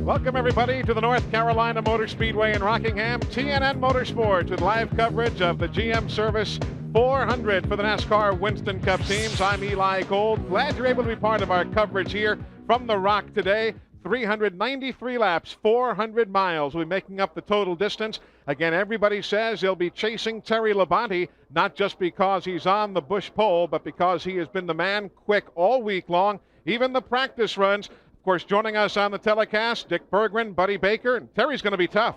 Welcome, everybody, to the North Carolina Motor Speedway in Rockingham. TNN Motorsports with live coverage of the GM Service 400 for the NASCAR Winston Cup teams. I'm Eli Gold. Glad you're able to be part of our coverage here from the Rock today. 393 laps, 400 miles. We'll be making up the total distance. Again, everybody says he'll be chasing Terry Labonte, not just because he's on the Busch pole, but because he has been the man quick all week long, even the practice runs. Of course, joining us on the telecast, Dick Berggren, Buddy Baker, and Terry's going to be tough.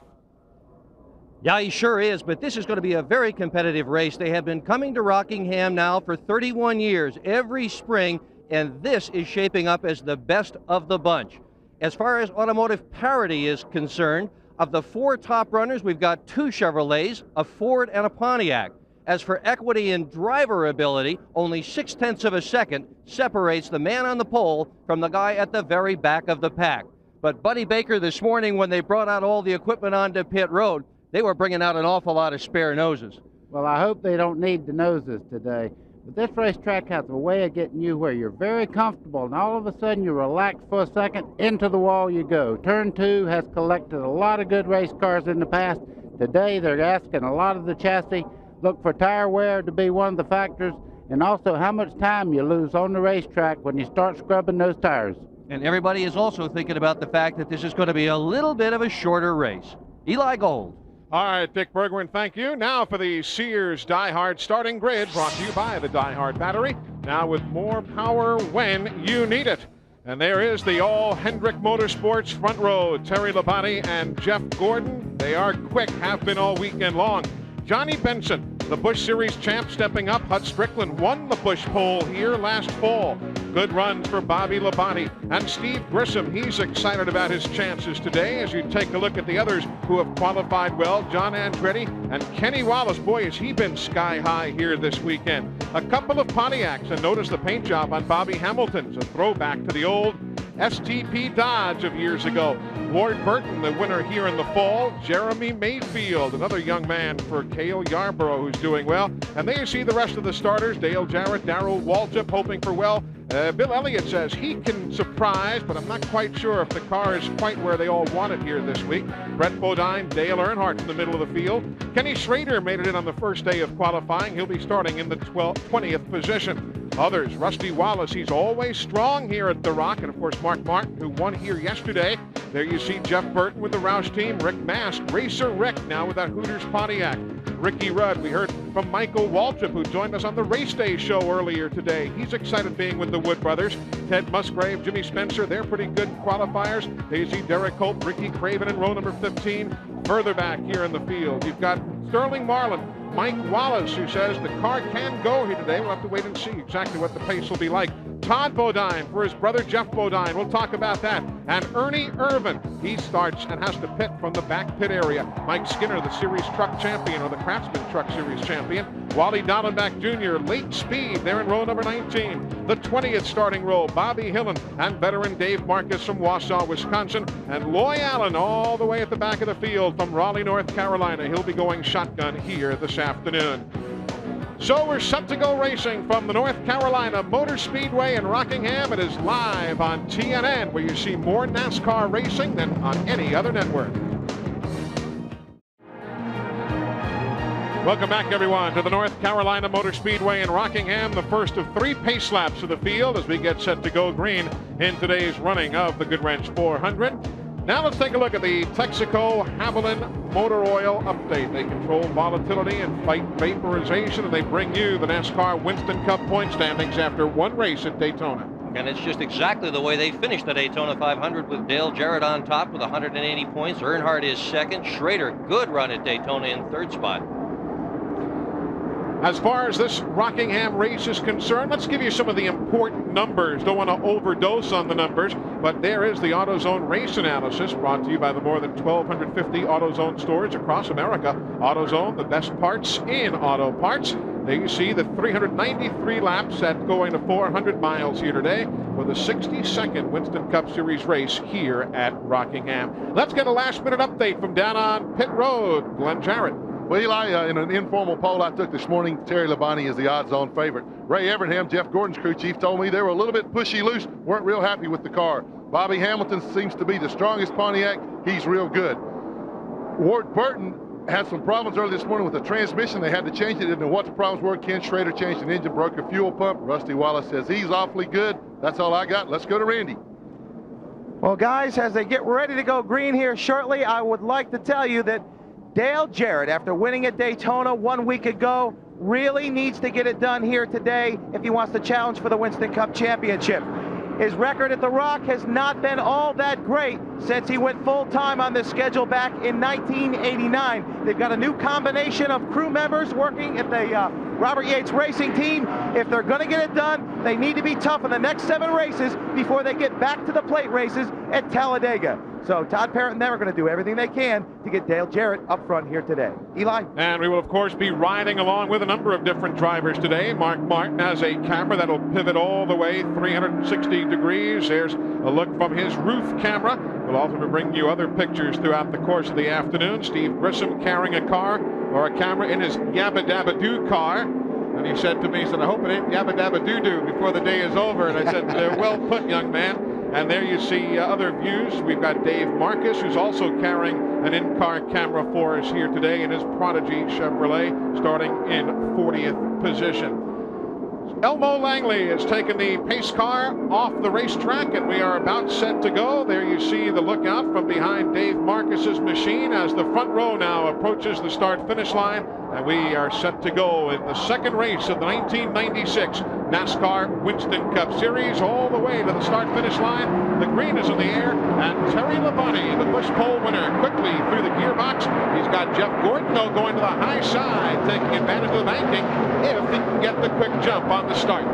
Yeah, he sure is, but this is going to be a very competitive race. They have been coming to Rockingham now for 31 years, every spring, and this is shaping up as the best of the bunch. As far as automotive parity is concerned, of the four top runners, we've got two Chevrolets, a Ford, and a Pontiac. As for equity and driver ability, only 0.6 of a second separates the man on the pole from the guy at the very back of the pack. But Buddy Baker, this morning when they brought out all the equipment onto pit road, they were bringing out an awful lot of spare noses. Well, I hope they don't need the noses today. But this racetrack has a way of getting you where you're very comfortable, and all of a sudden you relax for a second, into the wall you go. Turn 2 has collected a lot of good race cars in the past. Today they're asking a lot of the chassis. Look for tire wear to be one of the factors, and also how much time you lose on the racetrack when you start scrubbing those tires. And everybody is also thinking about the fact that this is going to be a little bit of a shorter race. Eli Gold. All right, Dick Berggren, thank you. Now for the Sears Die Hard starting grid, brought to you by the Die Hard battery. Now with more power when you need it. And there is the all Hendrick Motorsports front row. Terry Labonte and Jeff Gordon. They are quick, have been all weekend long. Johnny Benson, the Busch Series champ, stepping up. Hut Strickland won the Busch pole here last fall. Good runs for Bobby Labonte. And Steve Grissom, he's excited about his chances today as you take a look at the others who have qualified well. John Andretti and Kenny Wallace. Boy, has he been sky high here this weekend. A couple of Pontiacs, and notice the paint job on Bobby Hamilton's, a throwback to the old STP Dodge of years ago. Ward Burton, the winner here in the fall. Jeremy Mayfield, another young man for Cale Yarborough, who's doing well. And there you see the rest of the starters. Dale Jarrett, Darrell Waltrip, hoping for well. Bill Elliott says he can surprise, but I'm not quite sure if the car is quite where they all want it here this week. Brett Bodine, Dale Earnhardt in the middle of the field. Kenny Schrader made it in on the first day of qualifying. He'll be starting in the 20th position. Others, Rusty Wallace, he's always strong here at the Rock. And of course, Mark Martin, who won here yesterday. There you see Jeff Burton with the Roush team. Rick Mast, Racer Rick, now with that Hooters Pontiac. Ricky Rudd, we heard from Michael Waltrip, who joined us on the Race Day show earlier today. He's excited being with the Wood brothers. Ted Musgrave, Jimmy Spencer, they're pretty good qualifiers. There you see Derek Holt, Ricky Craven in row number 15. Further back here in the field, you've got Sterling Marlin, Mike Wallace, who says the car can go here today. We'll have to wait and see exactly what the pace will be like. Todd Bodine for his brother Jeff Bodine. We'll talk about that. And Ernie Irvin, he starts and has to pit from the back pit area. Mike Skinner, the Series Truck Champion, or the Craftsman Truck Series Champion. Wally Dallenbach Jr., late speed, there in row number 19. The 20th starting row, Bobby Hillen and veteran Dave Marcus from Wausau, Wisconsin. And Loy Allen all the way at the back of the field from Raleigh, North Carolina. He'll be going shotgun here this afternoon. So we're set to go racing from the North Carolina Motor Speedway in Rockingham. It is live on TNN, where you see more NASCAR racing than on any other network. Welcome back, everyone, to the North Carolina Motor Speedway in Rockingham, the first of 3 pace laps of the field as we get set to go green in today's running of the Goodwrench 400. Now let's take a look at the Texaco Haviland Motor Oil update. They control volatility and fight vaporization, and they bring you the NASCAR Winston Cup point standings after one race at Daytona. And it's just exactly the way they finished the Daytona 500, with Dale Jarrett on top with 180 points. Earnhardt is second. Schrader, good run at Daytona, in third spot. As far as this Rockingham race is concerned, let's give you some of the important numbers. Don't want to overdose on the numbers, but there is the AutoZone race analysis brought to you by the more than 1,250 AutoZone stores across America. AutoZone, the best parts in auto parts. There you see the 393 laps at going to 400 miles here today for the 62nd Winston Cup Series race here at Rockingham. Let's get a last-minute update from down on pit road. Glenn Jarrett. Well, Eli, in an informal poll I took this morning, Terry Labonte is the odds-on favorite. Ray Evernham, Jeff Gordon's crew chief, told me they were a little bit pushy loose, weren't real happy with the car. Bobby Hamilton seems to be the strongest Pontiac. He's real good. Ward Burton had some problems early this morning with the transmission. They had to change it. Didn't know what the problems were. Ken Schrader changed an engine, broke a fuel pump. Rusty Wallace says he's awfully good. That's all I got. Let's go to Randy. Well, guys, as they get ready to go green here shortly, I would like to tell you that Dale Jarrett, after winning at Daytona 1 week ago, really needs to get it done here today if he wants to challenge for the Winston Cup Championship. His record at the Rock has not been all that great since he went full-time on this schedule back in 1989. They've got a new combination of crew members working at the Robert Yates Racing Team. If they're going to get it done, they need to be tough in the next 7 races before they get back to the plate races at Talladega. So Todd Parrott and them are going to do everything they can to get Dale Jarrett up front here today. Eli? And we will, of course, be riding along with a number of different drivers today. Mark Martin has a camera that'll pivot all the way 360 degrees. There's a look from his roof camera. We'll also be bringing you other pictures throughout the course of the afternoon. Steve Grissom carrying a car or a camera in his Yabba Dabba Doo car. And he said to me, he said, I hope it ain't Yabba Dabba Doo Doo before the day is over. And I said, well put, young man. And there you see other views. We've got Dave Marcus, who's also carrying an in-car camera for us here today in his Prodigy Chevrolet, starting in 40th position. Elmo Langley has taken the pace car off the racetrack, and we are about set to go. There you see the lookout from behind Dave Marcus's machine as the front row now approaches the start-finish line, and we are set to go in the second race of the 1996 NASCAR Winston Cup Series, all the way to the start-finish line. The green is in the air, and Terry Labonte, the push pole winner, quickly through the gearbox. He's got Jeff Gordon, though, going to the high side, taking advantage of the banking if he can get the quick jump on the start.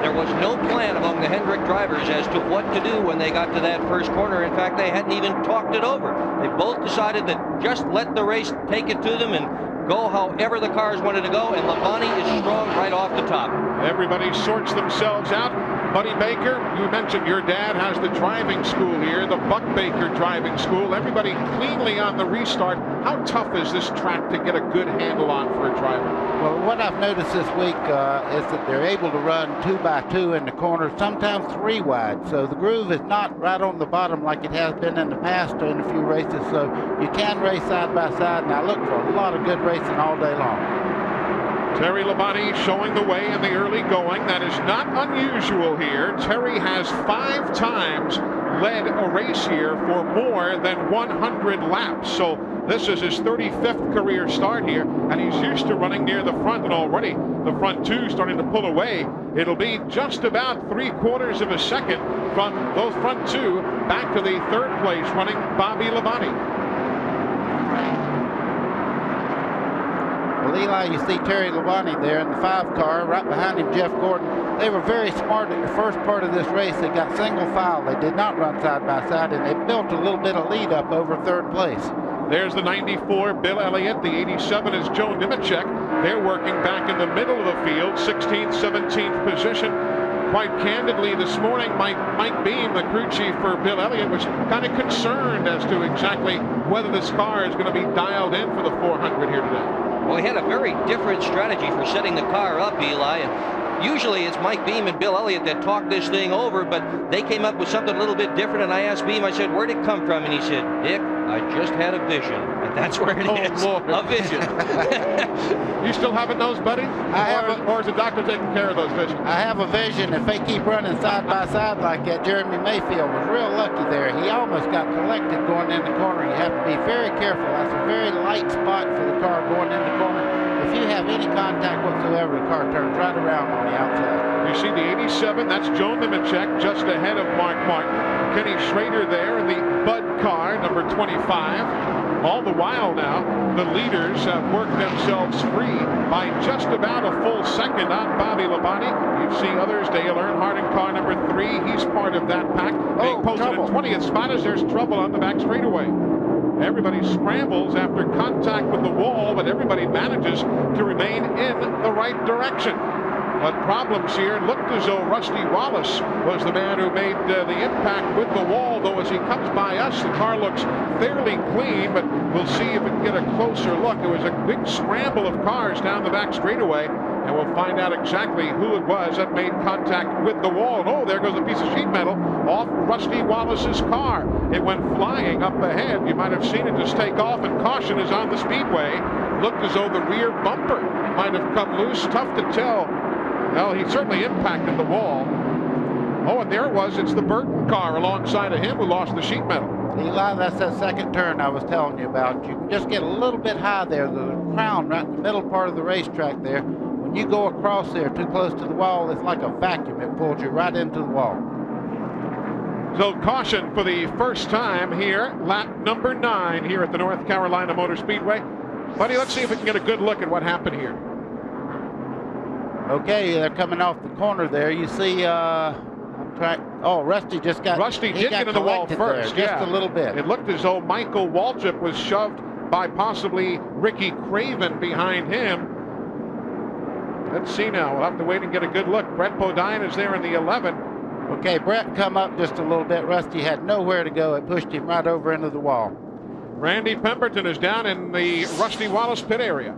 There was no plan among the Hendrick drivers as to what to do when they got to that first corner. In fact, they hadn't even talked it over. They both decided that just let the race take it to them and go however the cars wanted to go, and Labonte is strong right off the top. Everybody sorts themselves out. Buddy Baker, you mentioned your dad has the driving school here, the Buck Baker driving school. Everybody cleanly on the restart. How tough is this track to get a good handle on for a driver? Well, what I've noticed this week is that they're able to run 2x2 in the corner, sometimes 3 wide. So the groove is not right on the bottom like it has been in the past in a few races. So you can race side by side, and I look for a lot of good racing all day long. Terry Labonte showing the way in the early going. That is not unusual here. Terry has 5 times led a race here for more than 100 laps. So this is his 35th career start here, and he's used to running near the front, and already the front 2 starting to pull away. It'll be just about 3/4 of a second from those front 2 back to the 3rd place running Bobby Labonte. Well, Eli, you see Terry Labonte there in the 5 car, right behind him Jeff Gordon. They were very smart at the first part of this race. They got single file. They did not run side by side, and they built a little bit of lead up over 3rd place. There's the 94, Bill Elliott. The 87 is Joe Nemechek. They're working back in the middle of the field, 16th, 17th position. Quite candidly this morning, Mike Beam, the crew chief for Bill Elliott, was kind of concerned as to exactly whether this car is going to be dialed in for the 400 here today. Well, he had a very different strategy for setting the car up, Eli. And usually it's Mike Beam and Bill Elliott that talk this thing over, but they came up with something a little bit different. And I asked Beam, I said, where'd it come from? And he said, Dick, I just had a vision. And that's where it is, Lord. a vision. You still have it, those, buddy? Or is the doctor taking care of those visions? I have a vision. If they keep running side by side like that, Jeremy Mayfield was real lucky there. He almost got collected going in the corner. You have to be very careful. That's a very light spot for the car going in the corner. If you have any contact whatsoever, the car turns right around on the outside. You see the 87, that's Joe Nemechek, just ahead of Mark Martin. Kenny Schrader there in the Bud car, number 25. All the while now, the leaders have worked themselves free by just about a full second on Bobby Labonte. You see others, Dale Earnhardt in car number 3. He's part of that pack. Being posted in 20th spot as there's trouble on the back straightaway. Everybody scrambles after contact with the wall, but everybody manages to remain in the right direction. But problems here. Looked as though Rusty Wallace was the man who made the impact with the wall, though as he comes by us, the car looks fairly clean, but we'll see if we can get a closer look. It was a big scramble of cars down the back straightaway, and we'll find out exactly who it was that made contact with the wall. And oh, there goes a piece of sheet metal off Rusty Wallace's car. It went flying up ahead. You might have seen it just take off, and caution is on the speedway. Looked as though the rear bumper might have come loose. Tough to tell. Well, he certainly impacted the wall. Oh, and there it was. It's the Burton car alongside of him who lost the sheet metal. Eli, that's that second turn I was telling you about. You can just get a little bit high there. The crown right in the middle part of the racetrack there. When you go across there too close to the wall, it's like a vacuum. It pulls you right into the wall. So caution for the first time here, lap number 9 here at the North Carolina Motor Speedway. Buddy, let's see if we can get a good look at what happened here. Okay, they're coming off the corner there. You see, Rusty just got. Rusty did get in the wall first, just a little bit. It looked as though Michael Waltrip was shoved by possibly Ricky Craven behind him. Let's see now. We'll have to wait and get a good look. Brett Bodine is there in the 11. Okay, Brett come up just a little bit. Rusty had nowhere to go. It pushed him right over into the wall. Randy Pemberton is down in the Rusty Wallace pit area.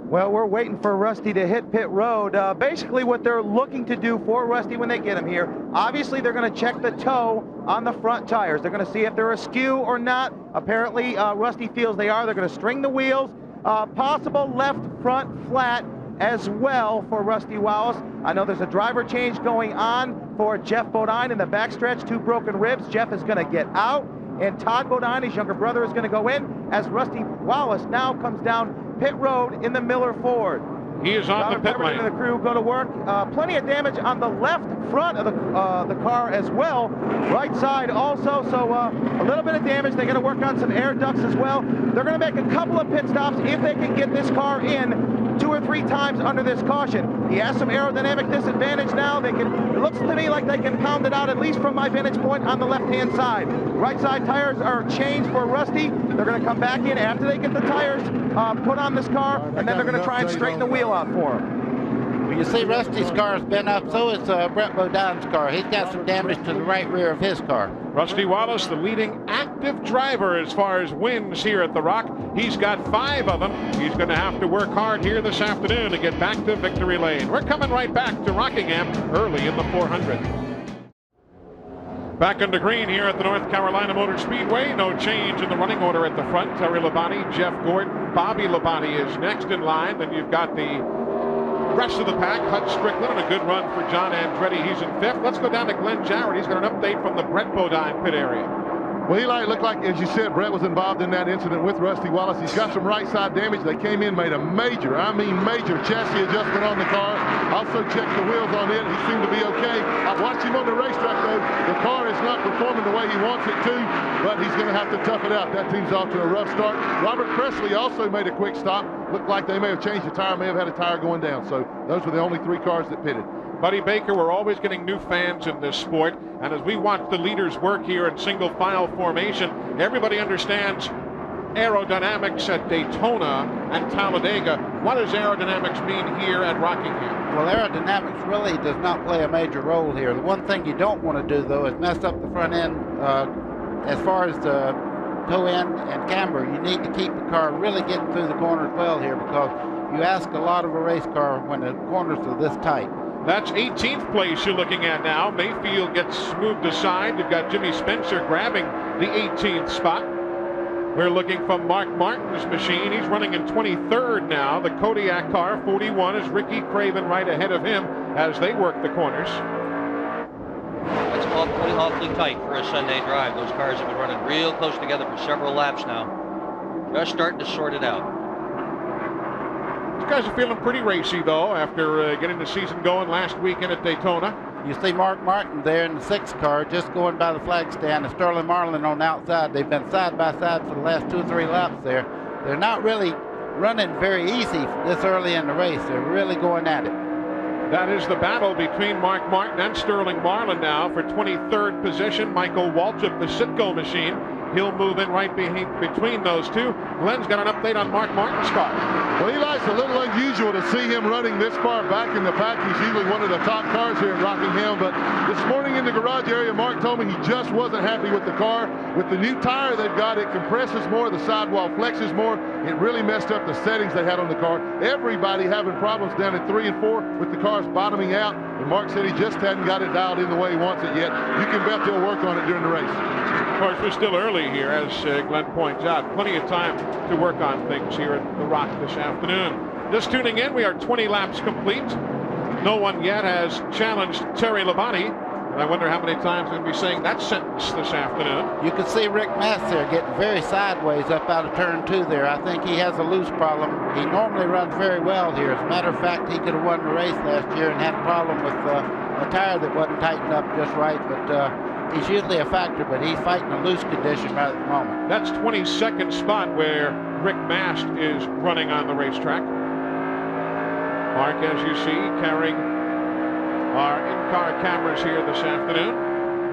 Well, we're waiting for Rusty to hit pit road. Basically, what they're looking to do for Rusty when they get him here, obviously they're going to check the toe on the front tires. They're going to see if they're askew or not. Apparently, Rusty feels they are. They're going to string the wheels. Possible left front flat as well for Rusty Wallace. I know there's a driver change going on for Jeff Bodine in the backstretch, 2 broken ribs. Jeff is going to get out, and Todd Bodine, his younger brother, is going to go in as Rusty Wallace now comes down pit road in the Miller Ford. He is on the pit lane. And the crew go to work. Plenty of damage on the left front of the car as well. Right side also, so a little bit of damage. They got to work on some air ducts as well. They're going to make a couple of pit stops if they can get this car in 2 or 3 times under this caution. He has some aerodynamic disadvantage now. It looks to me like they can pound it out, at least from my vantage point, on the left-hand side. Right side tires are changed for Rusty. They're going to come back in after they get the tires put on this car, and then they're going to try and straighten the wheel out for him. Well, you see Rusty's car has been up, so is Brett Bodine's car. He's got some damage to the right rear of his car. Rusty Wallace, the leading active driver as far as wins here at the Rock. He's got 5 of them. He's going to have to work hard here this afternoon to get back to victory lane. We're coming right back to Rockingham early in the 400. Back into green here at the North Carolina Motor Speedway. No change in the running order at the front. Terry Labonte, Jeff Gordon, Bobby Labonte is next in line. Then you've got the rest of the pack. Hutch Strickland, and a good run for John Andretti. He's in 5th. Let's go down to Glenn Jarrett. He's got an update from the Brett Bodine pit area. Well, Eli, it looked like, as you said, Brett was involved in that incident with Rusty Wallace. He's got some right side damage. They came in, made a major chassis adjustment on the car. Also checked the wheels on it. He seemed to be okay. I watched him on the racetrack, though. The car is not performing the way he wants it to, but he's going to have to tough it out. That team's off to a rough start. Robert Presley also made a quick stop. Looked like they may have changed the tire, may have had a tire going down. So those were the only 3 cars that pitted. Buddy Baker, we're always getting new fans in this sport, and as we watch the leaders work here in single file formation, everybody understands aerodynamics at Daytona and Talladega. What does aerodynamics mean here at Rockingham? Well, aerodynamics really does not play a major role here. The one thing you don't want to do, though, is mess up the front end. As far as the toe end and camber, you need to keep the car really getting through the corners well here, because you ask a lot of a race car when the corners are this tight. That's 18th place you're looking at now. Mayfield gets moved aside. You've got Jimmy Spencer grabbing the 18th spot. We're looking from Mark Martin's machine. He's running in 23rd now. The Kodiak car, 41, is Ricky Craven right ahead of him as they work the corners. That's awfully tight for a Sunday drive. Those cars have been running real close together for several laps now. Just starting to sort it out. These guys are feeling pretty racy, though, after getting the season going last weekend at Daytona. You see Mark Martin there in the 6th car, just going by the flag stand, and Sterling Marlin on the outside. They've been side by side for the last 2 or 3 laps there. They're not really running very easy this early in the race. They're really going at it. That is the battle between Mark Martin and Sterling Marlin now for 23rd position. Michael Waltrip, the Citgo machine, He'll move in right between those two. Glenn's got an update on Mark Martin's car. Well, Eli's a little unusual to see him running this far back in the pack. He's usually one of the top cars here at Rockingham, but this morning in the garage area, Mark told me he just wasn't happy with the car. With the new tire they've got, it compresses more, the sidewall flexes more. It really messed up the settings they had on the car. Everybody having problems down in 3 and 4 with the cars bottoming out, and Mark said he just hadn't got it dialed in the way he wants it yet. You can bet they'll work on it during the race. Of course, we're still early here, as Glenn points out. Plenty of time to work on things here at the Rock this afternoon. Just tuning in, we are 20 laps complete. No one yet has challenged Terry Labonte. And I wonder how many times we'll be saying that sentence this afternoon. You can see Rick Mast there getting very sideways up out of turn 2 there. I think he has a loose problem. He normally runs very well here. As a matter of fact, he could have won the race last year and had a problem with a tire that wasn't tightened up just right. But he's usually a factor, but he's fighting a loose condition right at the moment. That's 22nd spot where Rick Mast is running on the racetrack. Mark, as you see, carrying our in-car cameras here this afternoon.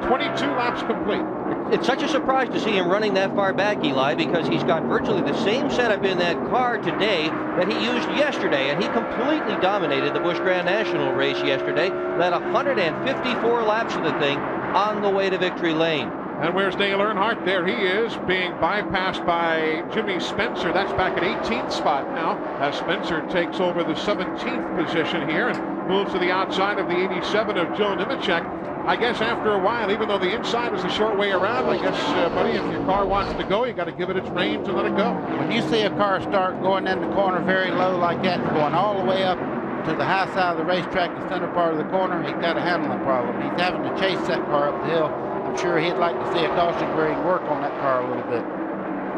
22 laps complete. It's such a surprise to see him running that far back, Eli, because he's got virtually the same setup in that car today that he used yesterday, and he completely dominated the Busch Grand National race yesterday, led 154 laps of the thing on the way to victory lane. And where's Dale Earnhardt? There he is, being bypassed by Jimmy Spencer. That's back at 18th spot now, as Spencer takes over the 17th position here and moves to the outside of the 87 of Joe Nemechek. I guess after a while, even though the inside is the short way around, I guess, buddy, if your car wants to go, you got to give it its reins and let it go. When you see a car start going in the corner very low like that, going all the way up to the high side of the racetrack, the center part of the corner, he's got a handling problem. He's having to chase that car up the hill. I'm sure he'd like to see a caution where he can work on that car a little bit.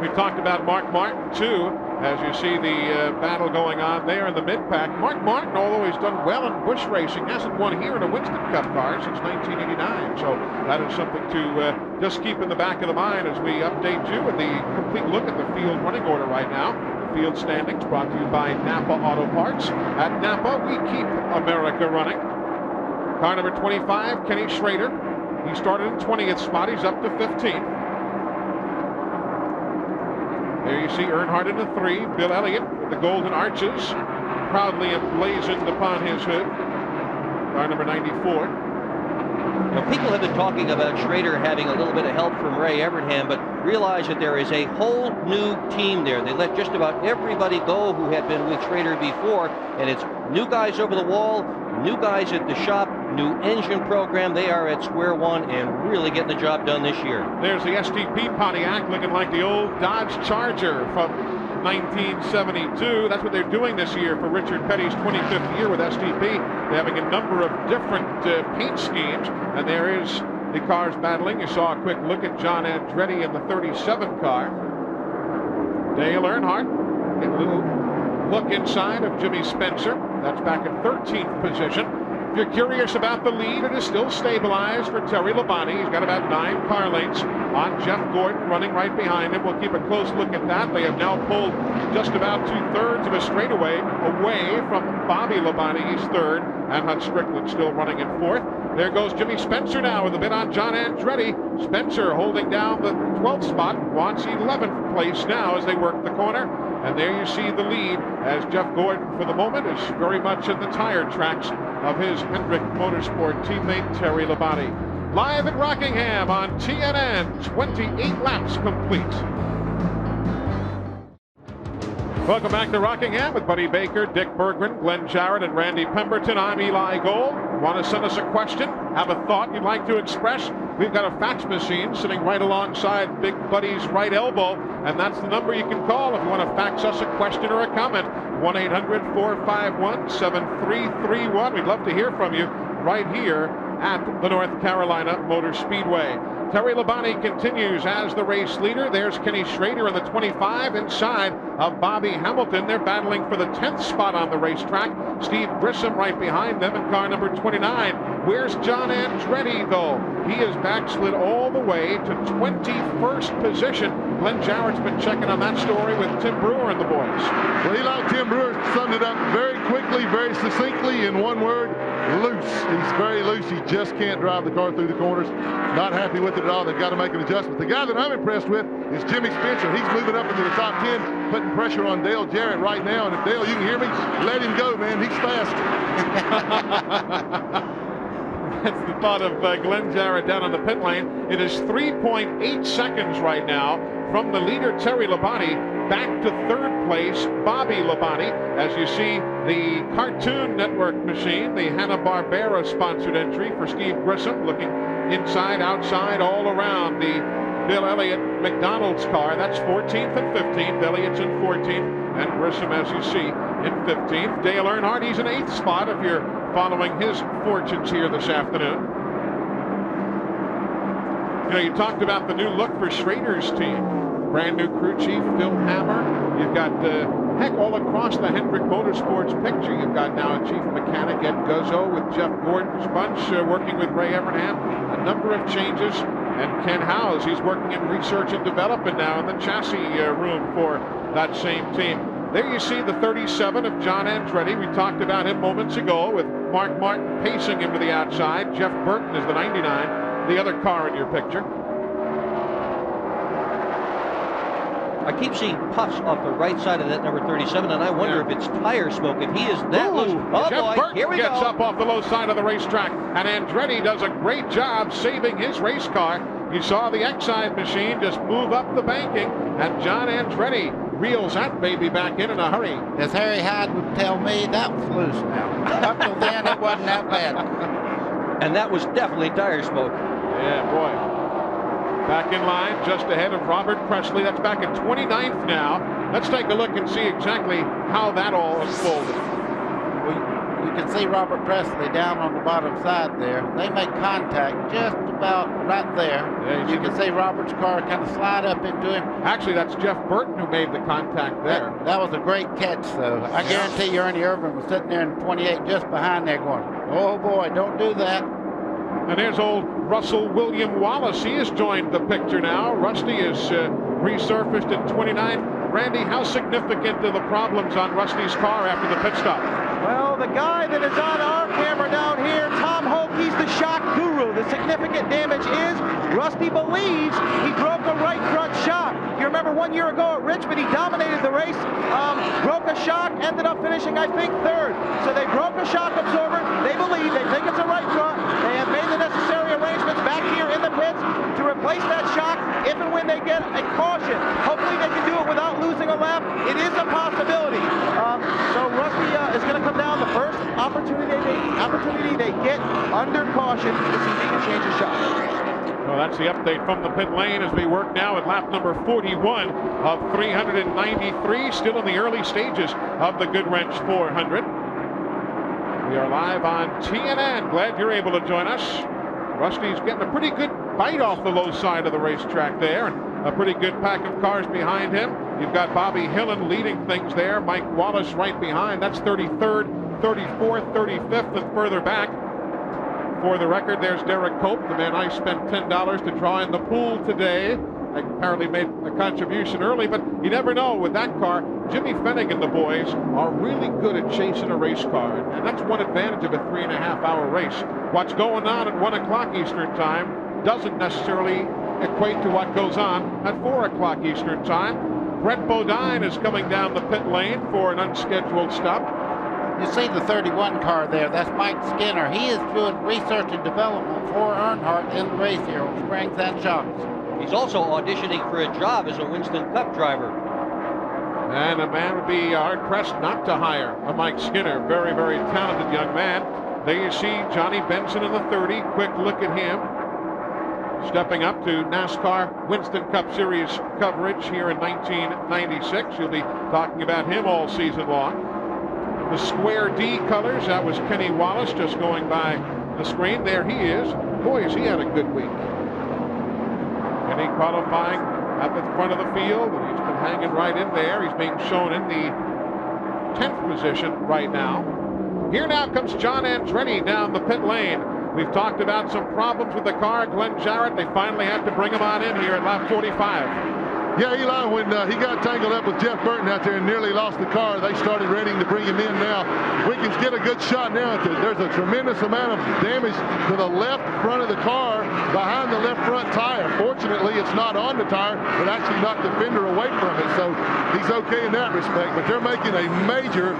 We talked about Mark Martin, too, as you see the battle going on there in the mid-pack. Mark Martin, although he's done well in Busch racing, hasn't won here in a Winston Cup car since 1989. So that is something to just keep in the back of the mind as we update you with the complete look at the field running order right now. The field standings brought to you by Napa Auto Parts. At Napa, we keep America running. Car number 25, Kenny Schrader. He started in 20th spot. He's up to 15th. There you see Earnhardt in the 3. Bill Elliott with the golden arches proudly emblazoned upon his hood. Car number 94. You know, people have been talking about Schrader having a little bit of help from Ray Evernham, but realize that there is a whole new team there. They let just about everybody go who had been with Schrader before, and it's new guys over the wall, new guys at the shop, new engine program. They are at square one and really getting the job done this year. There's the STP Pontiac looking like the old Dodge Charger from 1972. That's what they're doing this year for Richard Petty's 25th year with STP. They're having a number of different paint schemes, and there is the cars battling. You saw a quick look at John Andretti in the 37 car. Dale Earnhardt, get a little look inside of Jimmy Spencer. That's back in 13th position. If you're curious about the lead, it is still stabilized for Terry Labonte. He's got about 9 car lengths on Jeff Gordon running right behind him. We'll keep a close look at that. They have now pulled just about 2/3 of a straightaway away from Bobby Labonte. He's 3rd, and Hunt Strickland still running in 4th. There goes Jimmy Spencer now with a bit on John Andretti. Spencer holding down the 12th spot, wants 11th place now as they work the corner. And there you see the lead as Jeff Gordon, for the moment, is very much in the tire tracks of his Hendrick Motorsport teammate Terry Labonte. Live at Rockingham on TNN, 28 laps complete. Welcome back to Rockingham with Buddy Baker, Dick Berggren, Glenn Jarrett, and Randy Pemberton. I'm Eli Gold. Want to send us a question? Have a thought you'd like to express? We've got a fax machine sitting right alongside Big Buddy's right elbow, and that's the number you can call if you want to fax us a question or a comment. 1-800-451-7331. We'd love to hear from you right here at the North Carolina Motor Speedway. Terry Labonte continues as the race leader. There's Kenny Schrader in the 25 inside of Bobby Hamilton. They're battling for the 10th spot on the racetrack. Steve Grissom right behind them in car number 29. Where's John Andretti, though? He is backslid all the way to 21st position. Glenn Jarrett's been checking on that story with Tim Brewer and the boys. Well, Eli Tim Brewer summed it up very quickly, very succinctly in one word: loose. He's very loose. He just can't drive the car through the corners. Not happy with it at all. They've got to make an adjustment. The guy that I'm impressed with is Jimmy Spencer. He's moving up into the top 10, putting pressure on Dale Jarrett right now. And if Dale, you can hear me, let him go, man. He's fast. That's the thought of Glenn Jarrett down on the pit lane. It is 3.8 seconds right now from the leader, Terry Labonte, back to third place, Bobby Labonte. As you see, the Cartoon Network machine, the Hanna-Barbera sponsored entry for Steve Grissom, looking inside, outside, all around the Bill Elliott McDonald's car. That's 14th and 15th. Elliott's in 14th, and Grissom, as you see, in 15th. Dale Earnhardt, he's in 8th spot if you're following his fortunes here this afternoon. You know, you talked about the new look for Schrader's team. Brand new crew chief, Phil Hammer. You've got, heck, all across the Hendrick Motorsports picture. You've got now a chief mechanic, Ed Guzzo, with Jeff Gordon's bunch, working with Ray Evernham. A number of changes. And Ken Howes, he's working in research and development now in the chassis room for that same team. There you see the 37 of John Andretti. We talked about him moments ago with Mark Martin pacing him to the outside. Jeff Burton is the 99, the other car in your picture. I keep seeing puffs off the right side of that number 37, and I wonder if it's tire smoke. If he is that low. Oh, Jeff boy, Burton here we gets go. up off the low side of the racetrack, and Andretti does a great job saving his race car. You saw the Exide machine just move up the banking, and John Andretti reels that baby back in a hurry. As Harry Hyde would tell me, that was loose now. Up till then, it wasn't that bad. And that was definitely tire smoke. Yeah, boy. Back in line, just ahead of Robert Presley. That's back at 29th now. Let's take a look and see exactly how that all unfolded. Well, you can see Robert Presley down on the bottom side there. They make contact just about right there. Yeah, you can see Robert's car kind of slide up into him. Actually, that's Jeff Burton who made the contact there. That was a great catch, though. I guarantee you Ernie Irvin was sitting there in 28 just behind there going, oh boy, don't do that. And there's old Russell William Wallace. He has joined the picture now. Rusty is resurfaced in 29. Randy, how significant are the problems on Rusty's car after the pit stop? Well, the guy that is on our camera down here, Tom Hoke, he's the shock guru. The significant damage is Rusty believes he broke a right front shock. You remember 1 year ago at Richmond, he dominated the race, broke a shock, ended up finishing, I think, third. So they broke a shock absorber. They believe, they think it's a right front. They have made the necessary arrangements back here in the pits to replace that shock if and when they get a caution. Hopefully they can do it without losing a lap. It is a possibility. So Rusty is going to come down the first opportunity they get under caution to see if he can change his shock. Well, that's the update from the pit lane as we work now at lap number 41 of 393, still in the early stages of the Goodwrench 400. We are live on TNN. Glad you're able to join us. Rusty's getting a pretty good bite off the low side of the racetrack there, and a pretty good pack of cars behind him. You've got Bobby Hillen leading things there. Mike Wallace right behind. That's 33rd, 34th, 35th, and further back. For the record, there's Derek Cope, the man I spent $10 to draw in the pool today. I apparently made a contribution early, but you never know with that car. Jimmy Fennig and the boys are really good at chasing a race car, and that's one advantage of a 3.5-hour race. What's going on at 1 o'clock Eastern time doesn't necessarily equate to what goes on at 4 o'clock Eastern time. Brett Bodine is coming down the pit lane for an unscheduled stop. You see the 31 car there, that's Mike Skinner. He is doing research and development for Earnhardt in the race here on springs and shocks. He's also auditioning for a job as a Winston Cup driver. And a man would be hard-pressed not to hire a Mike Skinner. Very, very talented young man. There you see Johnny Benson in the 30. Quick look at him. Stepping up to NASCAR Winston Cup Series coverage here in 1996. You'll be talking about him all season long. The square D colors, that was Kenny Wallace just going by the screen. There he is. Boy, has he had a good week. And he qualifying at the front of the field, and he's been hanging right in there. He's being shown in the 10th position right now. Here now comes John Andretti down the pit lane. We've talked about some problems with the car. Glenn Jarrett, they finally had to bring him on in here at lap 45. Yeah, Eli, when he got tangled up with Jeff Burton out there and nearly lost the car, they started ready to bring him in now. Wiggins get a good shot now. There's a tremendous amount of damage to the left front of the car behind the left front tire. Fortunately, it's not on the tire, but actually knocked the fender away from it. So he's okay in that respect, but they're making a major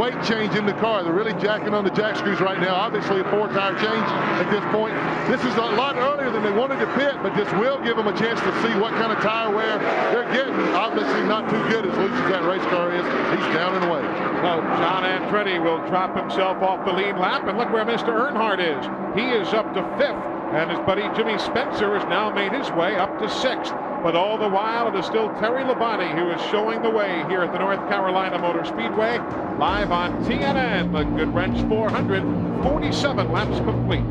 weight change in the car. They're really jacking on the jack screws right now. Obviously a 4-tire change at this point. This is a lot earlier than they wanted to pit, but this will give them a chance to see what kind of tire wear they're getting. Obviously not too good as loose as that race car is. He's down and away. So John Andretti will drop himself off the lead lap, and look where Mr. Earnhardt is. He is up to 5th, and his buddy Jimmy Spencer has now made his way up to 6th. But all the while, it is still Terry Labonte who is showing the way here at the North Carolina Motor Speedway. Live on TNN, the Goodwrench 400, 47 laps complete.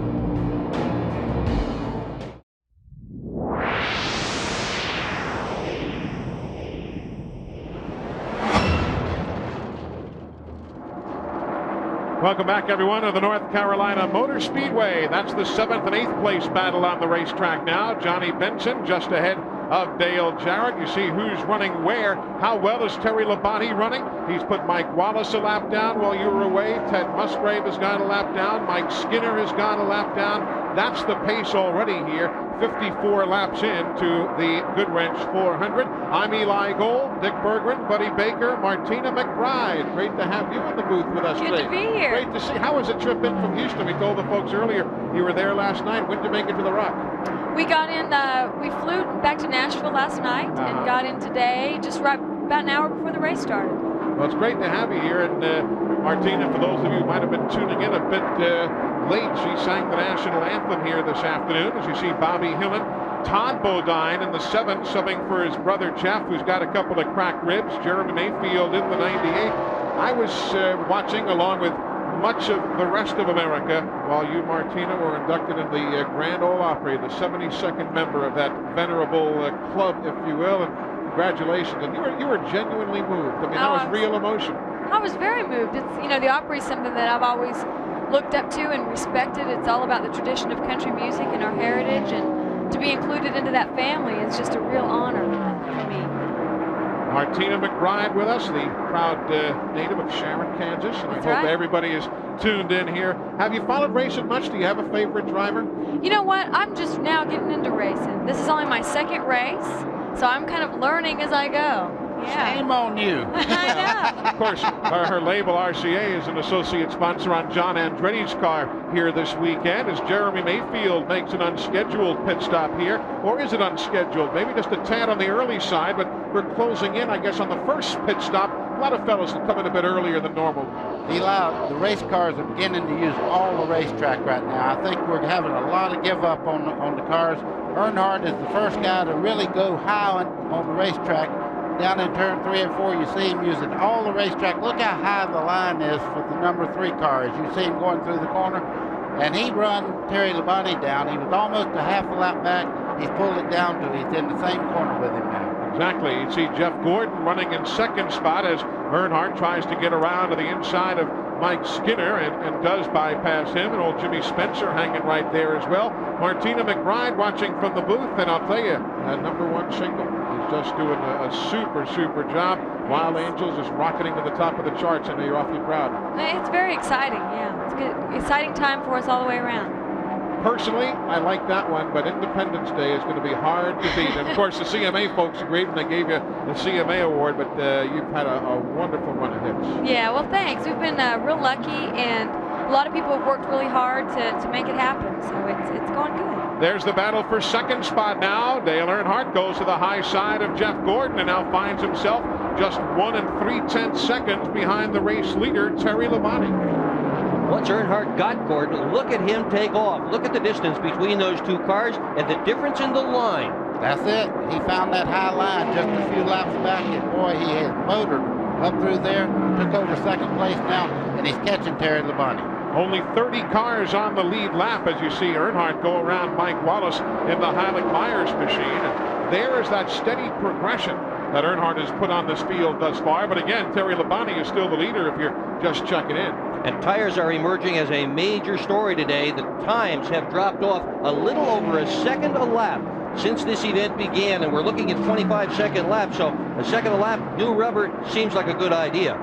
Welcome back, everyone, to the North Carolina Motor Speedway. That's the 7th and 8th place battle on the racetrack now. Johnny Benson just ahead of Dale Jarrett. You see who's running where. How well is Terry Labonte running? He's put Mike Wallace a lap down while you were away. Ted Musgrave has gone a lap down. Mike Skinner has gone a lap down. That's the pace already here. 54 laps into the Goodwrench 400. I'm Eli Gold, Dick Berggren, Buddy Baker, Martina McBride. Great to have you in the booth with us today. Good to be here. Great to see. How was the trip in from Houston? We told the folks earlier you were there last night. When did you make it to the Rock? We got in, we flew back to Nashville last night and got in today just right about an hour before the race started. Well, it's great to have you here. And Martina, for those of you who might have been tuning in a bit late, she sang the national anthem here this afternoon. As you see Bobby Hillin, Todd Bodine in the 7th, subbing for his brother Jeff, who's got a couple of cracked ribs. Jeremy Mayfield in the 98. I was watching along with much of the rest of America while you, Martina, were inducted in the Grand Ole Opry, the 72nd member of that venerable club, if you will. And congratulations. And you were genuinely moved. I mean, that was real emotion. I was very moved. It's, you know, the Opry is something that I've always looked up to and respected. It's all about the tradition of country music and our heritage, and to be included into that family is just a real honor for me. Martina McBride with us, the proud native of Sharon, Kansas. And That's I hope right. everybody is tuned in here. Have you followed racing much? Do you have a favorite driver? You know what? I'm just now getting into racing. This is only my 2nd race, so I'm kind of learning as I go. Yeah. Shame on you. I know. Of course, her label RCA is an associate sponsor on John Andretti's car here this weekend as Jeremy Mayfield makes an unscheduled pit stop here. Or is it unscheduled? Maybe just a tad on the early side, but we're closing in, I guess, on the first pit stop. A lot of fellows come in a bit earlier than normal. Eli, the race cars are beginning to use all the racetrack right now. I think we're having a lot of give up on the cars. Earnhardt is the first guy to really go high on the racetrack. Down in turn 3 and 4, you see him using all the racetrack. Look how high the line is for the number 3 car as you see him going through the corner. And he run Terry Labonte down. He was almost a half a lap back. He's pulled it down to he's in the same corner with him now. Exactly. You see Jeff Gordon running in 2nd spot as Earnhardt tries to get around to the inside of Mike Skinner and does bypass him. And old Jimmy Spencer hanging right there as well. Martina McBride watching from the booth. And I'll tell you, that number 1 single, he's just doing a super job. Wild Angels is rocketing to the top of the charts. I know you're awfully proud. It's very exciting, yeah. It's a good, exciting time for us all the way around. Personally, I like that one, but Independence Day is going to be hard to beat. And of course, the CMA folks agreed when they gave you the CMA award, but you've had a wonderful run of hits. Yeah, well, thanks. We've been real lucky, and a lot of people have worked really hard to make it happen, so it's going good. There's the battle for 2nd spot now. Dale Earnhardt goes to the high side of Jeff Gordon and now finds himself just 1 3/10 seconds behind the race leader, Terry Labonte. Once Earnhardt got Gordon, look at him take off. Look at the distance between those 2 cars and the difference in the line. That's it. He found that high line just a few laps back, and boy, he had motored up through there, took over 2nd place now, and he's catching Terry Labonte. Only 30 cars on the lead lap as you see Earnhardt go around Mike Wallace in the Heilig Myers machine. there is that steady progression that Earnhardt has put on this field thus far. But again, Terry Labonte is still the leader if you're just checking in. And tires are emerging as a major story today. The times have dropped off a little over a second a lap since this event began, and we're looking at 25-second laps. So a second a lap, new rubber seems like a good idea.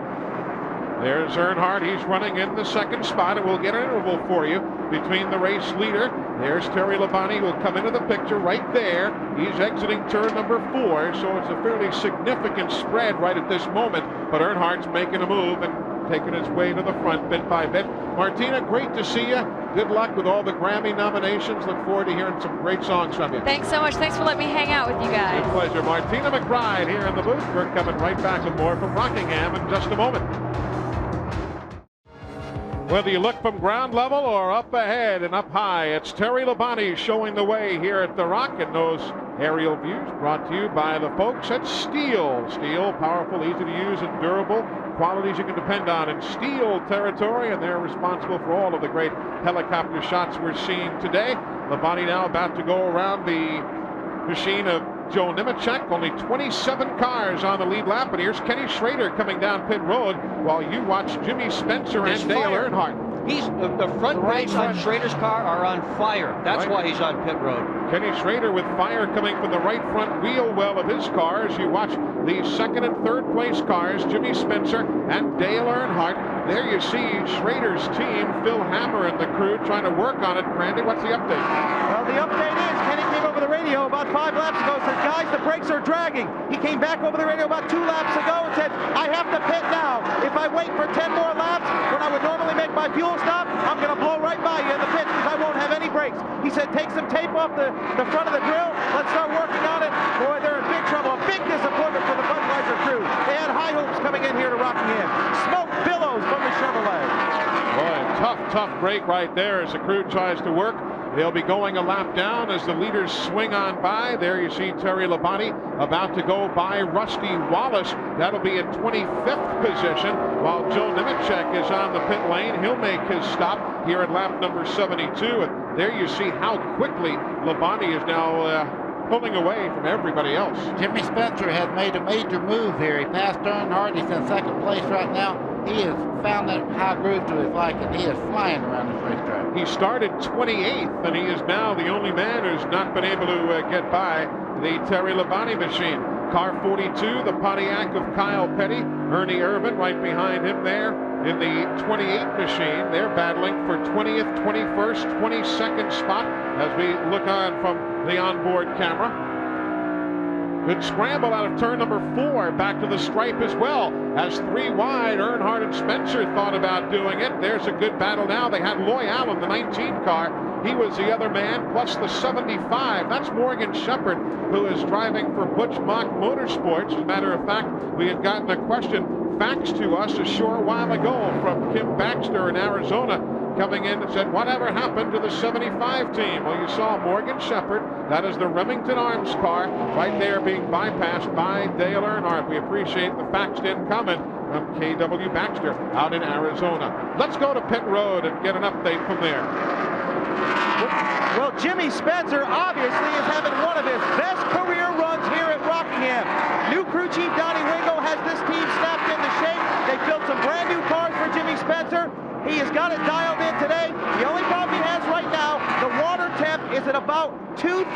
There's Earnhardt. He's running in the second spot, and we'll get an interval for you between the race leader. There's Terry Labonte, who will come into the picture right there. He's exiting turn number 4, so it's a fairly significant spread right at this moment. But Earnhardt's making a move and taking his way to the front bit by bit. Martina, great to see you. Good luck with all the Grammy nominations. Look forward to hearing some great songs from you. Thanks so much. Thanks for letting me hang out with you guys. Good pleasure. Martina McBride here in the booth. We're coming right back with more from Rockingham in just a moment. Whether you look from ground level or up ahead and up high, it's Terry Labonte showing the way here at the Rock, and those aerial views brought to you by the folks at Steel. Steel, powerful, easy to use, and durable. Qualities you can depend on in Steel territory, and they're responsible for all of the great helicopter shots we're seeing today. Labonte now about to go around the machine of Joe Nemechek. Only 27 cars on the lead lap, and here's Kenny Schrader coming down pit road while you watch Jimmy Spencer and Dale Earnhardt. He's the front brakes on Schrader's car are on fire. That's why he's on pit road. Kenny Schrader with fire coming from the right front wheel well of his car as you watch the second and third place cars, Jimmy Spencer and Dale Earnhardt. There you see Schrader's team, Phil Hammer and the crew trying to work on it. Brandon, what's the update? Well, the update is Kenny came over the radio about 5 laps ago and said, guys, the brakes are dragging. He came back over the radio about 2 laps ago and said, I have to pit now. If I wait for 10 more laps, when I would normally make my fuel stop, I'm going to blow right by you in the pits because I won't have any brakes. He said, take some tape off the front of the grill. Let's start working on it. Boy, they're in big trouble. A big disappointment for the Budweiser crew. They had high hopes coming in here to Rockingham. Smoke billows from the Chevrolet. Boy, tough break right there as the crew tries to work. They'll be going a lap down as the leaders swing on by. There you see Terry Labonte about to go by Rusty Wallace. That'll be at 25th position, while Joe Nemechek is on the pit lane. He'll make his stop here at lap number 72. And there you see how quickly Labonte is now pulling away from everybody else. Jimmy Spencer has made a major move here. He passed Earnhardt. He's in second place right now. He has found that high groove to his liking. He is flying around this racetrack. He started 28th, and he is now the only man who's not been able to get by the Terry Labonte machine. Car 42, the Pontiac of Kyle Petty. Ernie Irvin right behind him there in the 28 machine. They're battling for 20th, 21st, 22nd spot as we look on from the onboard camera. Good scramble out of turn number 4 back to the stripe as well. As 3 wide, Earnhardt and Spencer thought about doing it. There's a good battle now. They had Loy Allen, the 19 car. He was the other man, plus the 75. That's Morgan Shepherd, who is driving for Butch Mock Motorsports. As a matter of fact, we had gotten a question faxed to us a short while ago from Kim Baxter in Arizona, coming in and said, whatever happened to the 75 team? Well, you saw Morgan Shepherd. That is the Remington Arms car right there being bypassed by Dale Earnhardt. We appreciate the faxed in comment from KW Baxter out in Arizona. Let's go to pit road and get an update from there. Well, Jimmy Spencer obviously is having one of his best career runs here at Rockingham. New crew chief Donnie Wingo has this team snapped into shape. They built some brand new cars for Jimmy Spencer. He has got it dialed in today. The only problem he has right now, the water temp is at about 230.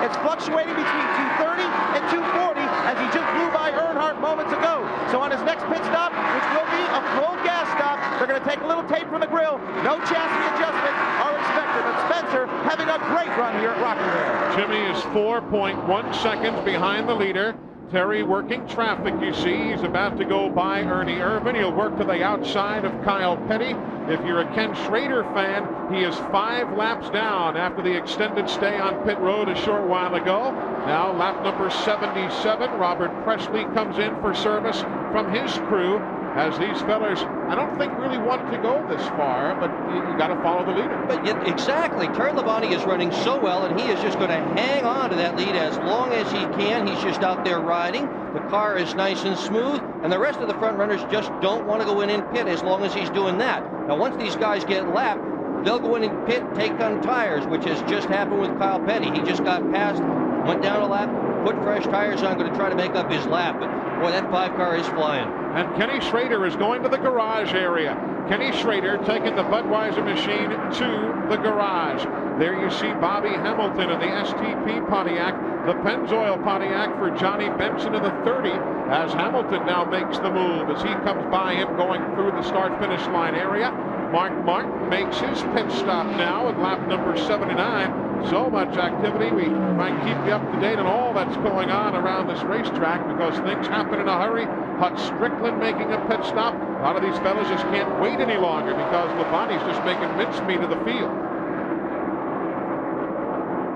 It's fluctuating between 230 and 240 as he just blew by Earnhardt moments ago. So on his next pit stop, which will be a full gas stop, they're going to take a little tape from the grill. No chassis adjustments are expected. But Spencer having a great run here at Rockingham. Jimmy is 4.1 seconds behind the leader. Terry working traffic, you see. He's about to go by Ernie Irvin. He'll work to the outside of Kyle Petty. If you're a Ken Schrader fan, he is 5 laps down after the extended stay on pit road a short while ago. Now lap number 77, Robert Presley comes in for service from his crew. As these fellas, I don't think really want to go this far, but you got to follow the leader. But yet, exactly, Terry Labonte is running so well, and he is just going to hang on to that lead as long as he can. He's just out there riding. The car is nice and smooth, and the rest of the front runners just don't want to go in and pit as long as he's doing that. Now, once these guys get lapped, they'll go in and pit, take on tires, which has just happened with Kyle Petty. He just got passed, went down a lap, put fresh tires on, going to try to make up his lap. But boy, that 5 car is flying. And Kenny Schrader is going to the garage area. Kenny Schrader taking the Budweiser machine to the garage. There you see Bobby Hamilton in the STP Pontiac, the Pennzoil Pontiac for Johnny Benson in the 30, as Hamilton now makes the move as he comes by him going through the start-finish line area. Mark Martin makes his pit stop now at lap number 79. So much activity. We try and keep you up to date on all that's going on around this racetrack because things happen in a hurry. Hut Strickland making a pit stop. A lot of these fellas just can't wait any longer because Labonte's just making mincemeat of the field.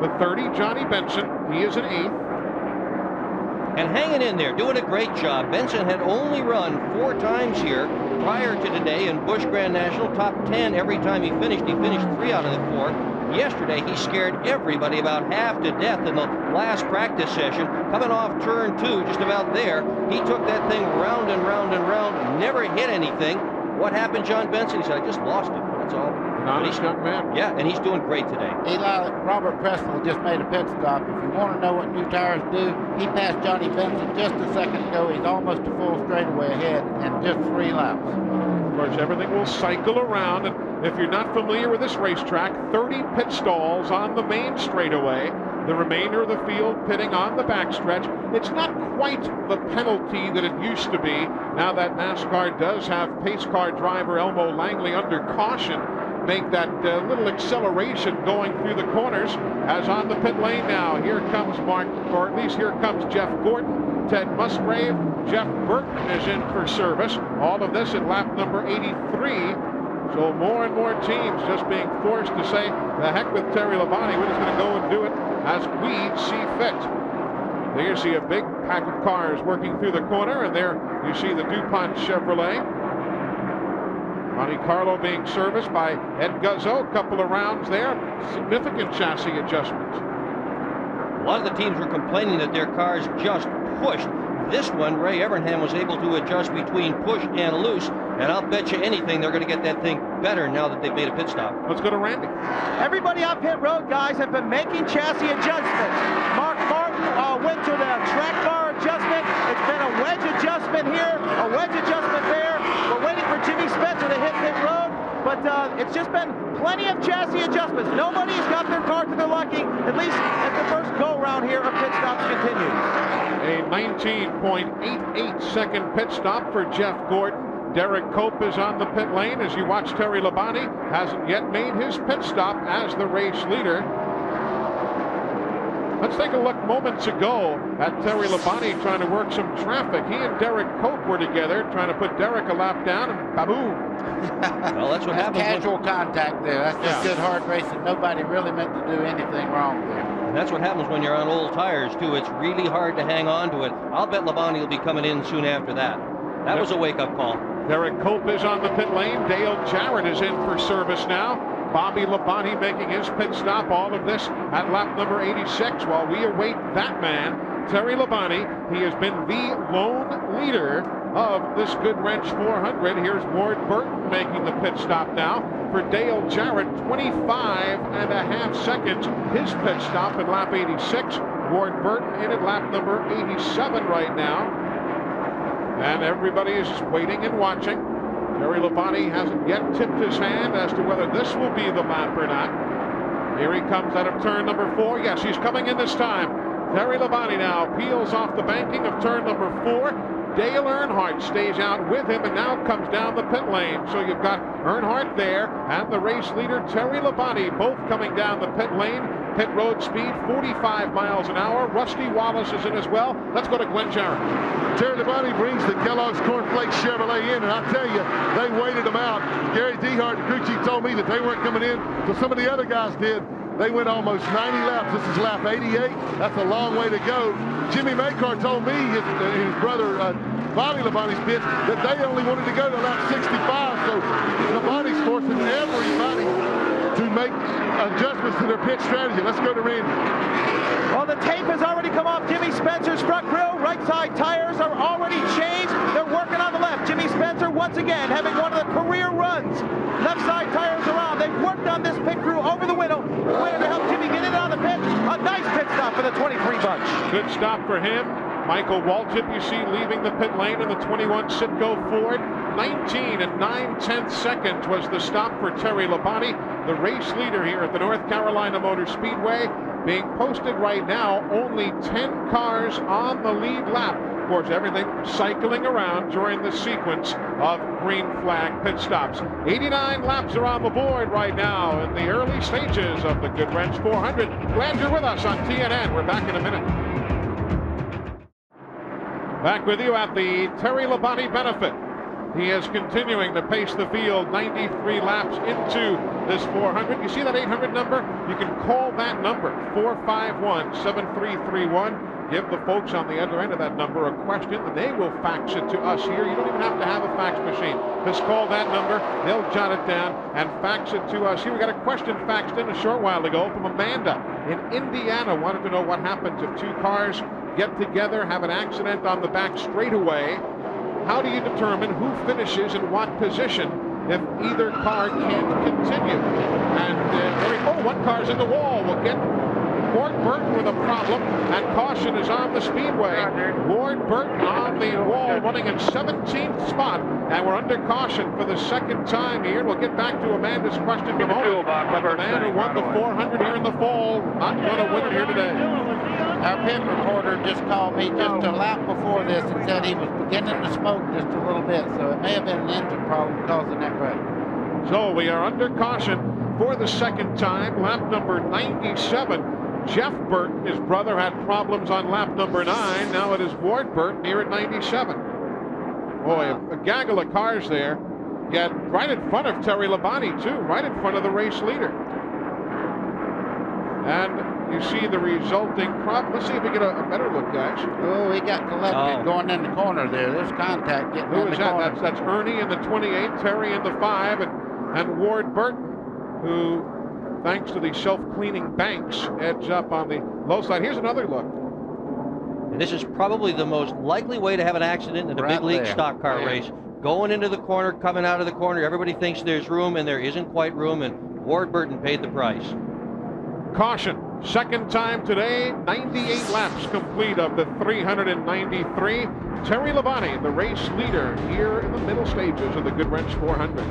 The 30, Johnny Benson, he is an 8th. And hanging in there, doing a great job. Benson had only run 4 times here prior to today in Busch Grand National, top 10 every time he finished. He finished 3 out of the 4. Yesterday, he scared everybody about half to death in the last practice session. Coming off turn 2, just about there, he took that thing round and round and round, never hit anything. What happened, John Benson? He said, I just lost it, that's all. Honest young man. Yeah, and he's doing great today. Eli, Robert Preston just made a pit stop. If you want to know what new tires do, he passed Johnny Benson just a second ago. He's almost a full straightaway ahead in just 3 laps. Of course, everything will cycle around, and if you're not familiar with this racetrack, 30 pit stalls on the main straightaway. The remainder of the field pitting on the backstretch. It's not quite the penalty that it used to be. Now that NASCAR does have pace car driver Elmo Langley under caution, make that little acceleration going through the corners. As on the pit lane now, here comes Mark, or at least here comes Jeff Gordon, Ted Musgrave, Jeff Burton is in for service. All of this at lap number 83. So more and more teams just being forced to say, the heck with Terry Labonte, we're just going to go and do it as we see fit. There you see a big pack of cars working through the corner, and there you see the DuPont Chevrolet. Monte Carlo being serviced by Ed Guzzo. A couple of rounds there. Significant chassis adjustments. A lot of the teams were complaining that their cars just pushed. This one, Ray Evernham was able to adjust between push and loose, and I'll bet you anything they're going to get that thing better now that they've made a pit stop. Let's go to Randy. Everybody on pit road, guys, have been making chassis adjustments. Mark Martin went to the track bar adjustment. It's been a wedge adjustment here, a wedge adjustment there. We're waiting for Jimmy Spencer to hit pit road, but it's just been plenty of chassis adjustments. Nobody's got their car to their liking, at least as the first go-round here of pit stops continues. A 19.88 second pit stop for Jeff Gordon. Derek Cope is on the pit lane as you watch Terry Labonte. Hasn't yet made his pit stop as the race leader. Let's take a look moments ago at Terry Labonte trying to work some traffic. He and Derek Cope were together trying to put Derek a lap down, and baboom. Well, that's what happens. Casual contact there. That's just good hard racing. Nobody really meant to do anything wrong there. And that's what happens when you're on old tires, too. It's really hard to hang on to it. I'll bet Labonte will be coming in soon after that. That was a wake-up call. Derek Cope is on the pit lane. Dale Jarrett is in for service now. Bobby Labonte making his pit stop. All of this at lap number 86 while we await that man, Terry Labonte. He has been the lone leader of this Goodwrench 400. Here's Ward Burton making the pit stop now. For Dale Jarrett, 25.5 seconds. His pit stop at lap 86. Ward Burton in at lap number 87 right now. And everybody is just waiting and watching. Terry Labonte hasn't yet tipped his hand as to whether this will be the lap or not. Here he comes out of turn number 4. Yes, he's coming in this time. Terry Labonte now peels off the banking of turn number 4. Dale Earnhardt stays out with him and now comes down the pit lane. So you've got Earnhardt there and the race leader Terry Labonte both coming down the pit lane. Pit road speed 45 miles an hour. Rusty Wallace is in as well. Let's go to Glenn Jarrett. Terry Labonte brings the Kellogg's Cornflakes Chevrolet in, and I tell you, they waited them out. Gary Dehart, the crew chief, told me that they weren't coming in till some of the other guys did. They went almost 90 laps. This is lap 88. That's a long way to go. Jimmy Makar told me, his brother Bobby Labonte's pit, that they only wanted to go to lap 65. So Labonte's forcing everybody to make adjustments to their pit strategy. Let's go to Randy. Well, the tape has already come off Jimmy Spencer's front grille. Right side tires are already changed. They're working on the left. Jimmy Spencer, once again, having one of the career runs. Left side tires are on. They've worked on this pit crew over the window to help Jimmy get in on the pit. A nice pit stop for the 23 bunch. Good stop for him. Michael Waltrip, you see, leaving the pit lane in the 21 Citgo Ford. 19 9/10 seconds was the stop for Terry Labonte, the race leader here at the North Carolina Motor Speedway. Being posted right now, only 10 cars on the lead lap. Of course, everything cycling around during the sequence of green flag pit stops. 89 laps are on the board right now in the early stages of the Goodwrench 400. Glad you're with us on TNN. We're back in a minute. Back with you at the Terry Labonte benefit. He is continuing to pace the field 93 laps into this 400. You see that 800 number? You can call that number, 451-7331. Give the folks on the other end of that number a question, and they will fax it to us here. You don't even have to have a fax machine. Just call that number. They'll jot it down and fax it to us here. We got a question faxed in a short while ago from Amanda in Indiana. Wanted to know what happens if two cars get together, have an accident on the back straightaway. How do you determine who finishes in what position if either car can't continue? And one car's in the wall. We'll get Ward Burton with a problem, and caution is on the speedway. Ward Burton on the wall, running in 17th spot, and we're under caution for the second time here. We'll get back to Amanda's question in a moment, but the man who won the 400 here in the fall, not going to win it here today. Our pit reporter just called me just a lap before this and said he was beginning to smoke just a little bit, so it may have been an engine problem causing that wreck. So we are under caution for the second time, lap number 97. Jeff Burton, his brother, had problems on lap number 9. Now it is Ward Burton here at 97. Boy, a gaggle of cars there. Yet right in front of Terry Labonte, too, right in front of the race leader. And you see the resulting problem. Let's see if we get a better look, guys. Oh, he got collected going in the corner there. There's contact getting in the corner. Who is that? That's Ernie in the 28, Terry in the 5, and Ward Burton, who, thanks to the self-cleaning banks, edge up on the low side. Here's another look. And this is probably the most likely way to have an accident in a big league stock car race. Going into the corner, coming out of the corner, everybody thinks there's room, and there isn't quite room, and Ward Burton paid the price. Caution, second time today, 98 laps complete of the 393. Terry Labonte, the race leader here in the middle stages of the Goodwrench 400.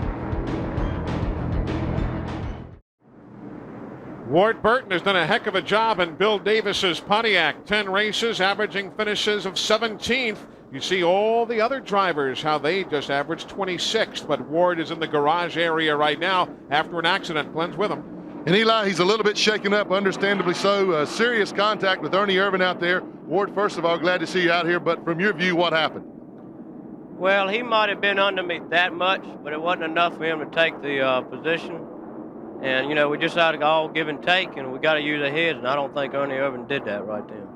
Ward Burton has done a heck of a job in Bill Davis's Pontiac. 10 races, averaging finishes of 17th. You see all the other drivers, how they just averaged 26th, but Ward is in the garage area right now after an accident. Glenn's with him. And Eli, he's a little bit shaken up, understandably so. Serious contact with Ernie Irvin out there. Ward, first of all, glad to see you out here, but from your view, what happened? Well, he might have been under me that much, but it wasn't enough for him to take the position. And, you know, we just had to all give and take, and we got to use our heads, and I don't think Ernie Irvin did that right then.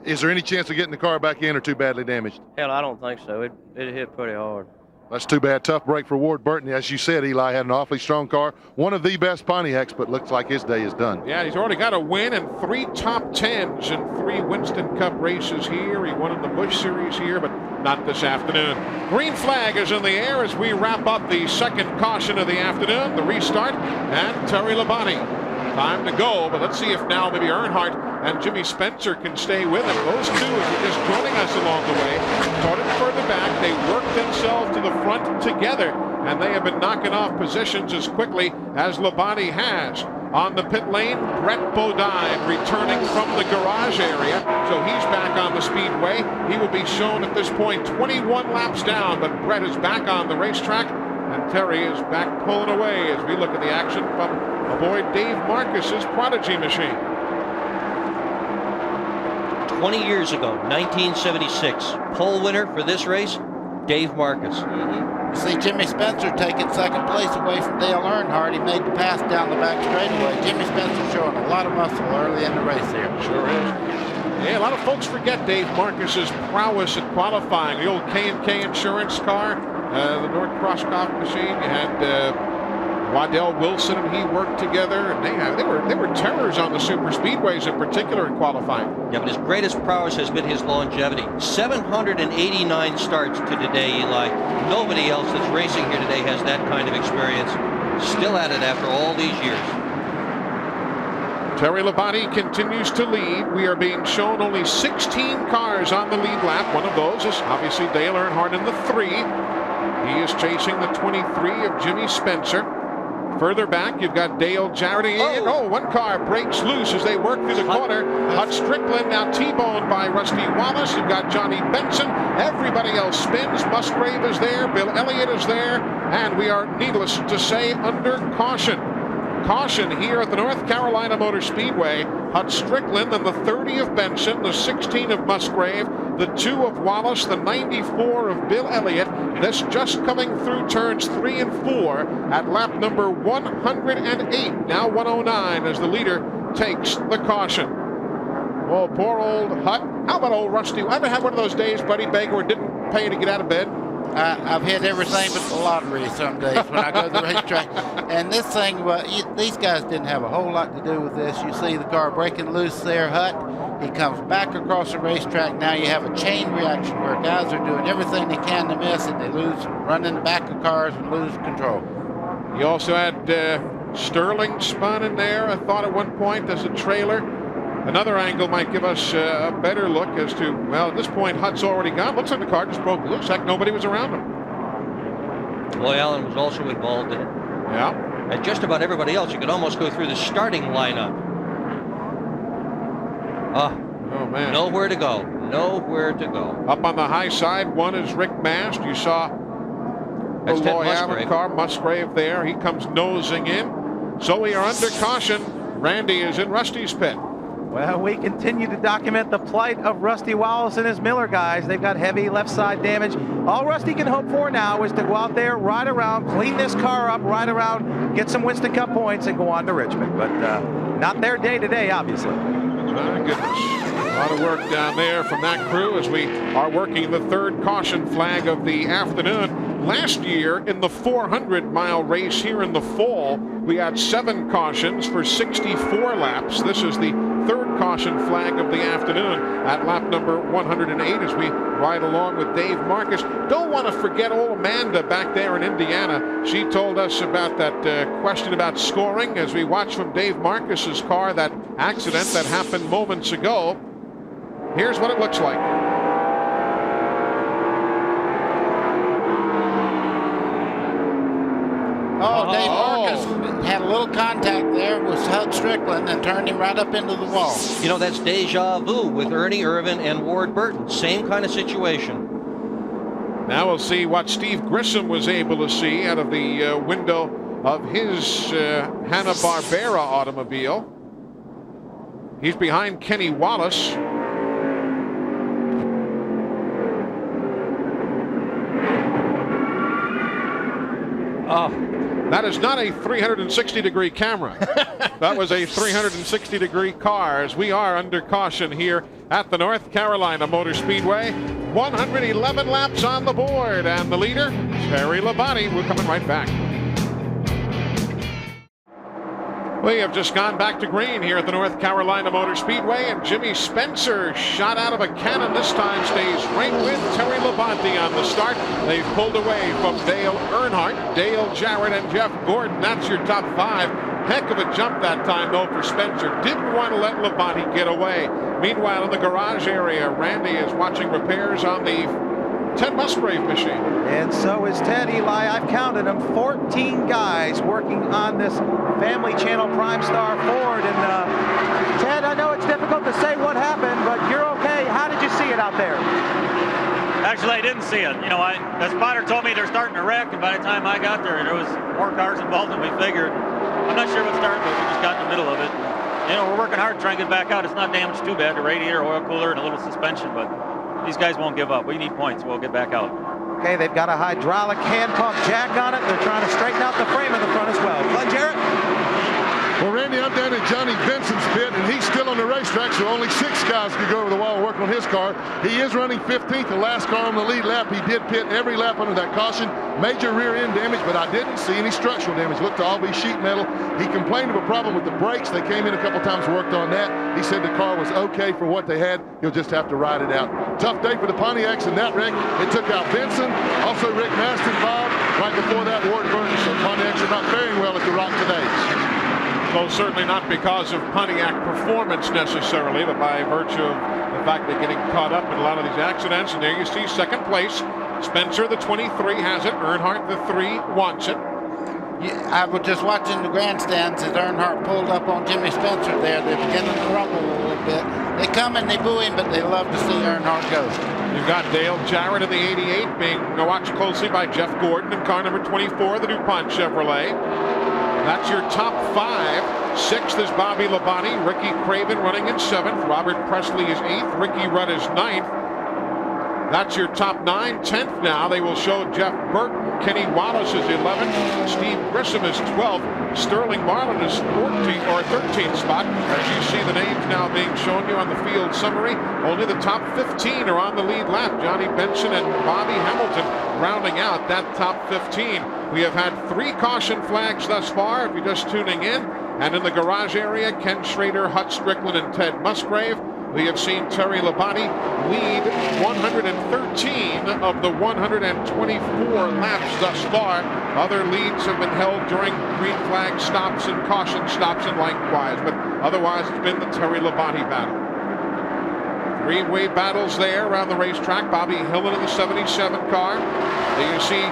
Is there any chance of getting the car back in or too badly damaged? Hell, I don't think so. It hit pretty hard. That's too bad. Tough break for Ward Burton. As you said, Eli had an awfully strong car. One of the best Pontiacs, but looks like his day is done. Yeah, he's already got a win and 3 top 10s in 3 Winston Cup races here. He won in the Busch Series here, but not this afternoon. Green flag is in the air as we wrap up the second caution of the afternoon, the restart, and Terry Labonte. Time to go, but let's see if now maybe Earnhardt and Jimmy Spencer can stay with him. Those two, as you're just joining us along the way, started further back. They worked themselves to the front together, and they have been knocking off positions as quickly as Labonte has. On the pit lane, Brett Bodine returning from the garage area, so he's back on the speedway. He will be shown at this point 21 laps down, but Brett is back on the racetrack, and Terry is back pulling away as we look at the action from aboard Dave Marcus's Prodigy machine. 20 years ago, 1976, pole winner for this race, Dave Marcus. You see Jimmy Spencer taking second place away from Dale Earnhardt. He made the pass down the back straightaway. Jimmy Spencer showing a lot of muscle early in the race here. Sure is. Yeah, a lot of folks forget Dave Marcus's prowess at qualifying. The old K&K insurance car, the North Crosscoff machine. You had Waddell Wilson and he worked together, and they were terrors on the super speedways in particular in qualifying. Yeah, but his greatest prowess has been his longevity. 789 starts to today, Eli. Nobody else that's racing here today has that kind of experience. Still at it after all these years. Terry Labonte continues to lead. We are being shown only 16 cars on the lead lap. One of those is obviously Dale Earnhardt in the 3. He is chasing the 23 of Jimmy Spencer. Further back, you've got Dale Jarrett. One car breaks loose as they work through the corner. Hut Strickland now T-boned by Rusty Wallace. You've got Johnny Benson. Everybody else spins. Musgrave is there. Bill Elliott is there. And we are, needless to say, under caution. Caution here at the North Carolina Motor Speedway. Hut Strickland and the 30 of Benson, the 16 of Musgrave, the 2 of Wallace, the 94 of Bill Elliott. This just coming through turns 3 and 4 at lap number 108. Now 109 as the leader takes the caution. Oh, poor old Hut. How about old Rusty? I ever had one of those days, Buddy Baker, where it didn't pay to get out of bed? I've hit everything but the lottery some days when I go to the racetrack. And this thing, these guys didn't have a whole lot to do with this. You see the car breaking loose there, Hut. He comes back across the racetrack. Now you have a chain reaction where guys are doing everything they can to miss it. They run in the back of cars and lose control. You also had Sterling spun in there, I thought at one point, as a trailer. Another angle might give us a better look as to, well, at this point, Hut's already gone. Looks like the car just broke loose. Heck, nobody was around him. Loy Allen was also involved in it. Yeah. And just about everybody else. You could almost go through the starting lineup. Oh, man. Nowhere to go. Nowhere to go. Up on the high side, one is Rick Mast. You saw the Loy Allen car, Musgrave there. He comes nosing in. So we are under caution. Randy is in Rusty's pit. Well, we continue to document the plight of Rusty Wallace and his Miller guys. They've got heavy left side damage. All Rusty can hope for now is to go out there, ride around, clean this car up, ride around, get some Winston Cup points, and go on to Richmond. But not their day today, obviously. My goodness. A lot of work down there from that crew as we are working the third caution flag of the afternoon. Last year in the 400-mile race here in the fall, we had 7 cautions for 64 laps. This is the third caution flag of the afternoon at lap number 108 as we ride along with Dave Marcus. Don't want to forget old Amanda back there in Indiana. She told us about that question about scoring as we watch from Dave Marcus's car that accident that happened moments ago. Here's what it looks like. Dave Marcus had a little contact there with Hut Strickland and turned him right up into the wall. You know, that's deja vu with Ernie Irvin and Ward Burton. Same kind of situation. Now we'll see what Steve Grissom was able to see out of the window of his Hanna-Barbera automobile. He's behind Kenny Wallace. That is not a 360-degree camera. That was a 360-degree car as we are under caution here at the North Carolina Motor Speedway. 111 laps on the board, and the leader, Terry Labonte. We're coming right back. We have just gone back to green here at the North Carolina Motor Speedway, and Jimmy Spencer, shot out of a cannon this time, stays right with Terry Labonte on the start. They've pulled away from Dale Earnhardt, Dale Jarrett, and Jeff Gordon. That's your top 5. Heck of a jump that time, though, for Spencer. Didn't want to let Labonte get away. Meanwhile, in the garage area, Randy is watching repairs on the Ted Musgrave machine. And so is Ted, Eli. I've counted them, 14 guys working on this Family Channel Prime Star Ford. And Ted, I know it's difficult to say what happened, but you're okay. How did you see it out there? Actually, I didn't see it. You know, the spotter told me they're starting to wreck, and by the time I got there, there was more cars involved than we figured. I'm not sure what started, but we just got in the middle of it. You know, we're working hard to try and get back out. It's not damaged too bad, the radiator, oil cooler, and a little suspension, but these guys won't give up. We need points. We'll get back out. Okay, they've got a hydraulic hand pump jack on it. They're trying to straighten out the frame in the front as well. Glenn Jarrett? Well, Randy, I'm down at Johnny Benson's pit, and he's still on the racetrack, so only 6 guys could go over the wall and work on his car. He is running 15th, the last car on the lead lap. He did pit every lap under that caution. Major rear end damage, but I didn't see any structural damage. Looked to all be sheet metal. He complained of a problem with the brakes. They came in a couple times, worked on that. He said the car was okay for what they had. He'll just have to ride it out. Tough day for the Pontiacs in that wreck. It took out Benson, also Rick Maston, Bob. Right before that, Ward Burton. So Pontiacs are not faring well at the Rock today. Well, certainly not because of Pontiac performance necessarily, but by virtue of the fact they're getting caught up in a lot of these accidents. And there you see second place. Spencer, the 23, has it. Earnhardt, the 3, wants it. I was just watching the grandstands as Earnhardt pulled up on Jimmy Spencer there. They're beginning to rumble a little bit. They come and they boo him, but they love to see Earnhardt go. You've got Dale Jarrett in the 88 being watched closely by Jeff Gordon in car number 24, the DuPont Chevrolet. That's your top 5. 6th is Bobby Labonte. Ricky Craven running in 7th. Robert Presley is 8th. Ricky Rudd is 9th. That's your top 9. 10th now, they will show Jeff Burton. Kenny Wallace is 11th. Steve Grissom is 12th. Sterling Marlin is 14th or 13th spot. As you see the names now being shown you on the field summary, only the top 15 are on the lead lap. Johnny Benson and Bobby Hamilton rounding out that top 15. We have had 3 caution flags thus far, if you're just tuning in. And in the garage area, Ken Schrader, Hut Strickland, and Ted Musgrave. We have seen Terry Labonte lead 113 of the 124 laps thus far. Other leads have been held during green flag stops and caution stops and likewise, but otherwise it's been the Terry Labonte battle. 3-way battles there around the racetrack. Bobby Hillin in the 77 car. There you see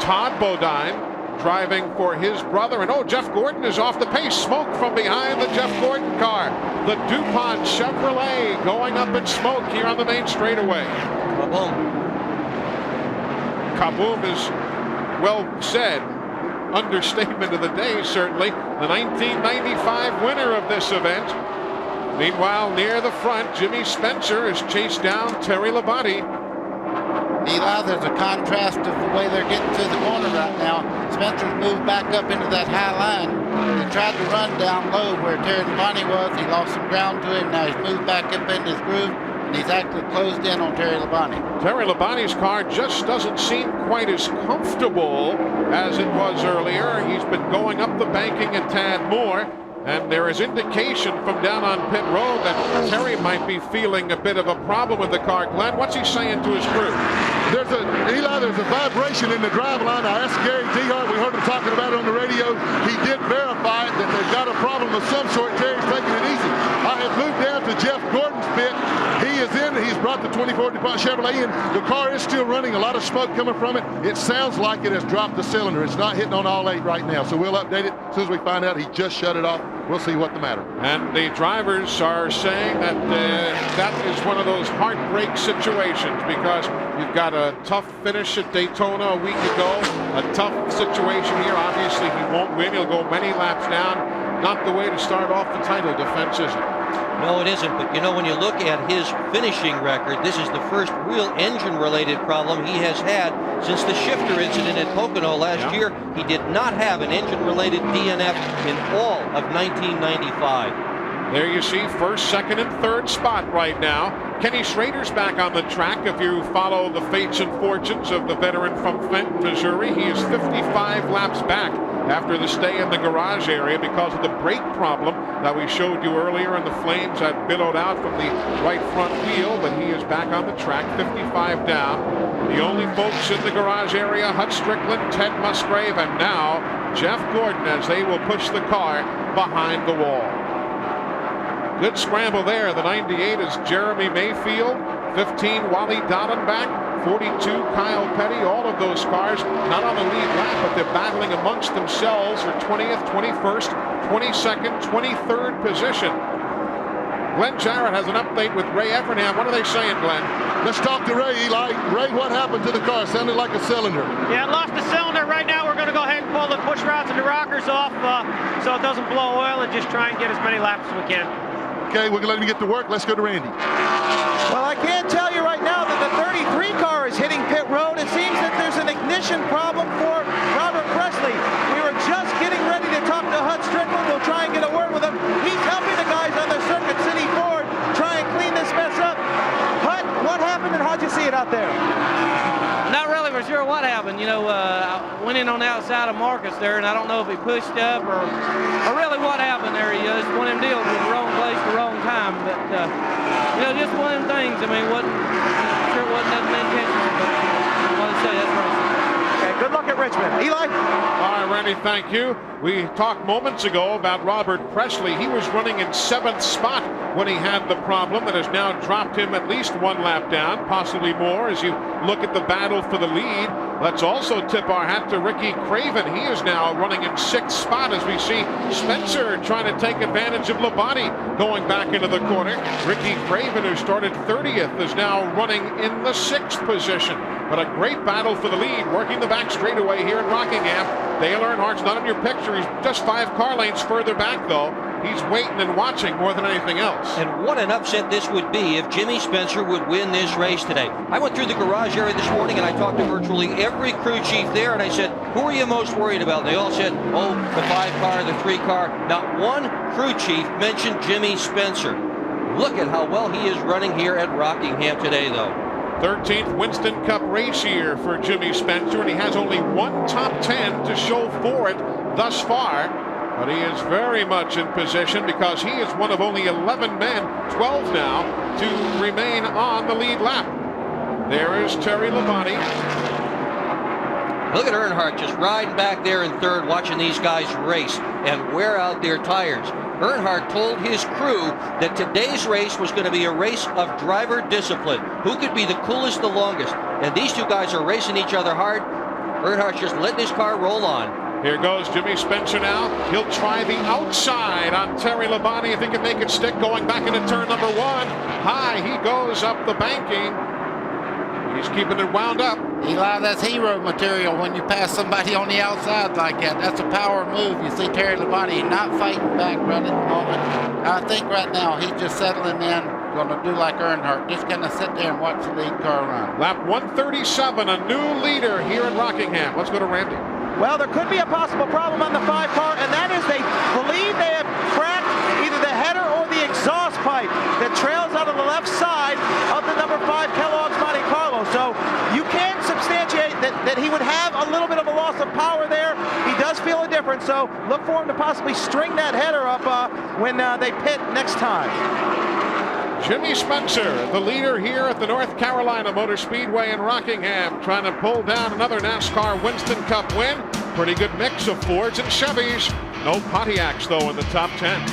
Todd Bodine driving for his brother. And Jeff Gordon is off the pace. Smoke from behind the Jeff Gordon car. The DuPont Chevrolet going up in smoke here on the main straightaway. Kaboom. Kaboom is well said. Understatement of the day, certainly. The 1995 winner of this event. Meanwhile, near the front, Jimmy Spencer has chased down Terry Labonte. Eli, there's a contrast of the way they're getting to the corner right now. Spencer's moved back up into that high line. He tried to run down low where Terry Labonte was. He lost some ground to him. Now he's moved back up in his groove, and he's actually closed in on Terry Labonte. Terry Labonte's car just doesn't seem quite as comfortable as it was earlier. He's been going up the banking a tad more. And there is indication from down on pit road that Terry might be feeling a bit of a problem with the car. Glenn, what's he saying to his crew? There's a vibration in the drive line. I asked Gary Dehart, we heard him talking about it on the radio. He did verify that they've got a problem of some sort. Terry's taking it easy. I have moved down to Jeff Gordon's pit. He is in. He's brought the 24 DuPont Chevrolet in. The car is still running. A lot of smoke coming from it. It sounds like it has dropped the cylinder. It's not hitting on all 8 right now. So we'll update it as soon as we find out he just shut it off. We'll see what the matter. And the drivers are saying that that is one of those heartbreak situations because you've got a tough finish at Daytona a week ago, a tough situation here. Obviously, he won't win. He'll go many laps down. Not the way to start off the title defense, is it? No, it isn't. But, when you look at his finishing record, this is the first real engine-related problem he has had since the shifter incident at Pocono last year. He did not have an engine-related DNF in all of 1995. There you see first, second, and third spot right now. Kenny Schrader's back on the track. If you follow the fates and fortunes of the veteran from Fenton, Missouri, he is 55 laps back after the stay in the garage area because of the brake problem that we showed you earlier, and the flames had billowed out from the right front wheel, but he is back on the track, 55 down. The only folks in the garage area, Hut Strickland, Ted Musgrave, and now Jeff Gordon, as they will push the car behind the wall. Good scramble there. The 98 is Jeremy Mayfield, 15 Wally Dallenbach, 42 Kyle Petty. All of those cars not on the lead lap, but they're battling amongst themselves for 20th, 21st, 22nd, 23rd position. Glenn Jarrett has an update with Ray Evernham. What are they saying, Glenn? Let's talk to Ray. Eli, Ray, what happened to the car? Sounded like a cylinder. Yeah, it lost the cylinder. Right now we're going to go ahead and pull the push rods and the rockers off so it doesn't blow oil and just try and get as many laps as we can. Okay, we're going to let him get to work. Let's go to Randy. Well, I can tell you right now that the 33 car is hitting pit road. It seems that there's an ignition problem for Robert Presley. We were just getting ready to talk to Hut Strickland. We'll try and get a word with him. He's helping the guys on the Circuit City Ford try and clean this mess up. Hut, what happened and how'd you see it out there? Not really for sure what happened. I went in on the outside of Marcus there, and I don't know if he pushed up or really what happened there. It's one of them deals with the wrong place, the wrong time. But, just one of them things. I mean, sure it wasn't that many intentions, but I want to say that's racing. Okay. Good luck at Richmond. Eli? All right, Randy, thank you. We talked moments ago about Robert Presley. He was running in 7th spot when he had the problem that has now dropped him at least 1 lap down, possibly more as you look at the battle for the lead. Let's also tip our hat to Ricky Craven. He is now running in 6th spot as we see Spencer trying to take advantage of Labonte going back into the corner. Ricky Craven, who started 30th, is now running in the 6th position. But a great battle for the lead, working the back straightaway here in Rockingham. Dale Earnhardt's not in your picture. He's just 5 car lengths further back, though. He's waiting and watching more than anything else. And what an upset this would be if Jimmy Spencer would win this race today. I went through the garage area this morning and I talked to virtually every crew chief there, and I said, who are you most worried about? They all said, oh, the 5 car, the 3 car. Not one crew chief mentioned Jimmy Spencer. Look at how well he is running here at Rockingham today, though. 13th Winston Cup race here for Jimmy Spencer, and he has only 1 top 10 to show for it thus far. But he is very much in position because he is one of only 11 men, 12 now, to remain on the lead lap. There is Terry Labonte. Look at Earnhardt just riding back there in 3rd, watching these guys race and wear out their tires. Earnhardt told his crew that today's race was going to be a race of driver discipline. Who could be the coolest the longest? And these 2 guys are racing each other hard. Earnhardt's just letting his car roll on. Here goes Jimmy Spencer now. He'll try the outside on Terry Labonte if he can make it stick, going back into turn number 1. High, he goes up the banking. He's keeping it wound up. Eli, that's hero material when you pass somebody on the outside like that. That's a power move. You see Terry Labonte not fighting back right at the moment. I think right now he's just settling in, going to do like Earnhardt, just going to sit there and watch the lead car run. Lap 137, a new leader here in Rockingham. Let's go to Randy. Well, there could be a possible problem on the 5 car, and that is they believe they have cracked either the header or the exhaust pipe that trails out of the left side of the number 5 Kellogg's Monte Carlo. So you can substantiate that he would have a little bit of a loss of power there. He does feel a difference, so look for him to possibly string that header up when they pit next time. Jimmy Spencer, the leader here at the North Carolina Motor Speedway in Rockingham, trying to pull down another NASCAR Winston Cup win. Pretty good mix of Fords and Chevys. No Pontiacs, though, in the top 10.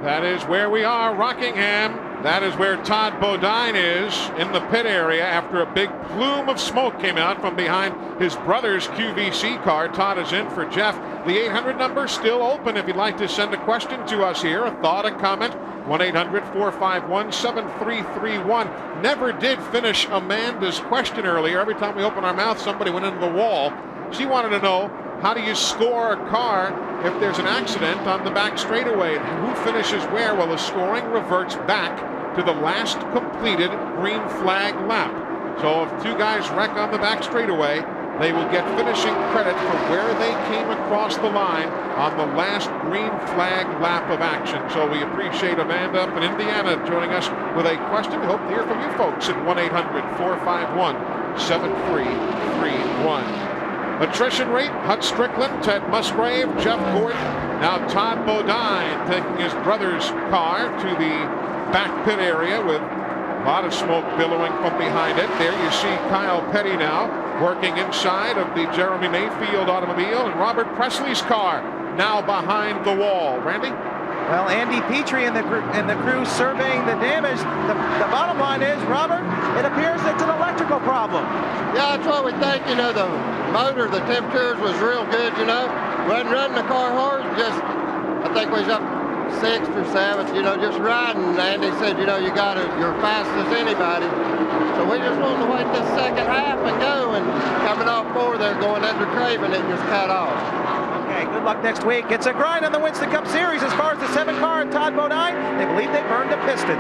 That is where we are, Rockingham. That is where Todd Bodine is in the pit area after a big plume of smoke came out from behind his brother's QVC car. Todd is in for Jeff. The 800 number still open if you'd like to send a question to us here, a thought, a comment. 1-800-451-7331. Never did finish Amanda's question earlier. Every time we open our mouth, somebody went into the wall. She wanted to know, how do you score a car if there's an accident on the back straightaway? And who finishes where? Well, the scoring reverts back to the last completed green flag lap. So if 2 guys wreck on the back straightaway, they will get finishing credit for where they came across the line on the last green flag lap of action. So we appreciate Amanda up in Indiana joining us with a question. We hope to hear from you folks at 1-800-451-7331. Attrition rate, Hut Strickland, Ted Musgrave, Jeff Gordon. Now Todd Bodine taking his brother's car to the back pit area with a lot of smoke billowing from behind it. There you see Kyle Petty now working inside of the Jeremy Mayfield automobile, and Robert Presley's car now behind the wall. Randy? Well, Andy Petrie and the crew surveying the damage. The bottom line is, Robert, it appears it's an electrical problem. Yeah, that's what we think. You know, the motor, the temperatures was real good, you know. Wasn't running the car hard, just, I think we was up 6th or 7th, you know, just riding. Andy said, you know, you're fast as anybody. So we just wanted to wait this second half and go, and coming off 4 there, going under Craven, it just cut off. Okay, good luck next week. It's a grind on the Winston Cup Series as far as the 7 car and Todd Bodine. They believe they burned a piston.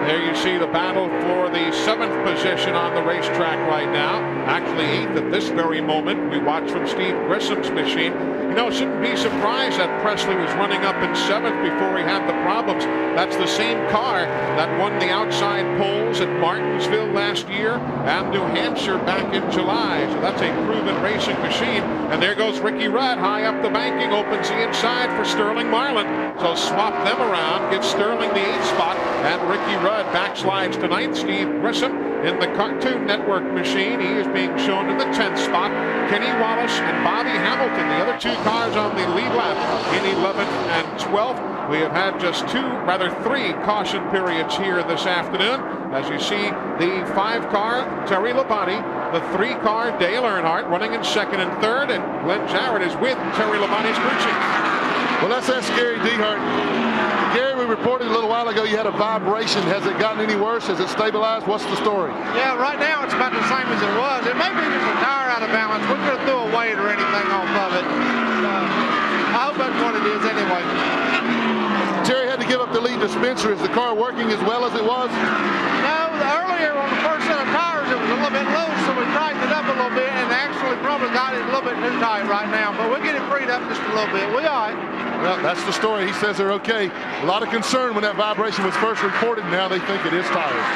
There you see the battle for the 7th position on the racetrack right now. Actually 8th at this very moment. We watch from Steve Grissom's machine. You know, shouldn't be surprised that Presley was running up in 7th before he had the problems. That's the same car that won the outside poles at Martinsville last year and New Hampshire back in July. So that's a proven racing machine. And there goes Ricky Rudd high up the banking, opens the inside for Sterling Marlin. So swap them around, give Sterling the 8th spot, and Ricky Rudd backslides to 9th. Steve Grissom in the Cartoon Network machine. He is being shown in the 10th spot. Kenny Wallace and Bobby Hamilton, the other 2 cars on the lead lap in 11th and 12th. We have had just 3 caution periods here this afternoon. As you see, the 5-car Terry Labonte, the 3-car Dale Earnhardt running in 2nd and 3rd, and Glenn Jarrett is with Terry Labonte's crew chief. Well, that's that Gary Dehart. Gary, we reported a little while ago you had a vibration. Has it gotten any worse? Has it stabilized? What's the story? Yeah, right now it's about the same as it was. It may be just a tire out of balance. We could have threw a weight or anything off of it. I hope that's what it is anyway. Terry had to give up the lead dispenser. Is the car working as well as it was? No, earlier on the first set of tires it was a little bit loose, so we tightened it up a little bit and actually probably got it a little bit too tight right now. But we'll get it freed up just a little bit. We all right. Well, that's the story. He says they're okay. A lot of concern when that vibration was first reported. Now they think it is tires.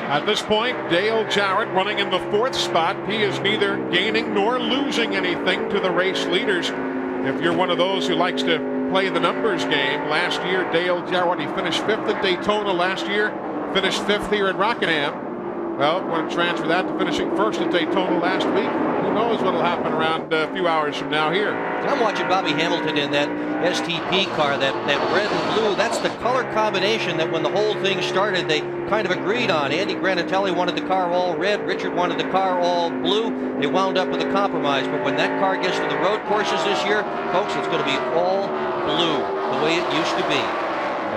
At this point, Dale Jarrett running in the 4th spot. He is neither gaining nor losing anything to the race leaders. If you're one of those who likes to play the numbers game, last year Dale Jarrett, he finished 5th at Daytona last year, finished 5th here at Rockingham. Well, we're going to transfer that to finishing 1st at Daytona last week. Who knows what will happen around a few hours from now here. I'm watching Bobby Hamilton in that STP car, that red and blue. That's the color combination that when the whole thing started, they kind of agreed on. Andy Granatelli wanted the car all red. Richard wanted the car all blue. They wound up with a compromise. But when that car gets to the road courses this year, folks, it's going to be all blue, the way it used to be.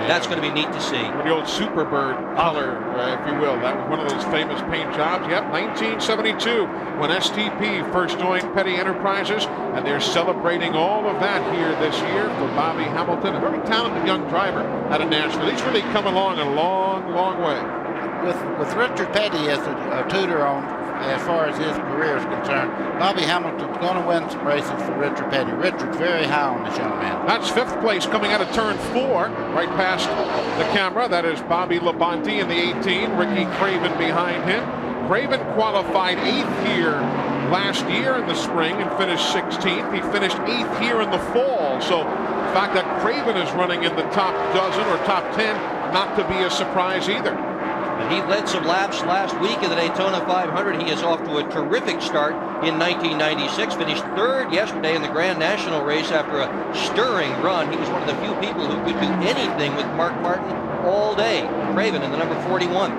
That's going to be neat to see. The old Superbird color, if you will. That was one of those famous paint jobs. Yep, 1972, when STP first joined Petty Enterprises, and they're celebrating all of that here this year for Bobby Hamilton, a very talented young driver out of Nashville. He's really come along a long, long way. With Richard Petty as a tutor on as far as his career is concerned, Bobby Hamilton's going to win some races for Richard Petty. Richard's very high on this young man. That's 5th place coming out of turn 4, right past the camera. That is Bobby Labonte in the 18, Ricky Craven behind him. Craven qualified 8th here last year in the spring and finished 16th. He finished 8th here in the fall. So the fact that Craven is running in the top dozen or top 10, not to be a surprise either. And he led some laps last week in the Daytona 500. He is off to a terrific start in 1996. Finished 3rd yesterday in the Grand National race after a stirring run. He was one of the few people who could do anything with Mark Martin all day. Craven in the number 41.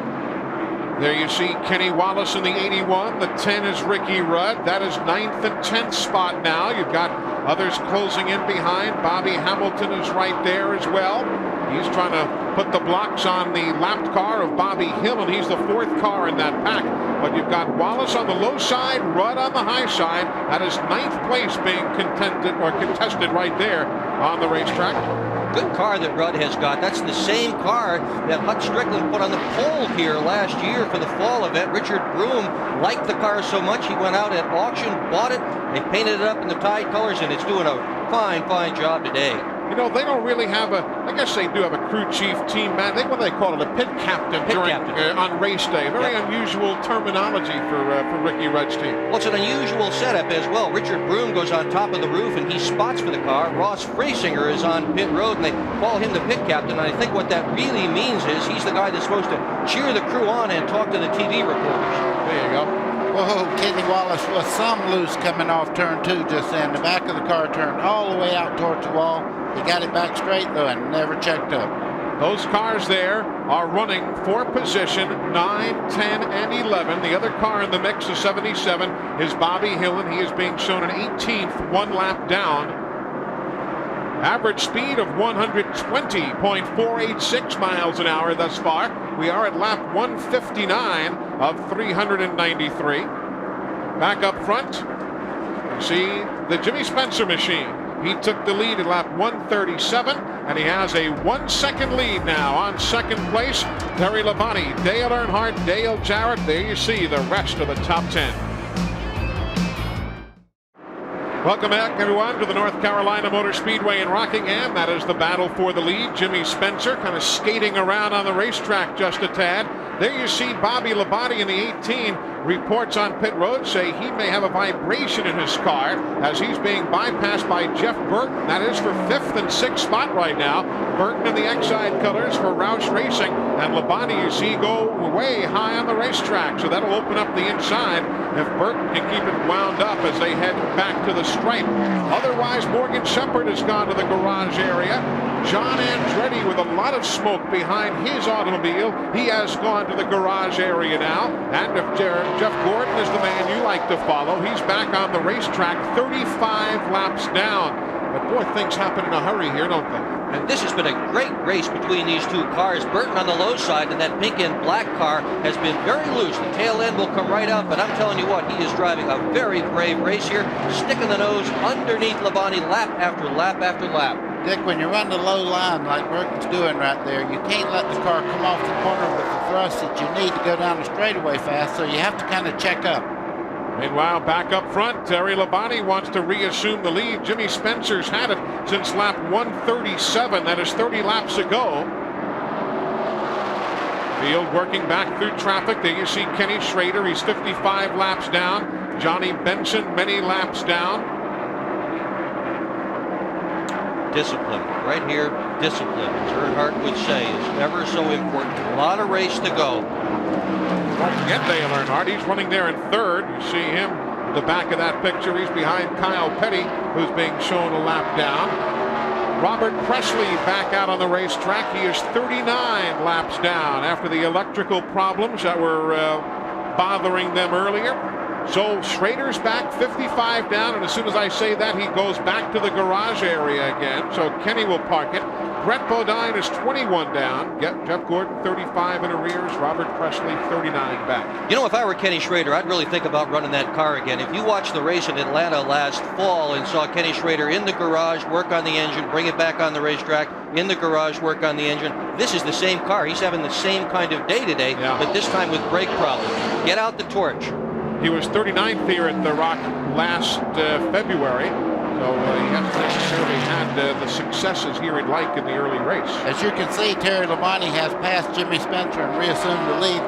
There you see Kenny Wallace in the 81. The 10 is Ricky Rudd. That is 9th and 10th spot now. You've got others closing in behind. Bobby Hamilton is right there as well. He's trying to put the blocks on the lapped car of Bobby Hill, and he's the 4th car in that pack. But you've got Wallace on the low side, Rudd on the high side. That is 9th place being contested right there on the racetrack. Good car that Rudd has got. That's the same car that Hut Strickland put on the pole here last year for the fall event. Richard Broom liked the car so much he went out at auction, bought it. They painted it up in the Tide colors, and it's doing a fine, fine job today. You know, they don't really have I guess they do have a crew chief, team man. What do they call it? A pit captain on race day. Very unusual terminology for Ricky Rudd's team. Well, it's an unusual setup as well. Richard Broom goes on top of the roof and he spots for the car. Ross Friesinger is on pit road and they call him the pit captain. And I think what that really means is he's the guy that's supposed to cheer the crew on and talk to the TV reporters. There you go. Whoa, Kenny Wallace was some loose coming off turn 2 just then. The back of the car turned all the way out towards the wall. He got it back straight though and never checked up. Those cars there are running for position 9, 10, and 11. The other car in the mix, the 77, is Bobby Hill, and he is being shown an 18th, 1 lap down. Average speed of 120.486 miles an hour thus far. We are at lap 159 of 393. Back up front, you see the Jimmy Spencer machine. He took the lead at lap 137, and he has a 1 second lead now on second place. Terry Labonte, Dale Earnhardt, Dale Jarrett. There you see the rest of the top 10. Welcome back, everyone, to the North Carolina Motor Speedway in Rockingham. That is the battle for the lead. Jimmy Spencer kind of skating around on the racetrack just a tad. There you see Bobby Labonte in the 18. Reports on pit road say he may have a vibration in his car as he's being bypassed by Jeff Burton. That is for 5th and 6th spot right now. Burton in the Exide colors for Roush Racing. And Labonte, you see, go way high on the racetrack. So that'll open up the inside if Burton can keep it wound up as they head back to the stripe. Otherwise, Morgan Shepherd has gone to the garage area. John Andretti with a lot of smoke behind his automobile. He has gone to the garage area now. And if Jeff Gordon is the man you like to follow, he's back on the racetrack 35 laps down. But boy, things happen in a hurry here, don't they? And this has been a great race between these two cars. Burton on the low side, and that pink and black car has been very loose. The tail end will come right up, but I'm telling you what, he is driving a very brave race here, sticking the nose underneath Labonte lap after lap after lap. Dick, when you run the low line like Burton's doing right there, you can't let the car come off the corner with the thrust that you need to go down the straightaway fast, so you have to kind of check up. Meanwhile, back up front, Terry Labonte wants to reassume the lead. Jimmy Spencer's had it since lap 137. That is 30 laps ago. Field working back through traffic. There you see Kenny Schrader. He's 55 laps down. Johnny Benson, many laps down. Discipline, right here, discipline, as Earnhardt would say, is ever so important. A lot of race to go. Don't forget Dale Earnhardt. He's running there in third. You see him in the back of that picture. He's behind Kyle Petty, who's being shown a lap down. Robert Presley back out on the racetrack. He is 39 laps down after the electrical problems that were bothering them earlier. So Schrader's back 55 down, and as soon as I say that, he goes back to the garage area again. So Kenny will park it. Brett Bodine is 21 down. Jeff Gordon 35 in arrears. Robert Presley 39 back. You know, if I were Kenny Schrader, I'd really think about running that car again. If you watched the race in Atlanta last fall and saw Kenny Schrader in the garage work on the engine, bring it back on the racetrack, in the garage work on the engine, this is the same car. He's having the same kind of day today, but this time with brake problems. Get out the torch. He was 39th here at the Rock last February, so he hasn't necessarily had the successes here he'd like in the early race. As you can see, Terry Labonte has passed Jimmy Spencer and reassumed the lead.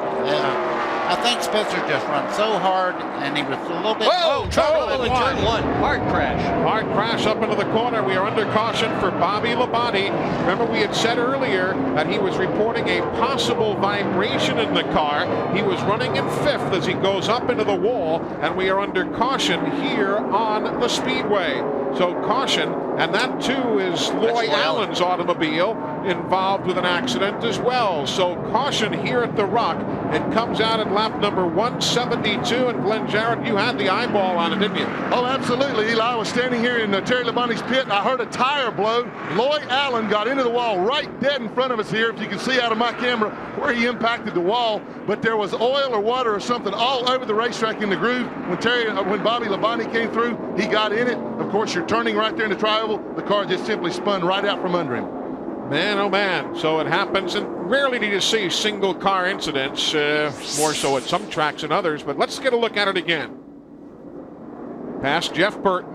I think Spencer just run so hard, and he was a little bit... Trouble in turn one. Hard crash. Hard crash up into the corner. We are under caution for Bobby Labonte. Remember, we had said earlier that he was reporting a possible vibration in the car. He was running in 5th as he goes up into the wall, and we are under caution here on the speedway. So caution, and that too is Loy Allen's automobile involved with an accident as well. So caution here at the Rock. It comes out at lap number 172, and Glenn Jarrett, you had the eyeball on it, didn't you? Oh, absolutely, Eli. I was standing here in Terry Labonte's pit, and I heard a tire blow. Loy Allen got into the wall right dead in front of us here, if you can see out of my camera where he impacted the wall. But there was oil or water or something all over the racetrack in the groove. When Bobby Labonte came through, he got in it. Of course, you're turning right there in the tri-oval. The car just simply spun right out from under him. Man, oh man. So it happens, and rarely do you see single car incidents, more so at some tracks than others, but let's get a look at it again. Past Jeff Burton.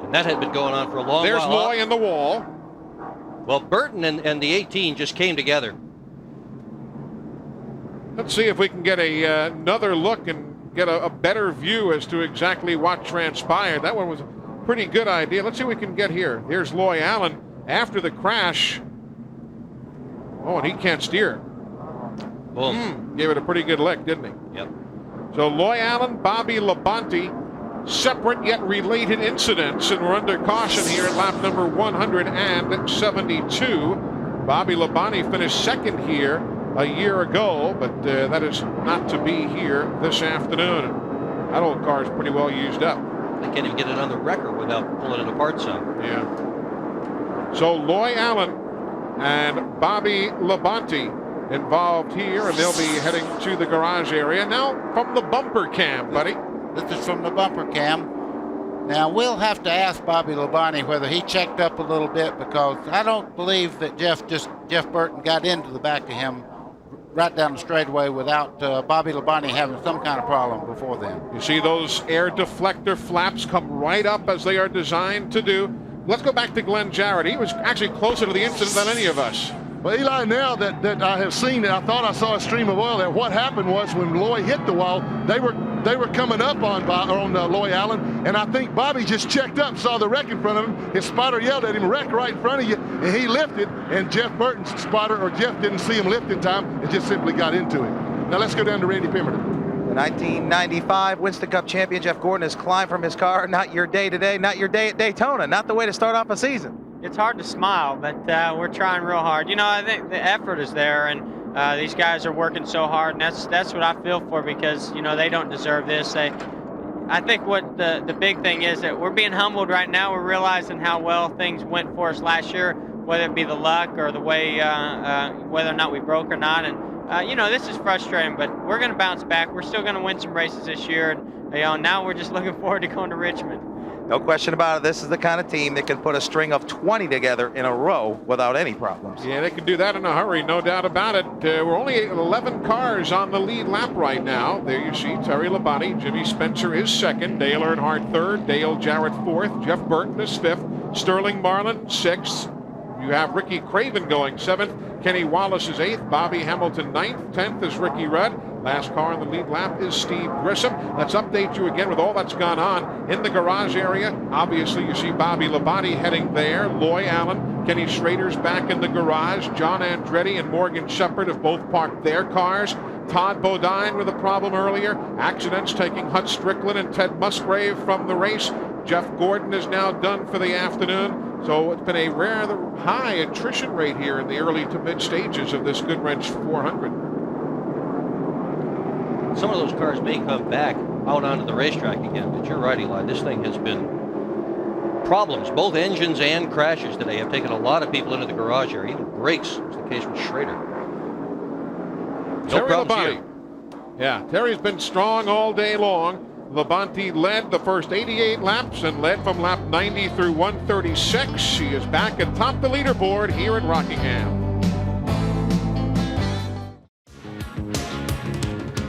And that had been going on for a long while. There's Loy in the wall. Well, Burton and the 18 just came together. Let's see if we can get another look and get a better view as to exactly what transpired. That one was a pretty good idea. Let's see what we can get here. Here's Loy Allen. After the crash, and he can't steer. Boom. Gave it a pretty good lick, didn't he? Yep. So Loy Allen, Bobby Labonte, separate yet related incidents, and we're under caution here at lap number 172. Bobby Labonte finished second here a year ago, but that is not to be here this afternoon. That old car is pretty well used up. They can't even get it on the record without pulling it apart some. Yeah. So Loy Allen and Bobby Labonte involved here, and they'll be heading to the garage area. Now from the bumper cam, buddy. This is from the bumper cam. Now, we'll have to ask Bobby Labonte whether he checked up a little bit, because I don't believe that Jeff Burton got into the back of him right down the straightaway without Bobby Labonte having some kind of problem before then. You see those air deflector flaps come right up as they are designed to do. Let's go back to Glenn Jarrett. He was actually closer to the incident than any of us. Well, Eli, now that I have seen it, I thought I saw a stream of oil there. What happened was when Loy hit the wall, they were coming up on Loy Allen, and I think Bobby just checked up, saw the wreck in front of him. His spotter yelled at him, "Wreck right in front of you," and he lifted, and Jeff Burton's spotter, or Jeff, didn't see him lift in time and just simply got into him. Now let's go down to Randy Pemberton. The 1995 Winston Cup champion Jeff Gordon has climbed from his car. Not your day today, not your day at Daytona, not the way to start off a season. It's hard to smile, but we're trying real hard. You know, I think the effort is there, and these guys are working so hard, and that's what I feel for, because, you know, they don't deserve this. I think what the big thing is that we're being humbled right now. We're realizing how well things went for us last year, whether it be the luck or the way, whether or not we broke or not. And, you know, this is frustrating, but we're going to bounce back. We're still going to win some races this year. And, you know, now we're just looking forward to going to Richmond. No question about it. This is the kind of team that can put a string of 20 together in a row without any problems. Yeah, they can do that in a hurry, no doubt about it. We're only 11 cars on the lead lap right now. There you see Terry Labonte. Jimmy Spencer is second. Dale Earnhardt third. Dale Jarrett fourth. Jeff Burton is fifth. Sterling Marlin sixth. You have Ricky Craven going seventh. Kenny Wallace is eighth. Bobby Hamilton ninth. 10th is Ricky Rudd. Last car on the lead lap is Steve Grissom. Let's update you again with all that's gone on in the garage area. Obviously, you see Bobby Labonte heading there. Loy Allen, Kenny Schrader's back in the garage. John Andretti and Morgan Shepherd have both parked their cars. Todd Bodine with a problem earlier. Accidents taking Hut Strickland and Ted Musgrave from the race. Jeff Gordon is now done for the afternoon. So it's been a rather high attrition rate here in the early to mid stages of this Goodwrench 400. Some of those cars may come back out onto the racetrack again, but you're right, Eli. This thing has been problems. Both engines and crashes today have taken a lot of people into the garage area. Even brakes was the case with Schrader. Terry Labonte. Yeah, Terry's been strong all day long. Labonte led the first 88 laps and led from lap 90 through 136. He is back atop the leaderboard here at Rockingham.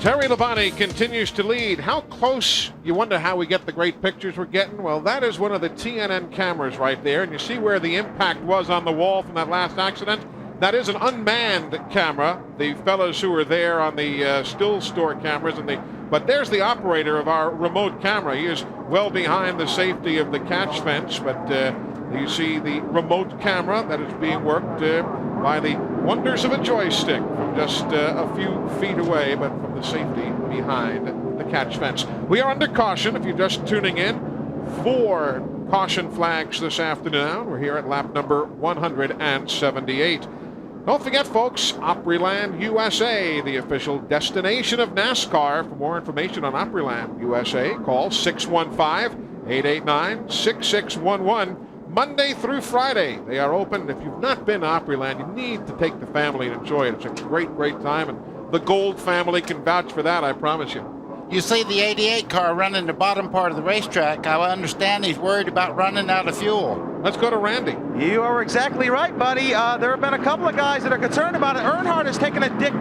Terry Labonte continues to lead. How close? You wonder how we get the great pictures we're getting? Well, that is one of the TNN cameras right there, and you see where the impact was on the wall from that last accident. That is an unmanned camera. The fellows who were there on the still store cameras, but there's the operator of our remote camera. He is well behind the safety of the catch fence, but you see the remote camera that is being worked by the wonders of a joystick from just a few feet away, but from the safety behind the catch fence. We are under caution if you're just tuning in. 4 caution flags this afternoon. We're here at lap number 178. Don't forget, folks, Opryland USA, the official destination of NASCAR. For more information on Opryland USA, call 615-889-6611. Monday through Friday, they are open. If you've not been to Opryland, you need to take the family and enjoy it. It's a great, great time, and the Gold family can vouch for that, I promise you. You see the 88 car running the bottom part of the racetrack. I understand he's worried about running out of fuel. Let's go to Randy. You are exactly right, buddy. There have been a couple of guys that are concerned about it. Earnhardt has taken a dip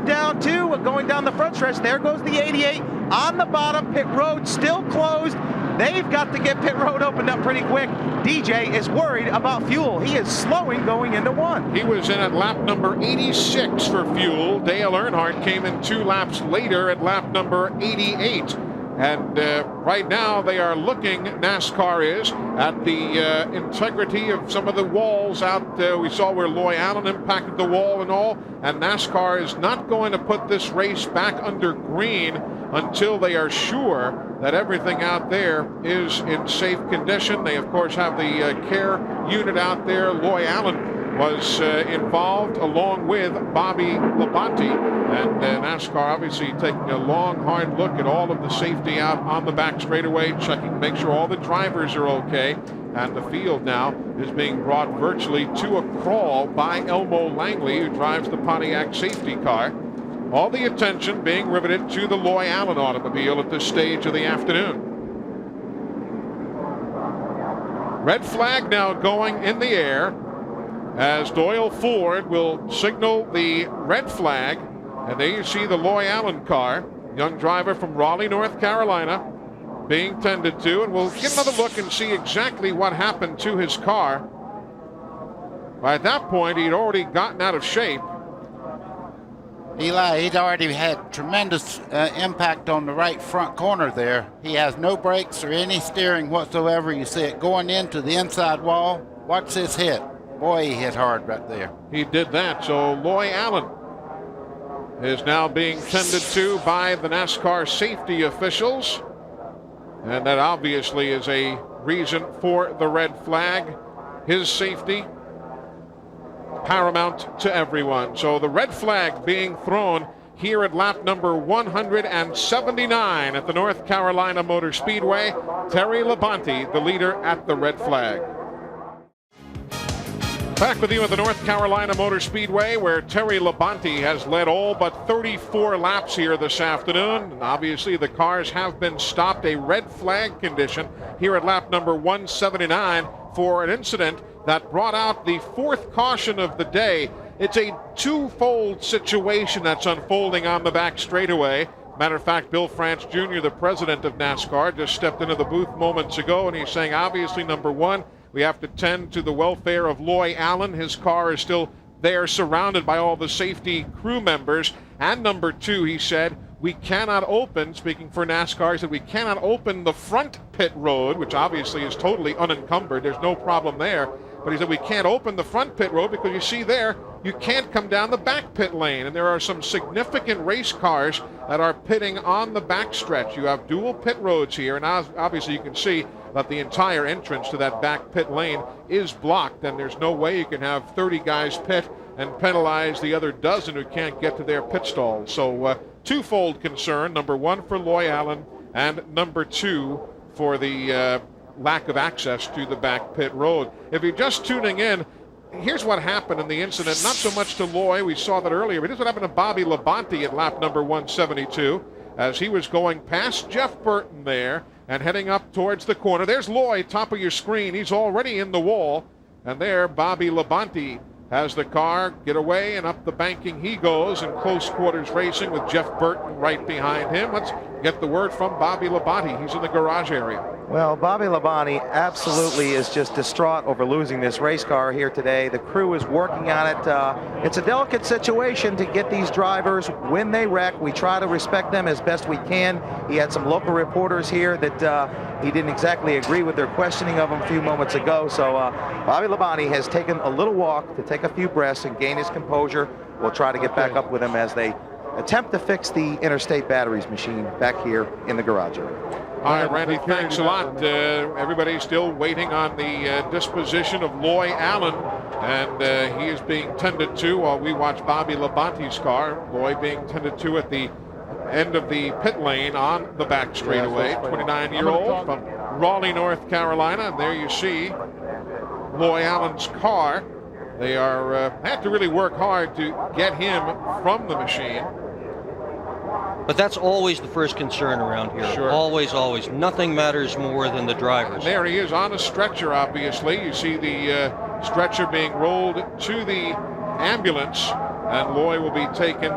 down too, going down the front stretch. There goes the 88 on the bottom. Pit road still closed. They've got to get pit road opened up pretty quick. DJ is worried about fuel. He is slowing going into 1. He was in at lap number 86 for fuel. Dale Earnhardt came in 2 laps later at lap number 88. And right now they are looking, NASCAR is, at the integrity of some of the walls out there. We saw where Loy Allen impacted the wall and all. And NASCAR is not going to put this race back under green until they are sure that everything out there is in safe condition. They, of course, have the care unit out there. Loy Allen was involved along with Bobby Labonte, and NASCAR obviously taking a long, hard look at all of the safety out on the back straightaway, checking to make sure all the drivers are okay. And the field now is being brought virtually to a crawl by Elmo Langley, who drives the Pontiac safety car. All the attention being riveted to the Loy Allen automobile at this stage of the afternoon. Red flag now going in the air as Doyle Ford will signal the red flag. And there you see the Loy Allen car, young driver from Raleigh, North Carolina, being tended to. And we'll get another look and see exactly what happened to his car. By that point, he'd already gotten out of shape. Eli, he'd already had tremendous impact on the right front corner there. He has no brakes or any steering whatsoever. You see it going into the inside wall. Watch this hit. Boy, he hit hard right there. He did that. So Loy Allen is now being tended to by the NASCAR safety officials. And that obviously is a reason for the red flag. His safety paramount to everyone. So the red flag being thrown here at lap number 179 at the North Carolina Motor Speedway. Terry Labonte, the leader at the red flag. Back with you at the North Carolina Motor Speedway, where Terry Labonte has led all but 34 laps here this afternoon. And obviously the cars have been stopped, a red flag condition here at lap number 179 for an incident that brought out the fourth caution of the day. It's a twofold situation that's unfolding on the back straightaway. Matter of fact, Bill France Jr., the president of NASCAR, just stepped into the booth moments ago, and he's saying, obviously, number one, we have to tend to the welfare of Loy Allen. His car is still there, surrounded by all the safety crew members. And number two, he said, we cannot open, speaking for NASCAR, he said we cannot open the front pit road, which obviously is totally unencumbered. There's no problem there. But he said we can't open the front pit road because you see there, you can't come down the back pit lane. And there are some significant race cars that are pitting on the back stretch. You have dual pit roads here, and obviously you can see that the entire entrance to that back pit lane is blocked, and there's no way you can have 30 guys pit and penalize the other dozen who can't get to their pit stalls. So twofold concern, number one for Loy Allen, and number two for the lack of access to the back pit road. If you're just tuning in, here's what happened in the incident. Not so much to Loy, we saw that earlier, but here's what happened to Bobby Labonte at lap number 172 as he was going past Jeff Burton there and heading up towards the corner. There's Loy, top of your screen. He's already in the wall. And there, Bobby Labonte has the car get away, and up the banking he goes in close quarters racing with Jeff Burton right behind him. Let's get the word from Bobby Labonte. He's in the garage area. Well, Bobby Labonte absolutely is just distraught over losing this race car here today. The crew is working on it. It's a delicate situation to get these drivers when they wreck. We try to respect them as best we can. He had some local reporters here that he didn't exactly agree with their questioning of him a few moments ago. So Bobby Labonte has taken a little walk to take a few breaths and gain his composure. We'll try to get back up with him as they attempt to fix the interstate batteries machine back here in the garage area. All right, Randy, thanks a lot. Everybody's still waiting on the disposition of Loy Allen, and he is being tended to while we watch Bobby Labonte's car. Loy being tended to at the end of the pit lane on the back straightaway. 29-year-old from Raleigh, North Carolina. And there you see Loy Allen's car. They have to really work hard to get him from the machine. But that's always the first concern around here. Sure. Always, always. Nothing matters more than the drivers. And there he is on a stretcher, obviously. You see the stretcher being rolled to the ambulance, and Loy will be taken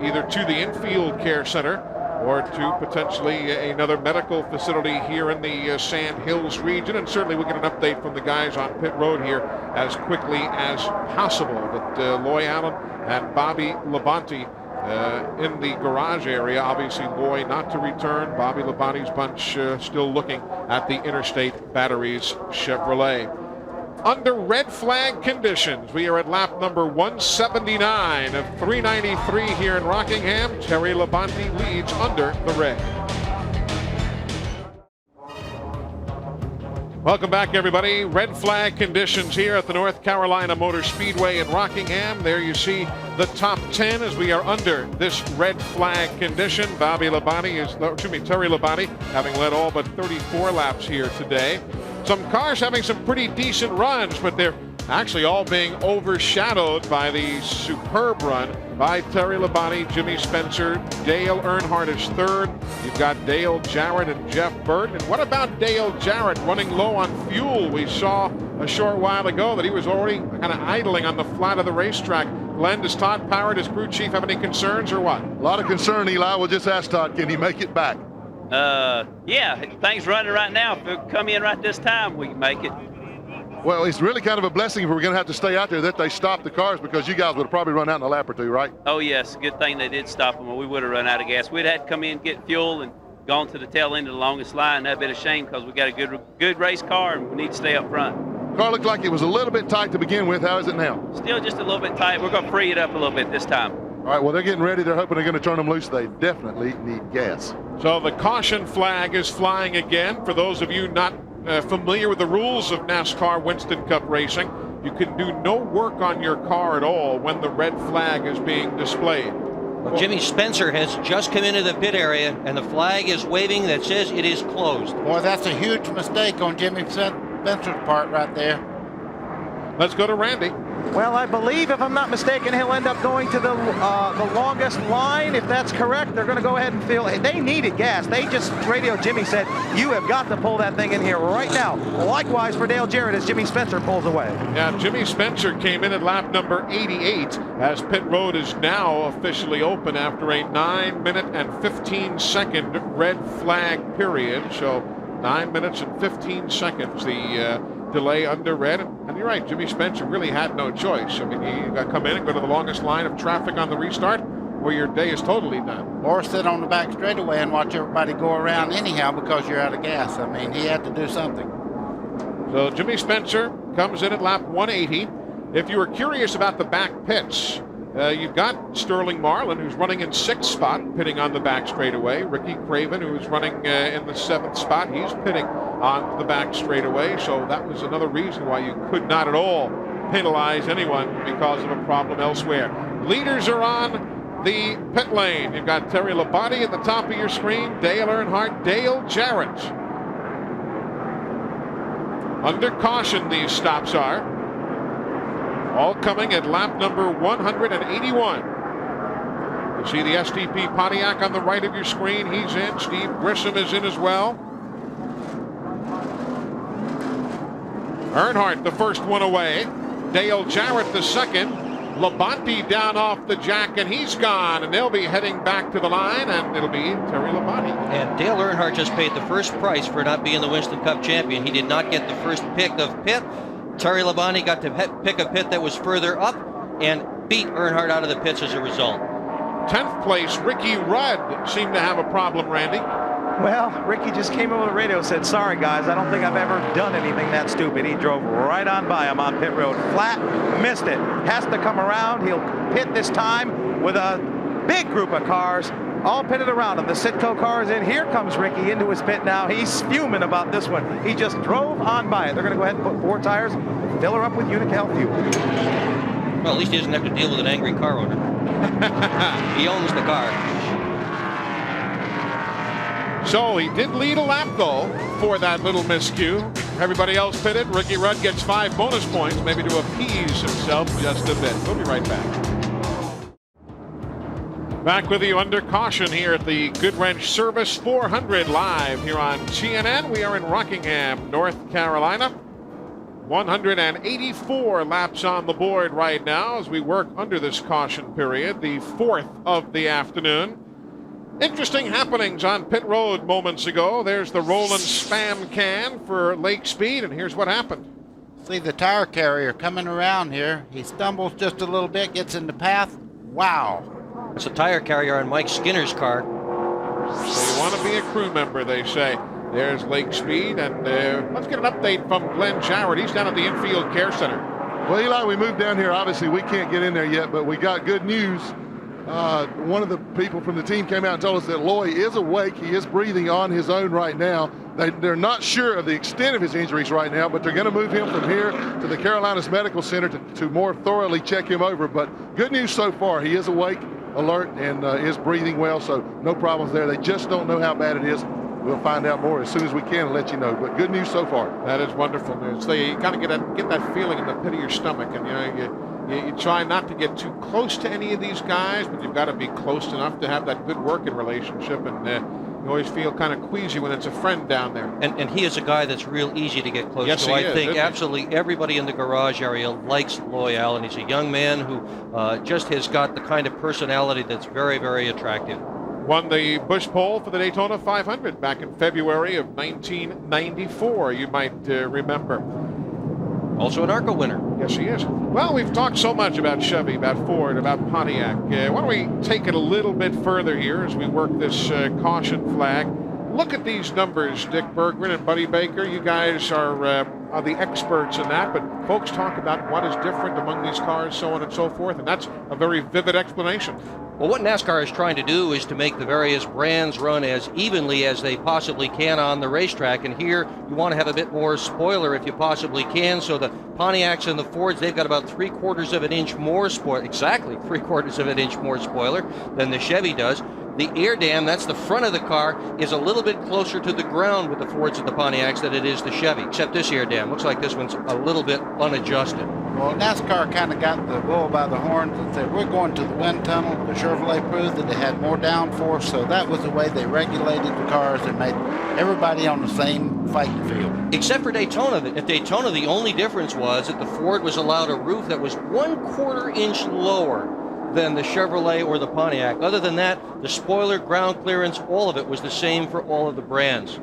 either to the infield care center or to potentially another medical facility here in the Sand Hills region. And certainly we'll get an update from the guys on pit road here as quickly as possible. But Loy Allen and Bobby Labonte in the garage area. Obviously, Loy not to return. Bobby Labonte's bunch still looking at the Interstate Batteries Chevrolet. Under red flag conditions, we are at lap number 179 of 393 here in Rockingham. Terry Labonte leads under the red. Welcome back, everybody. Red flag conditions here at the North Carolina Motor Speedway in Rockingham. There you see the top 10 as we are under this red flag condition. Terry Labonte having led all but 34 laps here today. Some cars having some pretty decent runs, but they're actually all being overshadowed by the superb run by Terry Labonte, Jimmy Spencer. Dale Earnhardt is third. You've got Dale Jarrett and Jeff Burton. And what about Dale Jarrett running low on fuel? We saw a short while ago that he was already kind of idling on the flat of the racetrack. Glenn, does Todd Parrott, his crew chief, have any concerns or what? A lot of concern, Eli. We'll just ask Todd, can he make it back? Yeah, things running right now. If it come in right this time, we can make it. Well, it's really kind of a blessing if we're going to have to stay out there that they stop the cars, because you guys would have probably run out in a lap or two, right? Oh, yes. Good thing they did stop them, or we would have run out of gas. We'd had to come in, get fuel, and gone to the tail end of the longest line. That'd been a shame because we got a good race car, and we need to stay up front. Car looked like it was a little bit tight to begin with. How is it now? Still just a little bit tight. We're going to free it up a little bit this time. All right, well, they're getting ready. They're hoping they're going to turn them loose. They definitely need gas. So the caution flag is flying again. For those of you not familiar with the rules of NASCAR Winston Cup racing, you can do no work on your car at all when the red flag is being displayed. Well, Jimmy Spencer has just come into the pit area, and the flag is waving that says it is closed. Boy, that's a huge mistake on Jimmy Spencer's part right there. Let's go to Randy. Well, I believe, if I'm not mistaken, he'll end up going to the longest line. If that's correct, they're going to go ahead and fill it. They needed gas. They just radioed Jimmy, said, you have got to pull that thing in here right now. Likewise for Dale Jarrett as Jimmy Spencer pulls away. Yeah, Jimmy Spencer came in at lap number 88 as pit road is now officially open after a 9-minute and 15-second red flag period. So 9 minutes and 15 seconds the delay under red. And you're right, Jimmy Spencer really had no choice. I mean, you got to come in and go to the longest line of traffic on the restart, or your day is totally done. Or sit on the back straightaway and watch everybody go around anyhow because you're out of gas. I mean, he had to do something. So Jimmy Spencer comes in at lap 180. If you were curious about the back pits, you've got Sterling Marlin, who's running in 6th spot, pitting on the back straightaway. Ricky Craven, who's running in the 7th spot, he's pitting on the back straightaway. So that was another reason why you could not at all penalize anyone because of a problem elsewhere. Leaders are on the pit lane. You've got Terry Labonte at the top of your screen, Dale Earnhardt, Dale Jarrett. Under caution, these stops are. All coming at lap number 181. You see the STP Pontiac on the right of your screen. He's in. Steve Grissom is in as well. Earnhardt, the first one away. Dale Jarrett, the second. Labonte down off the jack, and he's gone. And they'll be heading back to the line, and it'll be Terry Labonte. And Dale Earnhardt just paid the first price for not being the Winston Cup champion. He did not get the first pick of pit. Terry Labonte got to pick a pit that was further up and beat Earnhardt out of the pits as a result. 10th place, Ricky Rudd seemed to have a problem, Randy. Well, Ricky just came over the radio and said, sorry, guys, I don't think I've ever done anything that stupid. He drove right on by him on pit road. Flat, missed it. Has to come around. He'll pit this time with a big group of cars all pitted around him. The Citgo car is in. Here comes Ricky into his pit now. He's fuming about this one. He just drove on by it. They're going to go ahead and put 4 tires, fill her up with Unocal fuel. Well, at least he doesn't have to deal with an angry car owner. He owns the car. So he did lead a lap, though, for that little miscue. Everybody else pitted. Ricky Rudd gets 5 bonus points, maybe to appease himself just a bit. We'll be right back. Back with you under caution here at the Goodwrench Service 400 live here on TNN. We are in Rockingham, North Carolina. 184 laps on the board right now as we work under this caution period, the 4th of the afternoon. Interesting happenings on pit road moments ago. There's the Roland spam can for Lake Speed, and here's what happened. See the tire carrier coming around here. He stumbles just a little bit, gets in the path. Wow. It's a tire carrier on Mike Skinner's car. So you want to be a crew member, they say. There's Lake Speed, and let's get an update from Glenn Jarrett. He's down at the Infield Care Center. Well, Eli, we moved down here. Obviously, we can't get in there yet, but we got good news. One of the people from the team came out and told us that Loy is awake. He is breathing on his own right now. They're not sure of the extent of his injuries right now, but they're going to move him from here to the Carolinas Medical Center to more thoroughly check him over. But good news so far. He is awake, alert, and is breathing well, so no problems there. They just don't know how bad it is we'll find out more as soon as we can and let you know. But good news so far. That is wonderful news. So you kind of get that feeling in the pit of your stomach, and you try not to get too close to any of these guys, but you've got to be close enough to have that good working relationship, and you always feel kind of queasy when it's a friend down there. And he is a guy that's real easy to get close yes, to. He is, think absolutely everybody in the garage area likes Loy Allen. He's a young man who just has got the kind of personality that's very, very attractive. Won the Busch Pole for the Daytona 500 back in February of 1994, you might remember. Also an ARCA winner. Yes, he is. Well, we've talked so much about Chevy, about Ford, about Pontiac. Why don't we take it a little bit further here as we work this caution flag. Look at these numbers, Dick Bergman and Buddy Baker. You guys are the experts in that, but folks talk about what is different among these cars, so on and so forth, and that's a very vivid explanation. Well, what NASCAR is trying to do is to make the various brands run as evenly as they possibly can on the racetrack. And here you want to have a bit more spoiler if you possibly can. So the Pontiacs and the Fords, they've got about 3/4 of an inch more spoiler, exactly 3/4 of an inch more spoiler than the Chevy does. The air dam, that's the front of the car, is a little bit closer to the ground with the Fords and the Pontiacs than it is the Chevy, except this air dam. Looks like this one's a little bit unadjusted. Well, NASCAR kind of got the bull by the horns and said, we're going to the wind tunnel. The Chevrolet proved that they had more downforce, so that was the way they regulated the cars and made everybody on the same fighting field. Except for Daytona. At Daytona, the only difference was that the Ford was allowed a roof that was 1/4 inch lower than the Chevrolet or the Pontiac. Other than that, the spoiler, ground clearance, all of it was the same for all of the brands.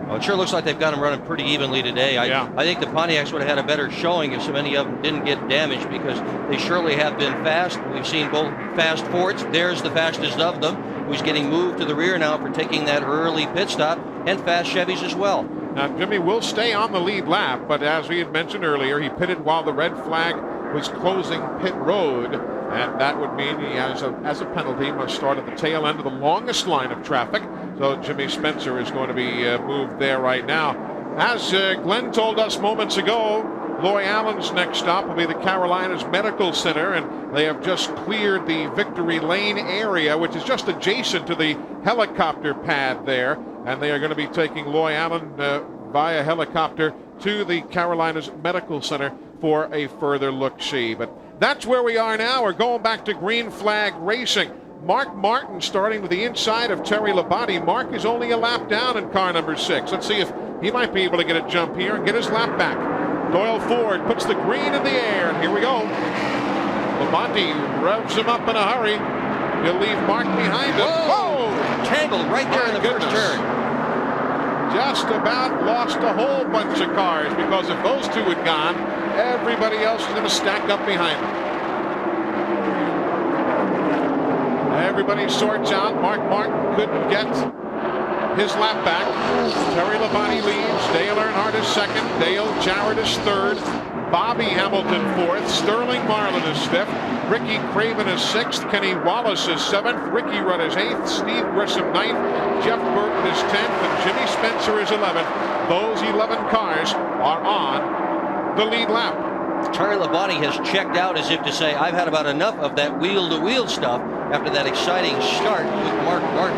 Well, it sure looks like they've got them running pretty evenly today. I think the Pontiacs would have had a better showing if so many of them didn't get damaged, because they surely have been fast. We've seen both fast Fords. There's the fastest of them, who's getting moved to the rear now for taking that early pit stop, and fast Chevys as well. Now, Jimmy will stay on the lead lap, but as we had mentioned earlier, he pitted while the red flag was closing pit road, and that would mean he has as a penalty must start at the tail end of the longest line of traffic. So Jimmy Spencer is going to be moved there right now. As Glenn told us moments ago, Loy Allen's next stop will be the Carolinas Medical Center, and they have just cleared the Victory Lane area, which is just adjacent to the helicopter pad there, and they are going to be taking Loy Allen via helicopter to the Carolinas Medical Center for a further look-see. But that's where we are now. We're going back to green flag racing. Mark Martin starting with the inside of Terry Labonte. Mark is only a lap down in car number 6. Let's see if he might be able to get a jump here and get his lap back. Doyle Ford puts the green in the air, and here we go. Labonte revs him up in a hurry. He'll leave Mark behind him. Whoa! Tangled right there in the first turn. Just about lost a whole bunch of cars, because if those two had gone, everybody else is going to stack up behind them. Everybody sorts out. Mark Martin couldn't get his lap back. Terry Labonte leads. Dale Earnhardt is second. Dale Jarrett is third. Bobby Hamilton fourth. Sterling Marlin is fifth. Ricky Craven is sixth. Kenny Wallace is seventh. Ricky Rudd is eighth. Steve Grissom ninth. Jeff Burton is 10th. And Jimmy Spencer is 11th. Those 11 cars are on the lead lap. Terry Labonte has checked out as if to say, I've had about enough of that wheel-to-wheel stuff after that exciting start with Mark Martin.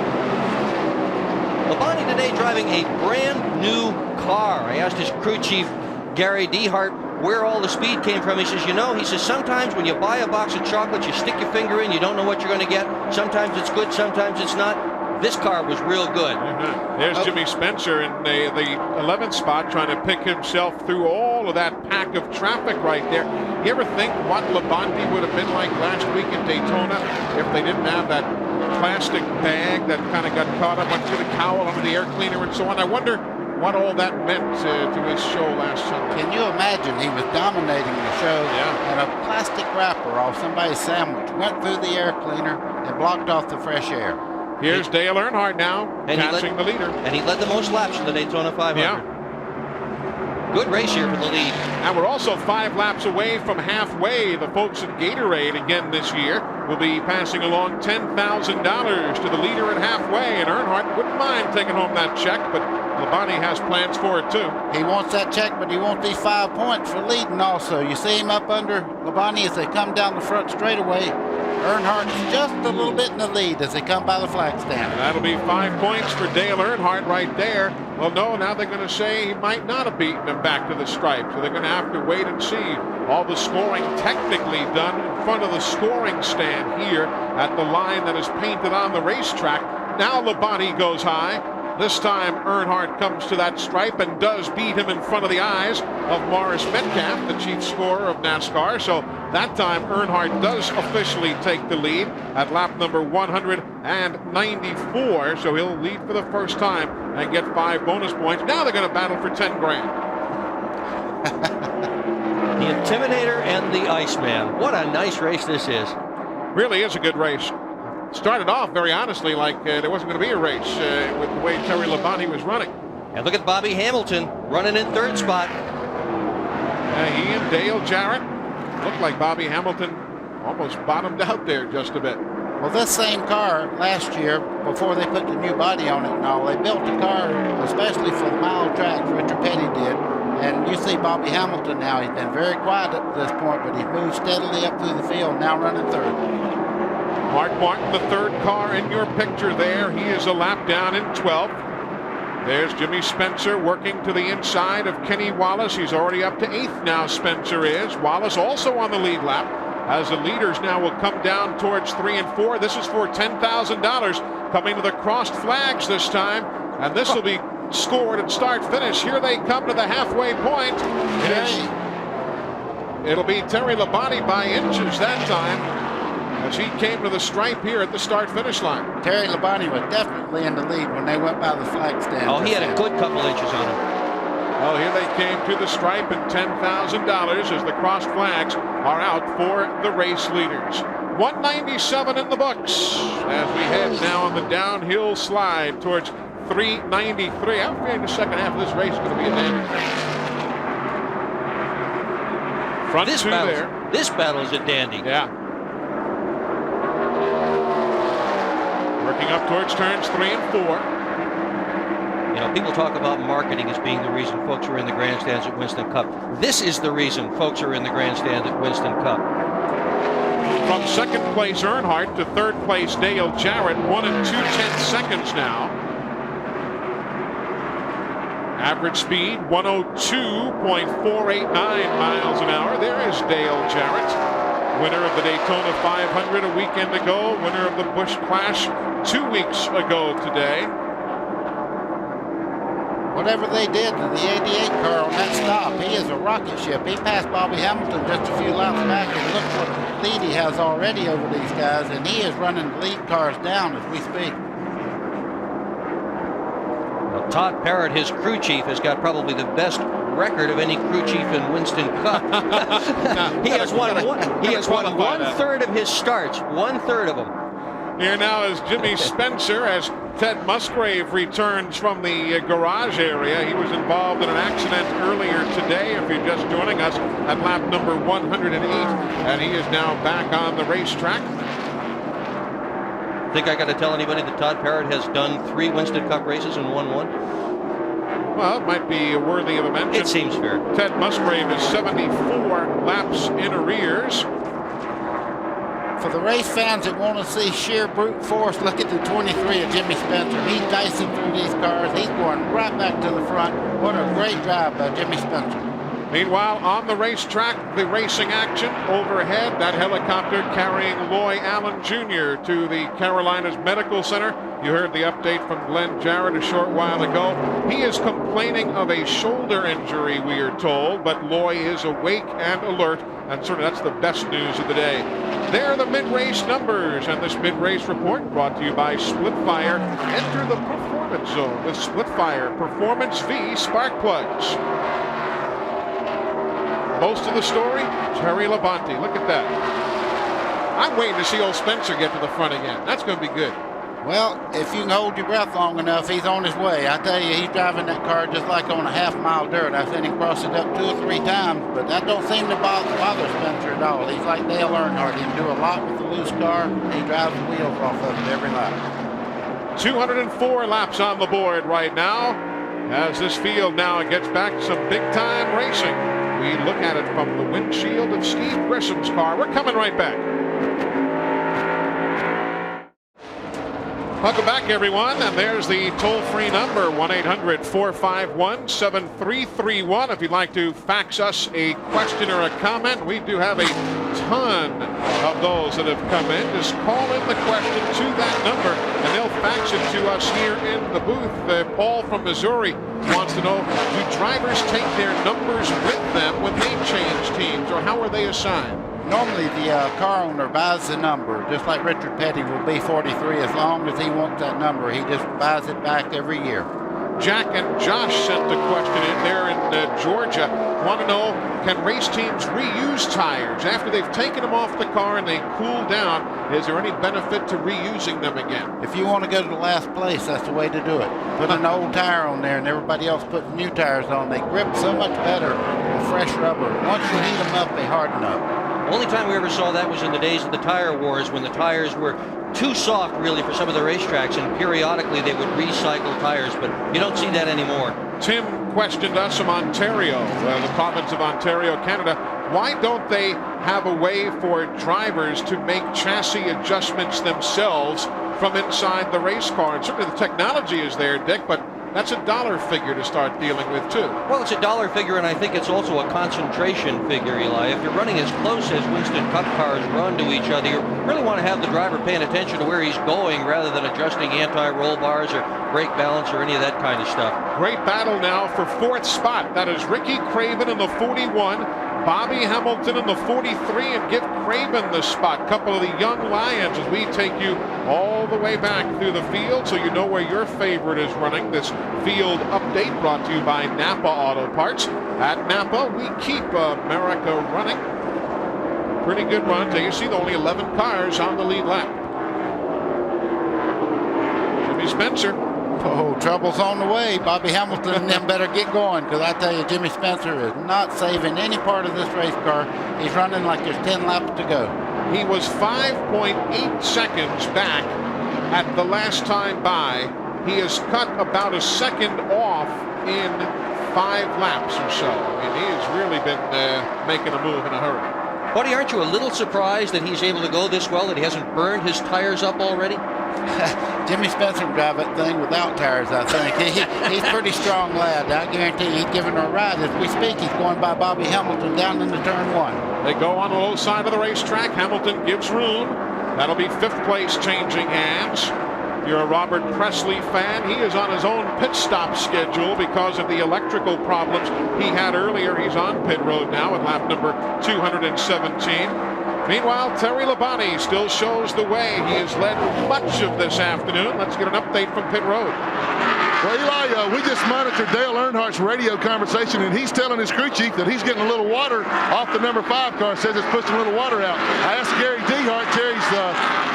Labonte today driving a brand new car. I asked his crew chief, Gary Dehart, where all the speed came from. He says, sometimes when you buy a box of chocolates, you stick your finger in, you don't know what you're going to get. Sometimes it's good, sometimes it's not. This car was real good. There's Jimmy Spencer in the 11th spot, trying to pick himself through all of that pack of traffic right there. You ever think what Labonte would have been like last week in Daytona if they didn't have that plastic bag that kind of got caught up onto the cowl, under the air cleaner and so on? I wonder what all that meant to his show last Sunday. Can you imagine? He was dominating the show, and a plastic wrapper off somebody's sandwich went through the air cleaner and blocked off the fresh air. Here's Dale Earnhardt now, catching the leader. And he led the most laps in the Daytona 500. Yeah. Good race here for the lead. And we're also 5 laps away from halfway. The folks at Gatorade again this year will be passing along $10,000 to the leader at halfway. And Earnhardt wouldn't mind taking home that check, but Labonte has plans for it too. He wants that check, but he wants these 5 points for leading also. You see him up under Labonte as they come down the front straightaway. Earnhardt's just a little bit in the lead as they come by the flag stand. And that'll be 5 points for Dale Earnhardt right there. Well, no, now they're going to say he might not have beaten him back to the stripe. So they're going to have to wait and see. All the scoring technically done in front of the scoring stand here at the line that is painted on the racetrack. Now Labonte goes high. This time Earnhardt comes to that stripe and does beat him in front of the eyes of Morris Metcalf, the chief scorer of NASCAR. So that time Earnhardt does officially take the lead at lap number 194. So he'll lead for the first time and get 5 bonus points. Now they're going to battle for 10 grand. The Intimidator and the Iceman. What a nice race this is. Really is a good race. Started off very honestly like there wasn't going to be a race with the way Terry Labonte was running. And look at Bobby Hamilton running in 3rd spot. He and Dale Jarrett looked like Bobby Hamilton almost bottomed out there just a bit. Well, this same car last year, before they put the new body on it and all, they built the car especially for the mile tracks. Richard Petty did. And you see Bobby Hamilton now. He's been very quiet at this point, but he's moved steadily up through the field, now running 3rd. Mark Martin, the 3rd car in your picture there. He is a lap down in 12th. There's Jimmy Spencer working to the inside of Kenny Wallace. He's already up to 8th now, Spencer is. Wallace also on the lead lap as the leaders now will come down towards 3 and 4. This is for $10,000 coming to the crossed flags this time. And this will be scored at start finish. Here they come to the halfway point. It'll be Terry Labonte by inches that time, as he came to the stripe here at the start-finish line. Terry Labonte was definitely in the lead when they went by the flag stand. Oh, he had a good couple inches on him. Well, here they came to the stripe, and $10,000 as the crossed flags are out for the race leaders. 197 in the books as we head now on the downhill slide towards 393. I'm afraid the second half of this race is going to be a damn front This two there. This battle is a dandy. Yeah. Working up towards turns 3 and 4. You know, people talk about marketing as being the reason folks are in the grandstands at Winston Cup. This is the reason folks are in the grandstand at Winston Cup. From 2nd place Earnhardt to 3rd place Dale Jarrett, 1 2/10 seconds now. Average speed 102.489 miles an hour. There is Dale Jarrett, winner of the Daytona 500 a weekend ago, winner of the Busch Clash 2 weeks ago today. Whatever they did to the 88 car on that stop, he is a rocket ship. He passed Bobby Hamilton just a few laps back, and look what lead he has already over these guys, and he is running the lead cars down as we speak. Well, Todd Parrott, his crew chief, has got probably the best record of any crew chief in Winston Cup. He has won 1/3 of his starts, 1/3 of them. Here now is Jimmy Spencer as Ted Musgrave returns from the garage area. He was involved in an accident earlier today, if you're just joining us, at lap number 108, and he is now back on the racetrack. Think I got to tell anybody that Todd Parrott has done 3 Winston Cup races and won 1? Well, it might be worthy of a mention. It seems fair. Ted Musgrave is 74 laps in arrears. For the race fans that want to see sheer brute force, look at the 23 of Jimmy Spencer. He's dicing through these cars. He's going right back to the front. What a great drive by Jimmy Spencer. Meanwhile, on the racetrack, the racing action overhead, that helicopter carrying Loy Allen Jr. to the Carolinas Medical Center. You heard the update from Glenn Jarrett a short while ago. He is complaining of a shoulder injury, we are told, but Loy is awake and alert, and certainly that's the best news of the day. There are the mid-race numbers, and this mid-race report brought to you by Splitfire. Enter the performance zone with Splitfire Performance V spark plugs. Most of the story, Terry Labonte. Look at that. I'm waiting to see old Spencer get to the front again. That's going to be good. Well, if you can hold your breath long enough, he's on his way. I tell you, he's driving that car just like on a half-mile dirt. I've seen him cross it up 2 or 3 times, but that don't seem to bother Spencer at all. He's like Dale Earnhardt. He can do a lot with the loose car. He drives the wheels off of it every lap. 204 laps on the board right now as this field now gets back to some big-time racing. We look at it from the windshield of Steve Grissom's car. We're coming right back. Welcome back, everyone. And there's the toll-free number, 1-800-451-7331. If you'd like to fax us a question or a comment, we do have a ton of those that have come in. Just call in the question to that number, and they'll fax it to us here in the booth. Paul from Missouri wants to know, do drivers take their numbers with them when they change teams, or how are they assigned? Normally the car owner buys the number, just like Richard Petty will be 43. As long as he wants that number, he just buys it back every year. Jack and Josh sent a question in there in Georgia. Want to know, can race teams reuse tires after they've taken them off the car and they cool down? Is there any benefit to reusing them again? If you want to go to the last place, that's the way to do it. Put an old tire on there and everybody else puts new tires on. They grip so much better with fresh rubber. Once you heat them up, they harden up. The only time we ever saw that was in the days of the tire wars, when the tires were too soft really for some of the racetracks, and periodically they would recycle tires, but you don't see that anymore. Tim questioned us from Ontario, the province of Ontario, Canada. Why don't they have a way for drivers to make chassis adjustments themselves from inside the race car? And certainly the technology is there, Dick, but that's a dollar figure to start dealing with, too. Well, it's a dollar figure, and I think it's also a concentration figure, Eli. If you're running as close as Winston Cup cars run to each other, you really want to have the driver paying attention to where he's going rather than adjusting anti-roll bars or brake balance or any of that kind of stuff. Great battle now for fourth spot. That is Ricky Craven in the 41, Bobby Hamilton in the 43, and give Craven the spot. Couple of the young Lions as we take you all the way back through the field so you know where your favorite is running. This field update brought to you by Napa Auto Parts. At Napa, we keep America running. Pretty good runs. You see only 11 cars on the lead lap. Jimmy Spencer. Oh, trouble's on the way. Bobby Hamilton and them better get going, because I tell you, Jimmy Spencer is not saving any part of this race car. He's running like there's 10 laps to go. He was 5.8 seconds back at the last time by. He has cut about a second off in 5 laps or so. And he has really been making a move in a hurry. Buddy, aren't you a little surprised that he's able to go this well, that he hasn't burned his tires up already? Jimmy Spencer will drive that thing without tires, I think. He's a pretty strong lad. I guarantee he's giving her a ride. As we speak, he's going by Bobby Hamilton down into turn 1. They go on the low side of the racetrack. Hamilton gives room. That'll be 5th place changing hands. If you're a Robert Presley fan, he is on his own pit stop schedule because of the electrical problems he had earlier. He's on pit road now at lap number 217. Meanwhile, Terry Labonte still shows the way. He has led much of this afternoon. Let's get an update from pit road. Well, Eli, we just monitored Dale Earnhardt's radio conversation, and he's telling his crew chief that he's getting a little water off the number 5 car. Says it's pushing a little water out. I asked Gary Dehart, Terry's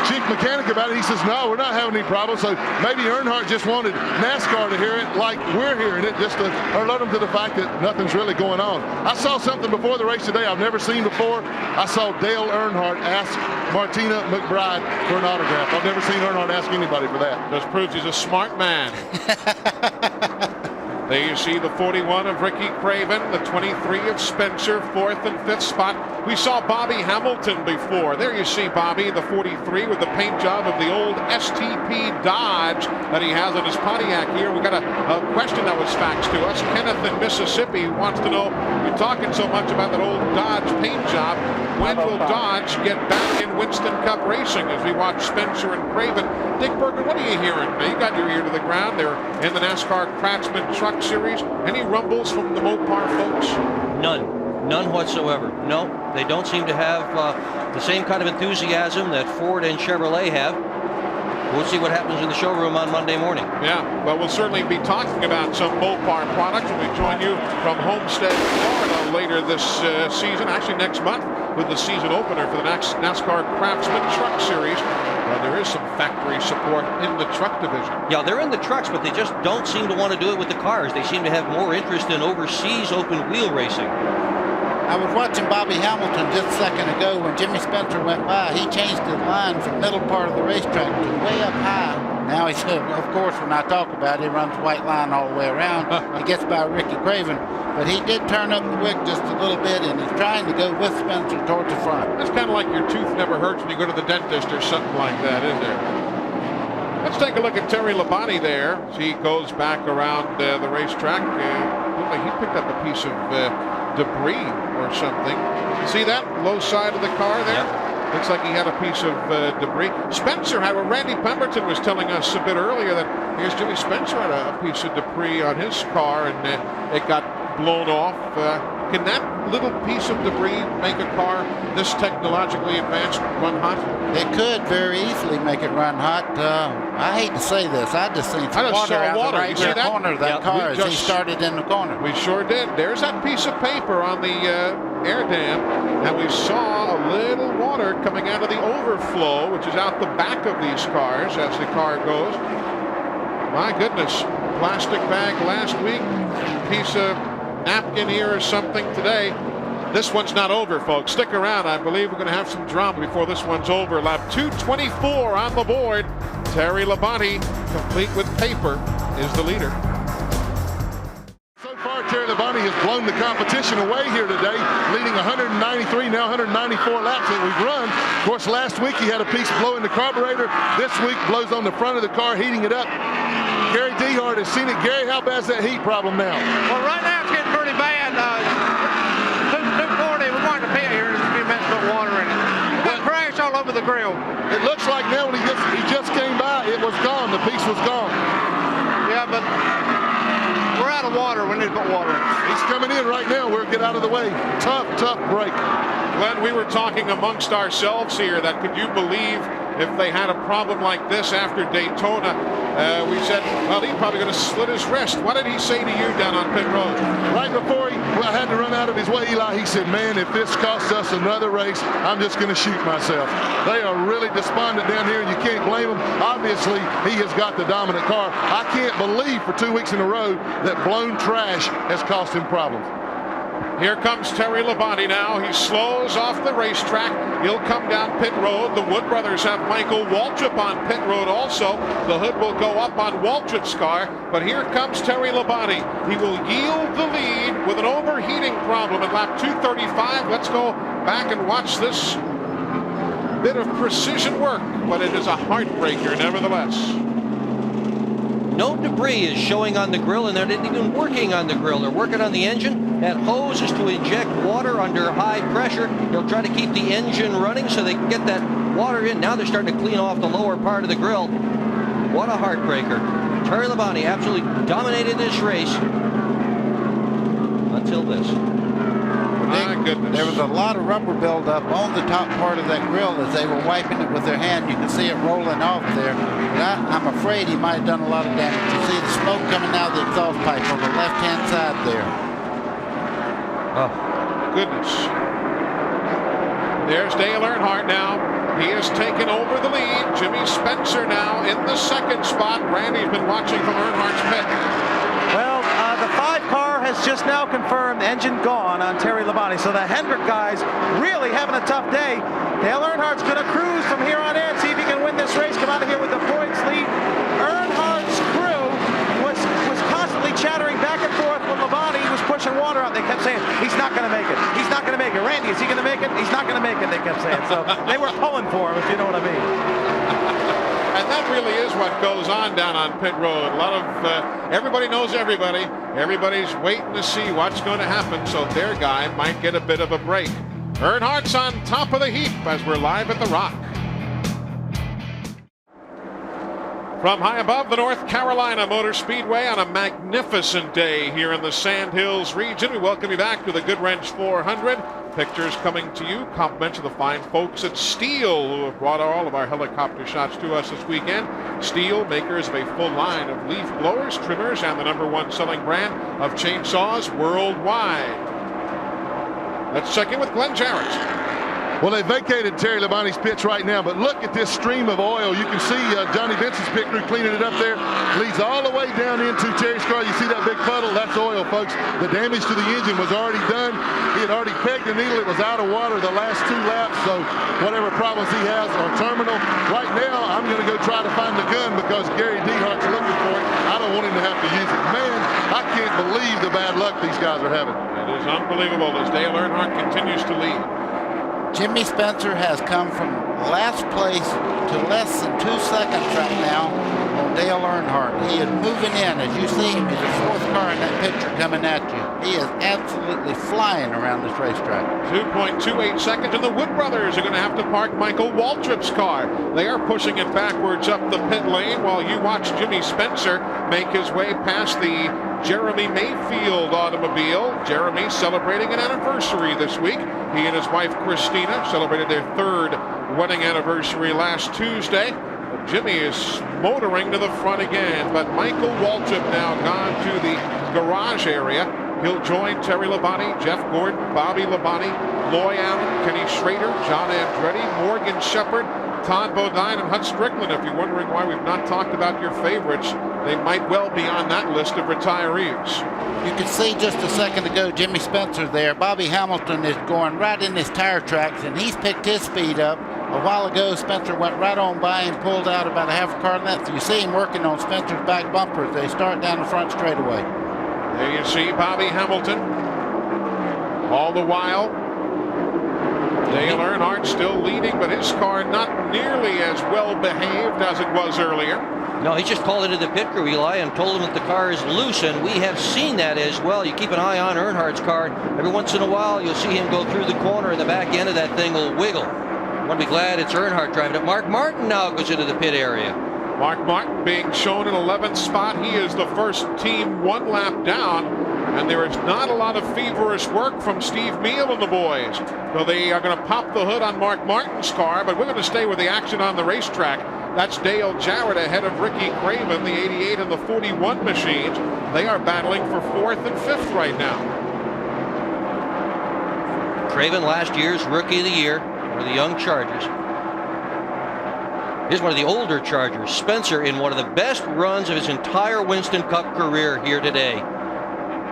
chief mechanic, about it. He says, no, we're not having any problems. So maybe Earnhardt just wanted NASCAR to hear it like we're hearing it, just to alert them to the fact that nothing's really going on. I saw something before the race today I've never seen before. I saw Dale Earnhardt ask Martina McBride for an autograph. I've never seen Earnhardt ask anybody for that. Just proves he's a smart man. There you see the 41 of Ricky Craven, the 23 of Spencer, 4th and 5th spot. We saw Bobby Hamilton before. There you see Bobby, the 43, with the paint job of the old STP Dodge that he has on his Pontiac here. We got a question that was faxed to us. Kenneth in Mississippi wants to know, you're talking so much about that old Dodge paint job. When will Dodge get back in Winston Cup racing as we watch Spencer and Craven? Dick Berger, what are you hearing? Now, you got your ear to the ground. They're in the NASCAR Craftsman Truck Series. Any rumbles from the Mopar folks? None whatsoever. No, they don't seem to have the same kind of enthusiasm that Ford and Chevrolet have. We'll see what happens in the showroom on Monday morning. Yeah, well, we'll certainly be talking about some Mopar products when we join you from Homestead, Florida later this season, actually next month, with the season opener for the NASCAR Craftsman Truck Series. Well, there is some factory support in the truck division. Yeah, they're in the trucks, but they just don't seem to want to do it with the cars. They seem to have more interest in overseas open wheel racing. I was watching Bobby Hamilton just a second ago when Jimmy Spencer went by. He changed his line from middle part of the racetrack to way up high. Now he's, of course, when I talk about it, he runs white line all the way around. He gets by Ricky Craven, but he did turn up the wick just a little bit, and he's trying to go with Spencer towards the front. That's kind of like your tooth never hurts when you go to the dentist or something like that, isn't there? Let's take a look at Terry Labonte there. He goes back around the racetrack. Looked like he picked up a piece of debris or something. See that low side of the car there? Yep. Looks like he had a piece of debris. Spencer had, Randy Pemberton was telling us a bit earlier that here's Jimmy Spencer had a piece of debris on his car and it got blown off. Can that little piece of debris make a car this technologically advanced run hot? It could very easily make it run hot. I hate to say this. I just seen some water out of the right rear corner of that car as he started in the corner. We sure did. There's that piece of paper on the air dam, and we saw a little water coming out of the overflow, which is out the back of these cars as the car goes. My goodness. Plastic bag last week, piece of napkin here or something today. This one's not over, folks. Stick around. I believe we're going to have some drama before this one's over. Lap 224 on the board. Terry Labonte, complete with paper, is the leader. So far, Terry Labonte has blown the competition away here today, leading 193, now 194 laps that we've run. Of course, last week he had a piece blow in the carburetor. This week blows on the front of the car, heating it up. Gary Dehart has seen it. Gary, how bad's that heat problem now? Well, right now it's getting pretty bad. 240, we're going to pit here in a few minutes, put water in it. We got crash all over the grill. It looks like now when he just came by, it was gone. The piece was gone. Yeah, but we're out of water. We need to put water in. He's coming in right now. We'll get out of the way. Tough break. Glenn, we were talking amongst ourselves here that could you believe if they had a problem like this after Daytona, we said, well, he's probably going to slit his wrist. What did he say to you down on pit road? Right before I had to run out of his way, Eli, he said, man, if this costs us another race, I'm just going to shoot myself. They are really despondent down here, and you can't blame him. Obviously, he has got the dominant car. I can't believe for 2 weeks in a row that blown trash has cost him problems. Here comes Terry Labonte now. He slows off the racetrack. He'll come down pit road. The Wood brothers have Michael Waltrip on pit road also. The hood will go up on Waltrip's car. But here comes Terry Labonte. He will yield the lead with an overheating problem at lap 235. Let's go back and watch this bit of precision work, but it is a heartbreaker nevertheless. No debris is showing on the grill, and they're not even working on the grill. They're working on the engine. That hose is to inject water under high pressure. They'll try to keep the engine running so they can get that water in. Now they're starting to clean off the lower part of the grill. What a heartbreaker. Terry Labonte absolutely dominated this race until this. My goodness. There was a lot of rubber buildup on the top part of that grill as they were wiping it with their hand. You can see it rolling off there. But I'm afraid he might have done a lot of damage. You see the smoke coming out of the exhaust pipe on the left-hand side there. Oh, goodness. There's Dale Earnhardt now. He has taken over the lead. Jimmy Spencer now in the second spot. Randy's been watching from Earnhardt's pit. Well, the 5 car has just now confirmed engine gone on Terry Labonte. So the Hendrick guys really having a tough day. Dale Earnhardt's going to cruise from here on in, see if he can win this race, come out of here with the points lead. Earnhardt's crew was constantly chattering back and forth when Labonte was pushing water out. They kept saying, he's not going to make it. He's not going to make it. Randy, is he going to make it? He's not going to make it, they kept saying. So they were pulling for him, if you know what I mean. And that really is what goes on down on pit road. A lot of everybody knows everybody. Everybody's waiting to see what's going to happen, so their guy might get a bit of a break. Earnhardt's on top of the heap as we're live at the Rock. From high above the North Carolina Motor Speedway on a magnificent day here in the Sand Hills region, we welcome you back to the Goodwrench 400. Pictures coming to you, compliments of the fine folks at Steel, who have brought all of our helicopter shots to us this weekend. Steel, makers of a full line of leaf blowers, trimmers, and the #1 selling brand of chainsaws worldwide. Let's check in with Glenn Jarrett. Well, they vacated Terry Labonte's pits right now, but look at this stream of oil. You can see Johnny Benson's pit crew cleaning it up there. Leads all the way down into Terry's car. You see that big puddle? That's oil, folks. The damage to the engine was already done. He had already pegged the needle. It was out of water the last 2 laps, so whatever problems he has are terminal. Right now, I'm going to go try to find the gun because Gary Dehart's looking for it. I don't want him to have to use it. Man, I can't believe the bad luck these guys are having. It is unbelievable as Dale Earnhardt continues to lead. Jimmy Spencer has come from last place to less than 2 seconds right now on Dale Earnhardt. He is moving in. As you see him, he's the fourth car in that picture coming at you. He is absolutely flying around this racetrack. 2.28 seconds, and the Wood brothers are going to have to park Michael Waltrip's car. They are pushing it backwards up the pit lane while you watch Jimmy Spencer make his way past the Jeremy Mayfield automobile. Jeremy celebrating an anniversary this week. He and his wife Christina celebrated their 3rd wedding anniversary last Tuesday. Jimmy is motoring to the front again, but Michael Waltrip now gone to the garage area. He'll join Terry Labonte, Jeff Gordon, Bobby Labonte, Loy Allen, Kenny Schrader, John Andretti, Morgan Shepherd, Todd Bodine, and Hut Strickland. If you're wondering why we've not talked about your favorites, they might well be on that list of retirees. You could see just a second ago Jimmy Spencer there. Bobby Hamilton is going right in his tire tracks, and he's picked his speed up. A while ago, Spencer went right on by and pulled out about a half a car length. You see him working on Spencer's back bumpers. They start down the front straightaway. There you see Bobby Hamilton. All the while, Dale Earnhardt still leading, but his car not nearly as well behaved as it was earlier. No, he just called into the pit crew, Eli, and told them that the car is loose, and we have seen that as well. You keep an eye on Earnhardt's car. Every once in a while, you'll see him go through the corner, and the back end of that thing will wiggle. I want to be glad it's Earnhardt driving it. Mark Martin now goes into the pit area. Mark Martin being shown in 11th spot. He is the first team 1 lap down, and there is not a lot of feverish work from Steve Meal and the boys. So they are going to pop the hood on Mark Martin's car, but we're going to stay with the action on the racetrack. That's Dale Jarrett ahead of Ricky Craven, the 88 and the 41 machines. They are battling for 4th and 5th right now. Craven, last year's Rookie of the Year, one of the young Chargers. Here's one of the older Chargers, Spencer, in one of the best runs of his entire Winston Cup career here today.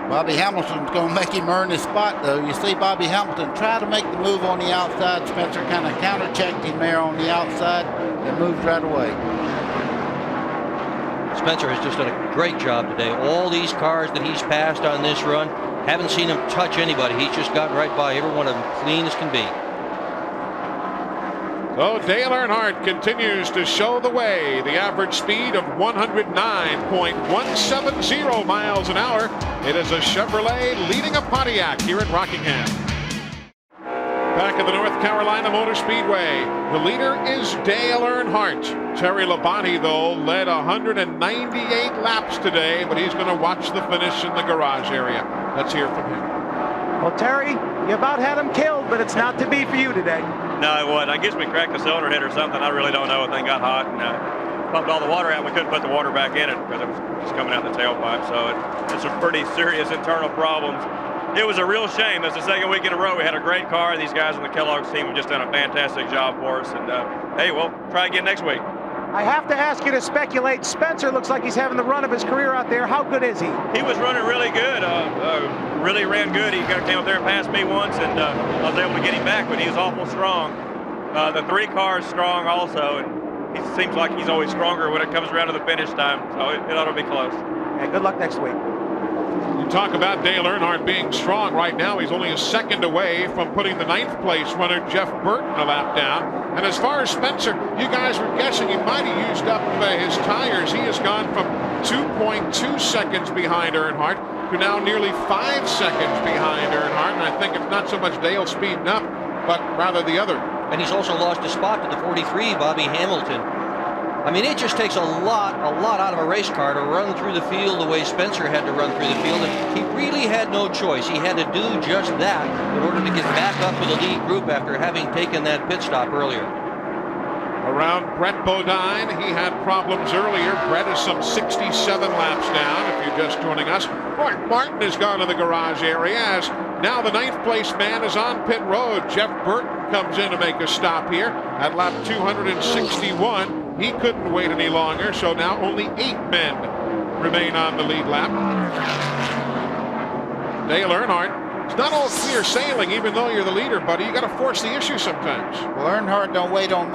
Bobby Hamilton's going to make him earn his spot, though. You see Bobby Hamilton try to make the move on the outside. Spencer kind of counter-checked him there on the outside and moved right away. Spencer has just done a great job today. All these cars that he's passed on this run, haven't seen him touch anybody. He's just gotten right by every one of them, clean as can be. So Dale Earnhardt continues to show the way. The average speed of 109.170 miles an hour. It is a Chevrolet leading a Pontiac here at Rockingham. Back at the North Carolina Motor Speedway, the leader is Dale Earnhardt. Terry Labonte, though, led 198 laps today, but he's going to watch the finish in the garage area. Let's hear from him. Well, Terry, you about had him killed, but it's not to be for you today. No, it wasn't. I guess we cracked the cylinder head or something. I really don't know. The thing got hot and pumped all the water out. We couldn't put the water back in it because it was just coming out the tailpipe. So it's some pretty serious internal problems. It was a real shame. That's the second week in a row. We had a great car. These guys on the Kellogg's team have just done a fantastic job for us. And hey, we'll try again next week. I have to ask you to speculate. Spencer looks like he's having the run of his career out there. How good is he? He was running really good. Really ran good. He came up there and passed me once, and I was able to get him back, but he was awful strong. The 3 car's strong also, and he seems like he's always stronger when it comes around to the finish time, so it ought to be close. Hey, good luck next week. You talk about Dale Earnhardt being strong right now. He's only a second away from putting the 9th place runner Jeff Burton a lap down. And as far as Spencer, you guys were guessing he might have used up his tires. He has gone from 2.2 seconds behind Earnhardt to now nearly 5 seconds behind Earnhardt. And I think it's not so much Dale speeding up, but rather the other. And he's also lost a spot to the 43, Bobby Hamilton. I mean, it just takes a lot out of a race car to run through the field the way Spencer had to run through the field. And he really had no choice. He had to do just that in order to get back up to the lead group after having taken that pit stop earlier. Around Brett Bodine, he had problems earlier. Brett is some 67 laps down, if you're just joining us. Mark Martin has gone to the garage area as now the 9th place man is on pit road. Jeff Burton comes in to make a stop here at lap 261. He couldn't wait any longer, so now only 8 men remain on the lead lap. Dale Earnhardt, it's not all clear sailing, even though you're the leader, buddy. You got to force the issue sometimes. Well, Earnhardt don't wait on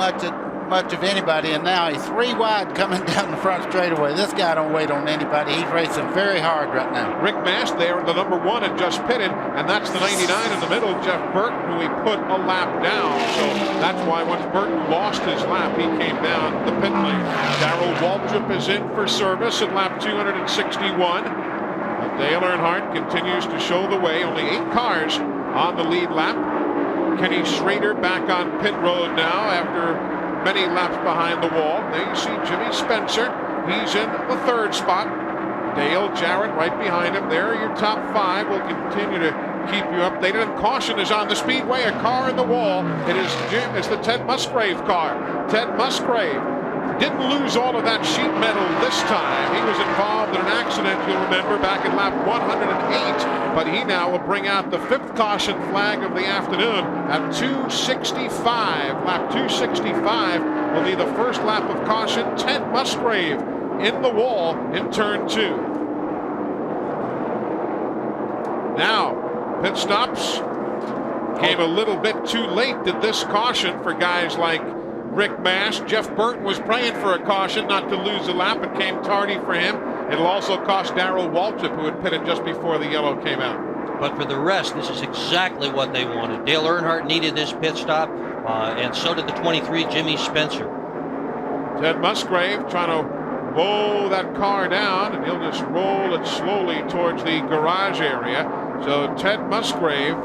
much of anybody, and now he's 3 wide coming down the front straightaway. This guy don't wait on anybody. He's racing very hard right now. Rick Mast there, the number 1, had just pitted, and that's the 99 in the middle, Jeff Burton, who he put a lap down. So that's why once Burton lost his lap, he came down the pit lane. Darrell Waltrip is in for service at lap 261. Dale Earnhardt continues to show the way. Only 8 cars on the lead lap. Kenny Schrader back on pit road now after many laps behind the wall. There you see Jimmy Spencer. He's in the 3rd spot. Dale Jarrett right behind him. There are your top 5. We'll continue to keep you updated. And caution is on the speedway. A car in the wall. It's the Ted Musgrave car. Ted Musgrave didn't lose all of that sheet metal this time. He was involved in an accident, you'll remember, back in lap 108. But he now will bring out the 5th caution flag of the afternoon at 265. Lap 265 will be the first lap of caution. Ted Musgrave in the wall in turn 2. Now, pit stops came a little bit too late to this caution for guys like Rick Mast. Jeff Burton was praying for a caution not to lose a lap. It came tardy for him. It'll also cost Darrell Waltrip, who had pitted just before the yellow came out. But for the rest, this is exactly what they wanted. Dale Earnhardt needed this pit stop, and so did the 23, Jimmy Spencer. Ted Musgrave trying to roll that car down, and he'll just roll it slowly towards the garage area. So Ted Musgrave,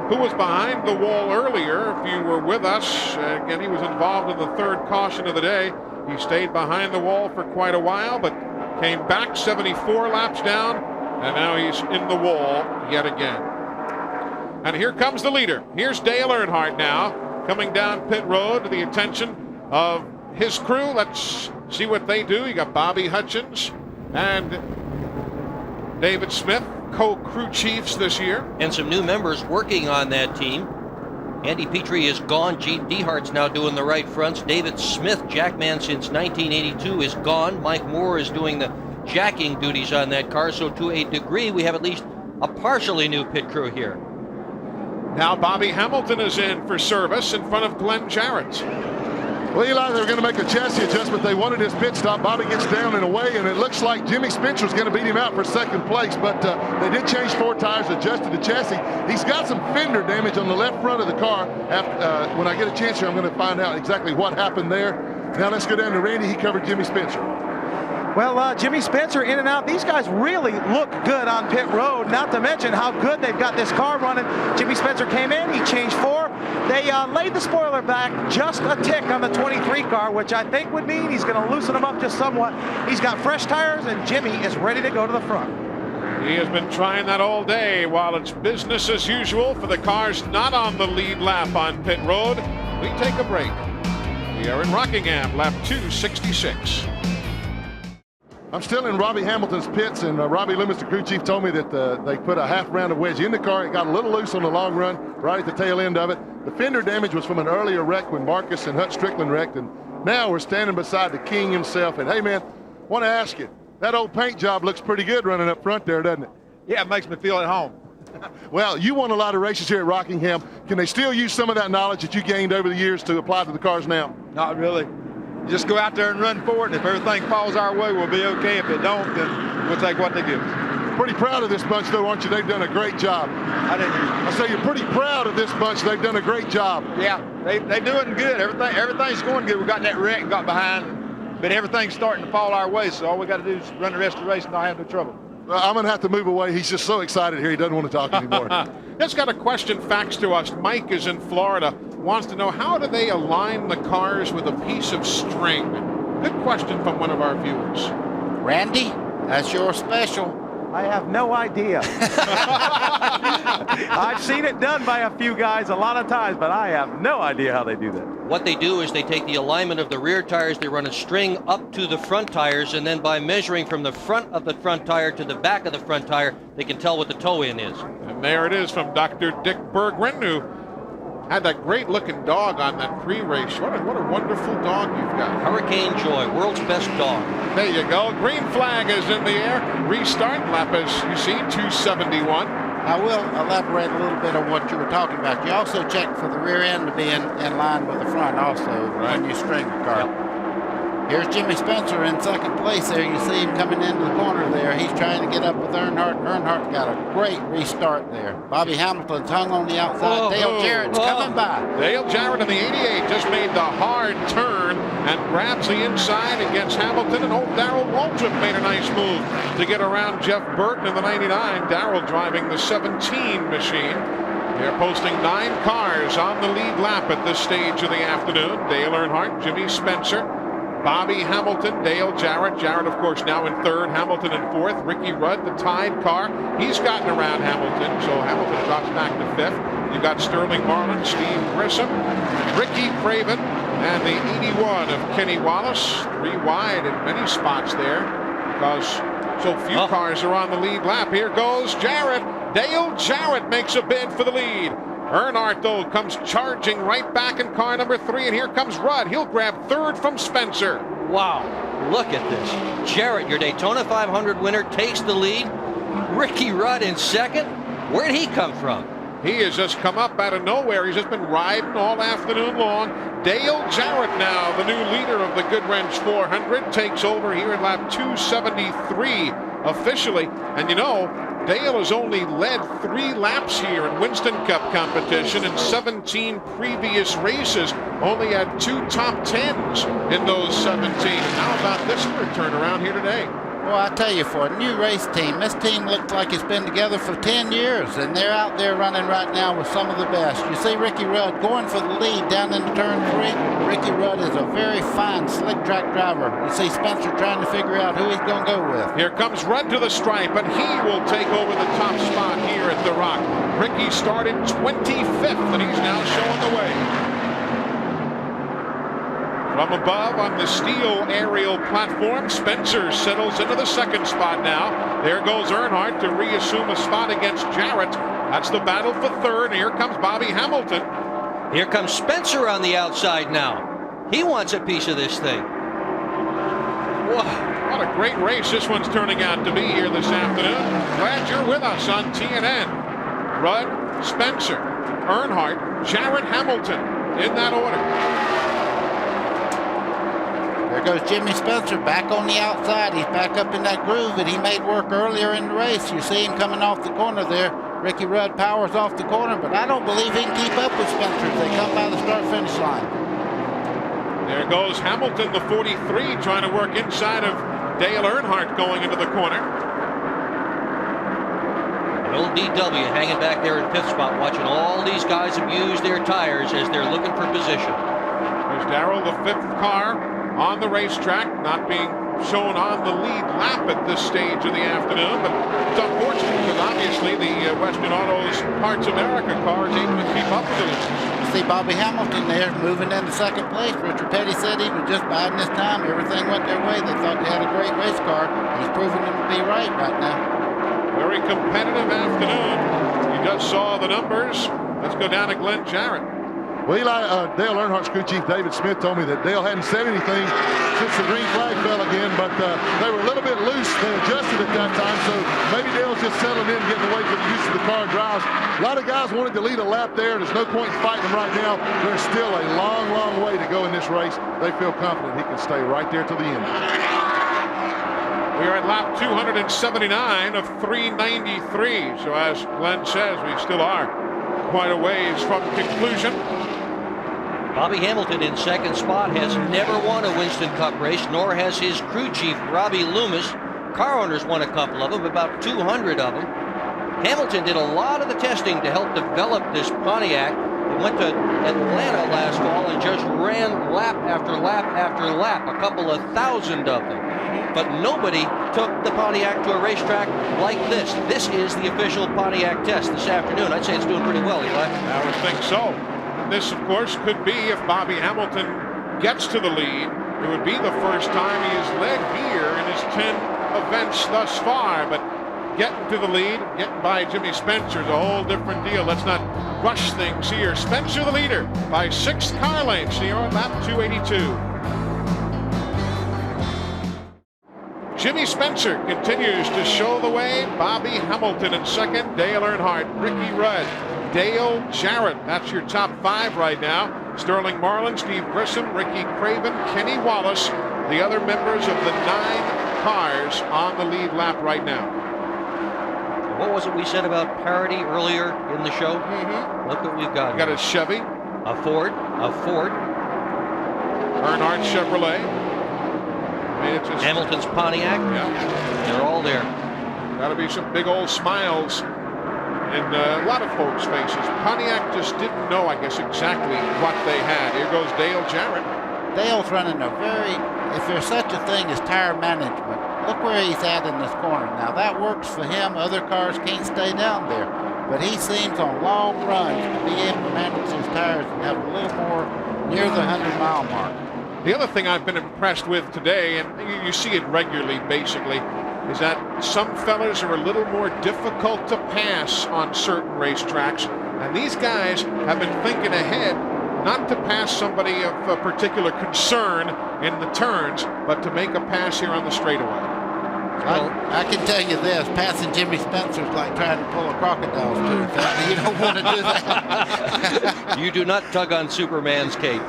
who was behind the wall earlier, if you were with us, again, he was involved in the 3rd caution of the day. He stayed behind the wall for quite a while, but came back 74 laps down, and now he's in the wall yet again. And here comes the leader. Here's Dale Earnhardt now, coming down pit road to the attention of his crew. Let's see what they do. You got Bobby Hutchins and David Smith, co-crew chiefs this year. And some new members working on that team. Andy Petrie is gone. Gene Dehart's now doing the right fronts. David Smith, jackman since 1982, is gone. Mike Moore is doing the jacking duties on that car. So to a degree, we have at least a partially new pit crew here. Now Bobby Hamilton is in for service in front of Glenn Jarrett. Well, Eli, they were going to make a chassis adjustment. They wanted his pit stop. Bobby gets down and away, and it looks like Jimmy Spencer was going to beat him out for 2nd place, but they did change 4 tires, adjusted the chassis. He's got some fender damage on the left front of the car. When I get a chance here, I'm going to find out exactly what happened there. Now let's go down to Randy. He covered Jimmy Spencer. Well, Jimmy Spencer in and out. These guys really look good on pit road, not to mention how good they've got this car running. Jimmy Spencer came in, he changed 4. They laid the spoiler back just a tick on the 23 car, which I think would mean he's going to loosen them up just somewhat. He's got fresh tires, and Jimmy is ready to go to the front. He has been trying that all day while it's business as usual for the cars not on the lead lap on pit road. We take a break. We are in Rockingham, lap 266. I'm still in Robbie Hamilton's pits, and Robbie Loomis, the crew chief, told me that they put a half round of wedge in the car. It got a little loose on the long run, right at the tail end of it. The fender damage was from an earlier wreck when Marcus and Hut Strickland wrecked, and now we're standing beside the king himself. And hey, man, want to ask you, that old paint job looks pretty good running up front there, doesn't it? Yeah, it makes me feel at home. Well, you won a lot of races here at Rockingham. Can they still use some of that knowledge that you gained over the years to apply to the cars now? Not really. Just go out there and run for it, and if everything falls our way, we'll be okay. If it don't, then we'll take what they give us. Pretty proud of this bunch, though, aren't you? They've done a great job. I say you're pretty proud of this bunch. They've done a great job. Yeah, they doing good. Everything's going good. We got in that wreck and got behind, but everything's starting to fall our way, so all we got to do is run the rest of the race and not have no trouble. Well, I'm going to have to move away. He's just so excited here. He doesn't want to talk anymore. Just got a question faxed to us. Mike is in Florida. Wants to know, how do they align the cars with a piece of string? Good question from one of our viewers. Randy, that's your special. I have no idea. I've seen it done by a few guys a lot of times, but I have no idea how they do that. What they do is they take the alignment of the rear tires, they run a string up to the front tires, and then by measuring from the front of the front tire to the back of the front tire, they can tell what the toe-in is. And there it is from Dr. Dick Berggren, who had that great-looking dog on that pre-race. What a wonderful dog you've got. Hurricane Joy, world's best dog. There you go. Green flag is in the air. Restart lap, as you see, 271. I will elaborate a little bit on what you were talking about. You also check for the rear end to be in line with the front also when you string the car. Yep. Here's Jimmy Spencer in second place there. You see him coming into the corner there. He's trying to get up with Earnhardt. Earnhardt got a great restart there. Bobby Hamilton's hung on the outside. Dale Jarrett's coming by. Dale Jarrett in the 88 just made the hard turn and grabs the inside and gets Hamilton, and old Darrell Waltrip made a nice move to get around Jeff Burton in the 99. Darrell driving the 17 machine. They're posting 9 cars on the lead lap at this stage of the afternoon. Dale Earnhardt, Jimmy Spencer, Bobby Hamilton, Dale Jarrett. Jarrett, of course, now in third. Hamilton in fourth. Ricky Rudd, the tied car. He's gotten around Hamilton, so Hamilton drops back to fifth. You've got Sterling Marlin, Steve Grissom, Ricky Craven, and the 81 of Kenny Wallace. 3 wide in many spots there because so few cars are on the lead lap. Here goes Jarrett. Dale Jarrett makes a bid for the lead. Earnhardt, though, comes charging right back in car number 3, and here comes Rudd. He'll grab third from Spencer. Wow, look at this. Jarrett, your Daytona 500 winner, takes the lead. Ricky Rudd in second. Where'd he come from? He has just come up out of nowhere. He's just been riding all afternoon long. Dale Jarrett now, the new leader of the Goodwrench 400, takes over here in lap 273 officially. And you know, Dale has only led 3 laps here in Winston Cup competition in 17 previous races. Only had 2 top 10s in those 17. How about this for a turnaround here today? Well, I tell you, for a new race team, this team looks like it's been together for 10 years, and they're out there running right now with some of the best. You see Ricky Rudd going for the lead down into turn 3. Ricky Rudd is a very fine, slick track driver. You see Spencer trying to figure out who he's going to go with. Here comes Rudd to the stripe, and he will take over the top spot here at the Rock. Ricky started 25th, and he's now showing the way. From above on the steel aerial platform, Spencer settles into the second spot now. There goes Earnhardt to reassume a spot against Jarrett. That's the battle for third. Here comes Bobby Hamilton. Here comes Spencer on the outside now. He wants a piece of this thing. Whoa, what a great race this one's turning out to be here this afternoon. Glad you're with us on TNN. Rudd, Spencer, Earnhardt, Jarrett, Hamilton in that order. There goes Jimmy Spencer back on the outside. He's back up in that groove that he made work earlier in the race. You see him coming off the corner there. Ricky Rudd powers off the corner, but I don't believe he can keep up with Spencer as they come by the start-finish line. There goes Hamilton, the 43, trying to work inside of Dale Earnhardt going into the corner. And old DW hanging back there in 5th spot, watching all these guys abuse their tires as they're looking for position. There's Darrell, the 5th car on the racetrack, not being shown on the lead lap at this stage of the afternoon, but it's unfortunate because obviously the Western Autos Parts America car is able to keep up with it. You see Bobby Hamilton there moving into second place. Richard Petty said he was just biding his time. Everything went their way. They thought they had a great race car. He's proving them to be right now. Very competitive afternoon. You just saw the numbers. Let's go down to Glenn Jarrett. Well, Dale Earnhardt's crew chief David Smith told me that Dale hadn't said anything since the green flag fell again, but they were a little bit loose. They adjusted at that time, so maybe Dale's just settling in, getting away from the use of the car and drives. A lot of guys wanted to lead a lap there. There's no point in fighting them right now. There's still a long, long way to go in this race. They feel confident he can stay right there to the end. We are at lap 279 of 393, so as Glenn says, we still are quite a ways from conclusion. Bobby Hamilton in second spot has never won a Winston Cup race, nor has his crew chief, Robbie Loomis. Car owners won a couple of them, about 200 of them. Hamilton did a lot of the testing to help develop this Pontiac. He went to Atlanta last fall and just ran lap after lap after lap, a couple of thousand of them. But nobody took the Pontiac to a racetrack like this. This is the official Pontiac test this afternoon. I'd say it's doing pretty well, Eli. I would think so. This, of course, could be, if Bobby Hamilton gets to the lead, it would be the first time he has led here in his 10 events thus far. But getting to the lead, getting by Jimmy Spencer is a whole different deal. Let's not rush things here. Spencer the leader by 6 car lengths here on lap 282. Jimmy Spencer continues to show the way. Bobby Hamilton in second. Dale Earnhardt, Ricky Rudd, Dale Jarrett. That's your top 5 right now. Sterling Marlin, Steve Grissom, Ricky Craven, Kenny Wallace, the other members of the 9 cars on the lead lap right now. What was it we said about parity earlier in the show? Look what we've got. We got a Chevy, a Ford, Earnhardt Chevrolet. Hamilton's Pontiac. Yeah. They're all there. Got to be some big old smiles in a lot of folks' faces. Pontiac just didn't know, I guess, exactly what they had. Here goes Dale Jarrett. Dale's running a very, if there's such a thing as tire management, look where he's at in this corner. Now that works for him. Other cars can't stay down there. But he seems on long runs to be able to manage his tires and have a little more near the 100-mile mark. The other thing I've been impressed with today, and you see it regularly basically, is that some fellas are a little more difficult to pass on certain racetracks. And these guys have been thinking ahead, not to pass somebody of a particular concern in the turns, but to make a pass here on the straightaway. I can tell you this, passing Jimmy Spencer's like trying to pull a crocodile's tooth. You don't want to do that. You do not tug on Superman's cape.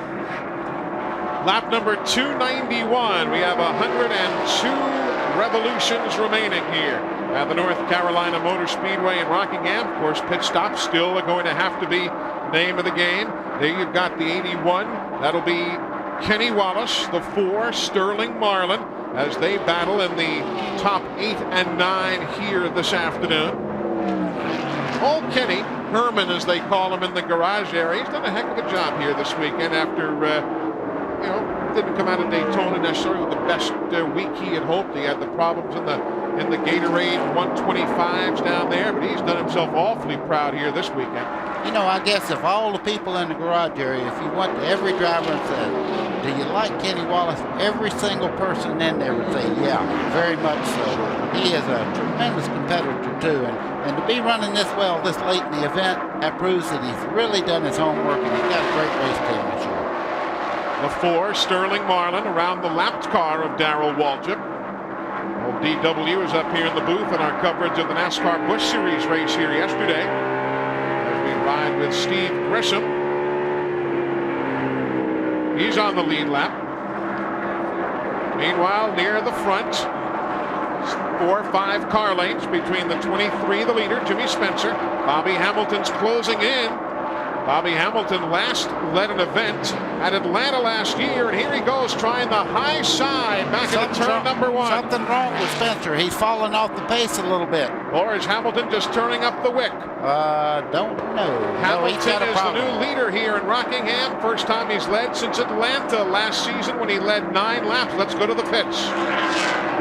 Lap number 291. We have 102 revolutions remaining here at the North Carolina Motor Speedway in Rockingham. Of course, pit stop still going to have to be name of the game. There you've got the 81. That'll be Kenny Wallace, the 4, Sterling Marlin, as they battle in the top 8 and 9 here this afternoon. Old Kenny, Herman as they call him in the garage area, he's done a heck of a job here this weekend after, didn't come out of Daytona necessarily with the best week he had hoped. He had the problems in the Gatorade 125s down there, but he's done himself awfully proud here this weekend. You know, I guess if all the people in the garage area, if you went to every driver and said, do you like Kenny Wallace? Every single person in there would say, yeah, very much so. He is a tremendous competitor too, and to be running this well this late in the event, that proves that he's really done his homework and he's got a great race team this year. The 4, Sterling Marlin, around the lapped car of Darrell Waltrip. Old DW is up here in the booth in our coverage of the NASCAR Busch Series race here yesterday, as we ride with Steve Grissom. He's on the lead lap. Meanwhile, near the front, 4 or 5 car lengths between the 23, the leader, Jimmy Spencer. Bobby Hamilton's closing in. Bobby Hamilton last led an event at Atlanta last year, and here he goes trying the high side back into turn number 1. Something wrong with Spencer. He's falling off the pace a little bit. Or is Hamilton just turning up the wick? Don't know. Hamilton is the new leader here in Rockingham. First time he's led since Atlanta last season when he led 9 laps. Let's go to the pits.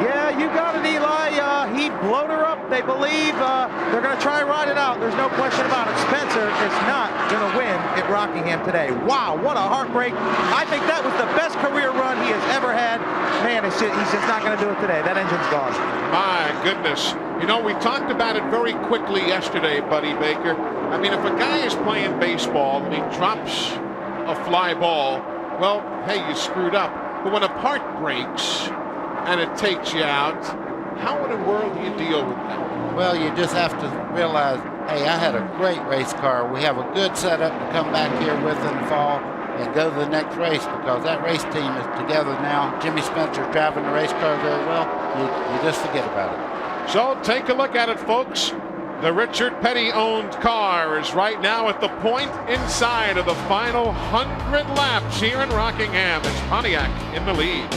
Yeah, you got it, Eli. He blowed her up. They believe they're going to try and ride it out. There's no question about it. Spencer is not going to win at Rockingham today. Wow, what a heartbreak. I think that was the best career run he has ever had. Man, he's just not going to do it today. That engine's gone. My goodness. You know, we talked about it very quickly yesterday, Buddy Baker. I mean, if a guy is playing baseball and he drops a fly ball, well, hey, you screwed up. But when a part breaks and it takes you out, how in the world do you deal with that? Well, you just have to realize, hey, I had a great race car. We have a good setup to come back here with in the fall and go to the next race, because that race team is together now. Jimmy Spencer's driving the race car very well. You just forget about it. So take a look at it, folks. The Richard Petty-owned car is right now at the point inside of the final 100 laps here in Rockingham. It's Pontiac in the lead.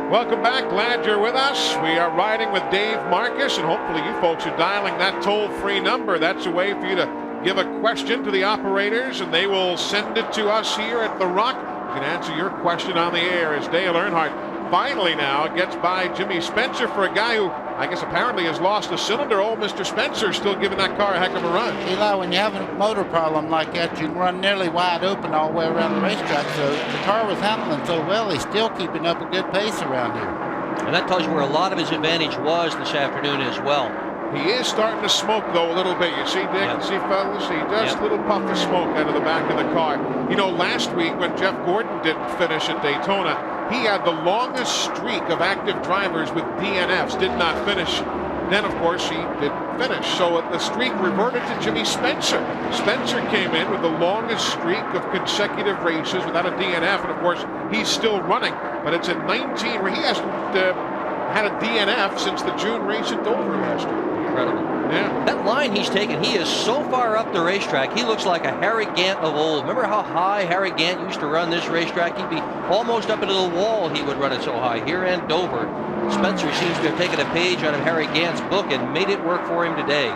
Welcome back. Glad you're with us. We are riding with Dave Marcus, and hopefully you folks are dialing that toll-free number. That's a way for you to give a question to the operators, and they will send it to us here at The Rock. You can answer your question on the air as Dale Earnhardt finally now gets by Jimmy Spencer for a guy who, I guess, apparently has lost a cylinder. Old Mr. Spencer still giving that car a heck of a run. Eli, when you have a motor problem like that, you can run nearly wide open all the way around the racetrack. So the car was handling so well, he's still keeping up a good pace around here. And that tells you where a lot of his advantage was this afternoon as well. He is starting to smoke, though, a little bit. You see, Dick, you see, fellas? He does a little puff of smoke out of the back of the car. You know, last week when Jeff Gordon didn't finish at Daytona, he had the longest streak of active drivers with DNFs, did not finish. Then, of course, he didn't finish. So the streak reverted to Jimmy Spencer. Spencer came in with the longest streak of consecutive races without a DNF, and of course, he's still running. But it's at 19 where he hasn't had a DNF since the June race at Dover last year. Incredible. Yeah. That line he's taken, he is so far up the racetrack, he looks like a Harry Gant of old. Remember how high Harry Gant used to run this racetrack? He'd be almost up into the wall, he would run it so high. Here and Dover, Spencer seems to have taken a page out of Harry Gant's book and made it work for him today.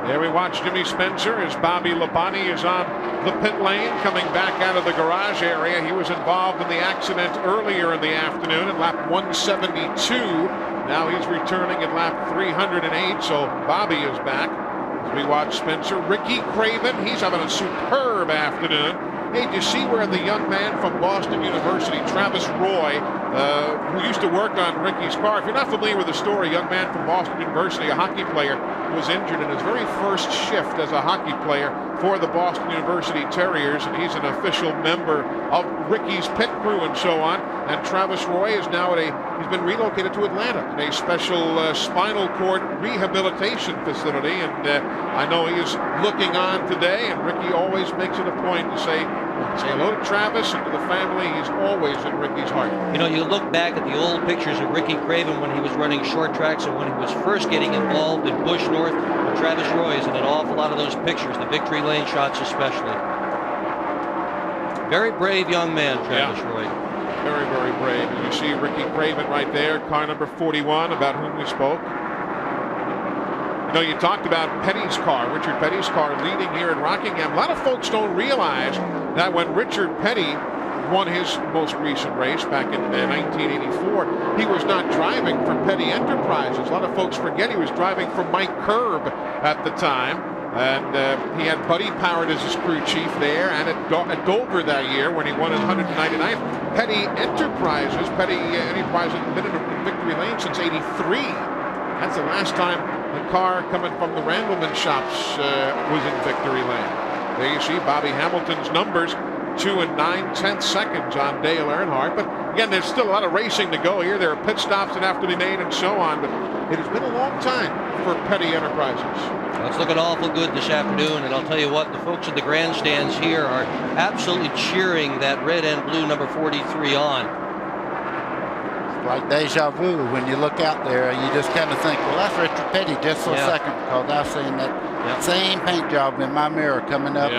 There we watch Jimmy Spencer as Bobby Labonte is on the pit lane coming back out of the garage area. He was involved in the accident earlier in the afternoon at lap 172. Now he's returning at lap 308, so Bobby is back. As we watch Spencer, Ricky Craven, he's having a superb afternoon. Hey, did you see where the young man from Boston University, Travis Roy, who used to work on Ricky's car, if you're not familiar with the story, a young man from Boston University, a hockey player, was injured in his very first shift as a hockey player for the Boston University Terriers, and he's an official member of Ricky's pit crew and so on. And Travis Roy is now he's been relocated to Atlanta in a special spinal cord rehabilitation facility, and I know he is looking on today, and Ricky always makes it a point to say hello to Travis and to the family. He's always in Ricky's heart. You know, you look back at the old pictures of Ricky Craven when he was running short tracks and when he was first getting involved in Busch North, and Travis Roy is in an awful lot of those pictures, the victory lane shots especially. Very brave young man, Travis Roy. Very, very brave. And you see Ricky Craven right there, car number 41, about whom we spoke. You know, you talked about Petty's car, Richard Petty's car, leading here in Rockingham. A lot of folks don't realize that when Richard Petty won his most recent race back in 1984, he was not driving for Petty Enterprises. A lot of folks forget he was driving for Mike Curb at the time. And he had Buddy Powers as his crew chief there, and at Dover that year when he won his 199th. Petty Enterprises has been in victory lane since '83. That's the last time the car coming from the Randleman shops was in victory lane. There you see Bobby Hamilton's numbers, 2 9/10 seconds on Dale Earnhardt. But again, there's still a lot of racing to go here. There are pit stops that have to be made and so on. But it has been a long time for Petty Enterprises. Well, it's looking awful good this afternoon, and I'll tell you what, the folks in the grandstands here are absolutely cheering that red and blue number 43 on. It's like deja vu when you look out there. You just kind of think, well, that's Richard Petty just for a second, because I've seen that same paint job in my mirror coming up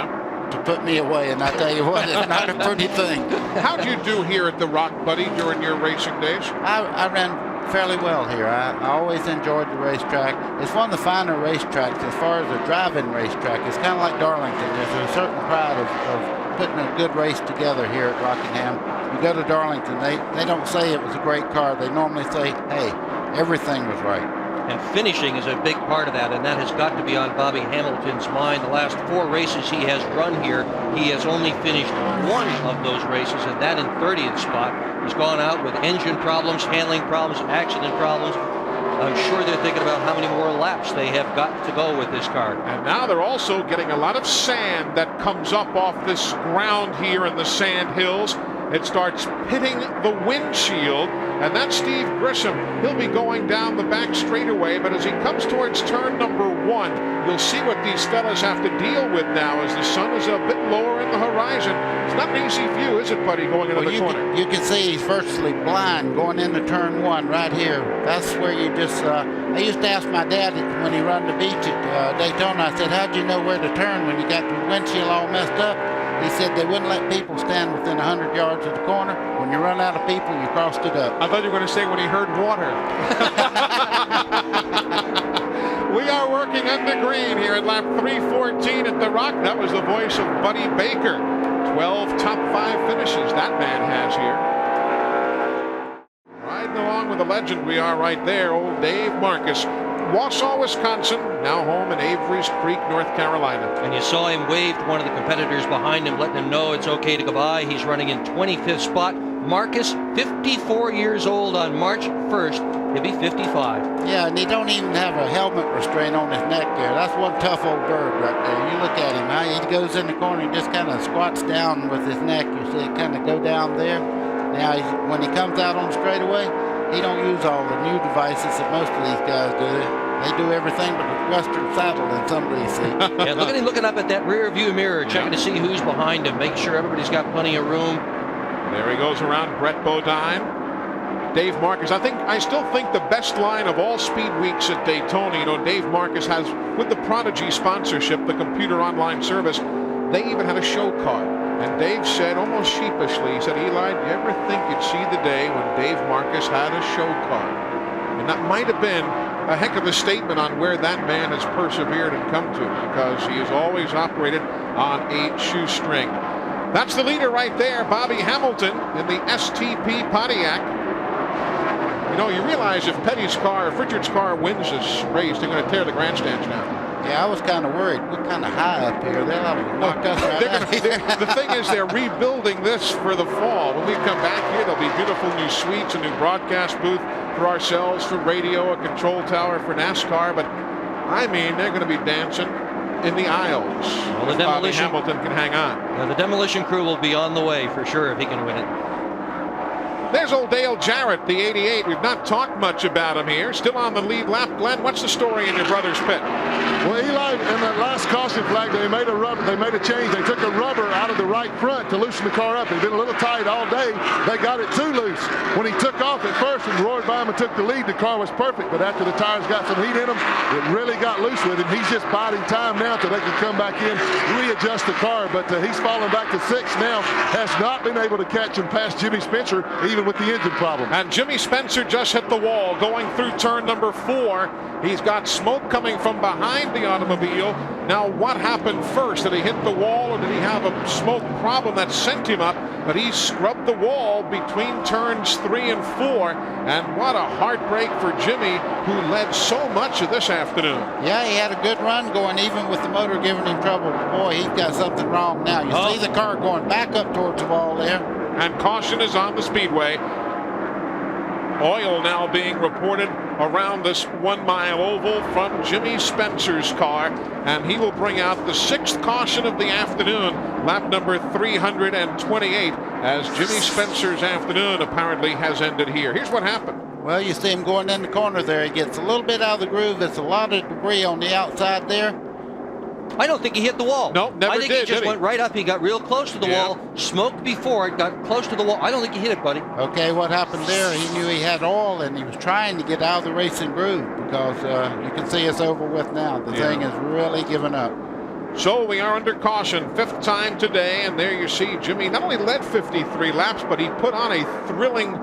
to put me away, and I tell you what, it's not a pretty thing. How'd you do here at the Rock, Buddy, during your racing days? I ran fairly well here. I always enjoyed the racetrack. It's one of the finer racetracks as far as a driving racetrack. It's kind of like Darlington. There's a certain pride of putting a good race together here at Rockingham. You go to Darlington, they don't say it was a great car. They normally say, hey, everything was right. And finishing is a big part of that, and that has got to be on Bobby Hamilton's mind. The last 4 races he has run here, he has only finished 1 of those races, and that in 30th spot. He's gone out with engine problems, handling problems, accident problems. I'm sure they're thinking about how many more laps they have got to go with this car. And now they're also getting a lot of sand that comes up off this ground here in the sand hills. It starts hitting the windshield, and that's Steve Grissom. He'll be going down the back straightaway, but as he comes towards turn number 1, you'll see what these fellas have to deal with now as the sun is a bit lower in the horizon. It's not an easy view, is it, Buddy, going into the corner? You can see he's virtually blind going into turn 1 right here. That's where you just, I used to ask my dad when he run the beach at Daytona, I said, how'd you know where to turn when you got the windshield all messed up? He said they wouldn't let people stand within 100 yards of the corner. When you run out of people, you crossed it up. I thought you were going to say when he heard water. We are working under green here at lap 314 at the Rock. That was the voice of Buddy Baker. 12 top 5 finishes that man has here. Riding along with a legend we are right there, old Dave Marcus. Wausau, Wisconsin, now home in Avery's Creek, North Carolina. And you saw him wave to one of the competitors behind him, letting him know it's okay to go by. He's running in 25th spot. Marcus, 54 years old on March 1st. He'll be 55. Yeah, and he don't even have a helmet restraint on his neck there. That's one tough old bird right there. You look at him, how he goes in the corner and just kind of squats down with his neck. You see it kind of go down there. Now, when he comes out on straightaway, he don't use all the new devices that most of these guys do. They do everything but a Western saddle in some of these seats. Yeah, look at him looking up at that rear view mirror, checking to see who's behind him, make sure everybody's got plenty of room. There he goes around Brett Bodine. Dave Marcus, I still think the best line of all speed weeks at Daytona, you know, Dave Marcus has, with the Prodigy sponsorship, the computer online service, they even had a show car. And Dave said, almost sheepishly, he said, Eli, do you ever think you'd see the day when Dave Marcus had a show car? And that might have been a heck of a statement on where that man has persevered and come to, because he has always operated on a shoestring. That's the leader right there, Bobby Hamilton in the STP Pontiac. You know, you realize if Petty's car, if Richard's car wins this race, they're going to tear the grandstands down. Yeah, I was kind of worried. We're kind of high up here. They'll have knocked us right out. The thing is, they're rebuilding this for the fall. When we come back here, there'll be beautiful new suites, a new broadcast booth for ourselves, for radio, a control tower for NASCAR. But, I mean, they're going to be dancing in the aisles. Well, Bobby Hamilton can hang on. The demolition crew will be on the way for sure if he can win it. There's old Dale Jarrett, the 88. We've not talked much about him here. Still on the lead lap. Glenn, what's the story in your brother's pit? Well, Eli, in that last caution flag, they made a change. They took a rubber out of the right front to loosen the car up. They've been a little tight all day. They got it too loose. When he took off at first and roared by him and took the lead, the car was perfect. But after the tires got some heat in them, it really got loose with him. He's just biding time now till they can come back in, readjust the car. But he's fallen back to 6th now. Has not been able to catch him past Jimmy Spencer, even with the engine problem. And Jimmy Spencer just hit the wall going through turn number 4. He's got smoke coming from behind the automobile. Now, what happened first? Did he hit the wall, or did he have a smoke problem that sent him up? But he scrubbed the wall between turns 3 and 4. And what a heartbreak for Jimmy, who led so much of this afternoon. Yeah, he had a good run going, even with the motor giving him trouble. Boy, he's got something wrong now. You see the car going back up towards the wall there. And caution is on the speedway. Oil now being reported around this 1 mile oval from Jimmy Spencer's car, and he will bring out the 6th caution of the afternoon, lap number 328, as Jimmy Spencer's afternoon apparently has ended here. Here's what happened. Well, you see him going in the corner there. He gets a little bit out of the groove. There's a lot of debris on the outside there. I don't think he hit the wall. No, never did. I think he just went right up. He got real close to the wall, smoked before it, got close to the wall. I don't think he hit it, buddy. Okay, what happened there, he knew he had oil, and he was trying to get out of the racing groove, because you can see it's over with now. The thing is really giving up. So we are under caution, 5th time today, and there you see Jimmy not only led 53 laps, but he put on a thrilling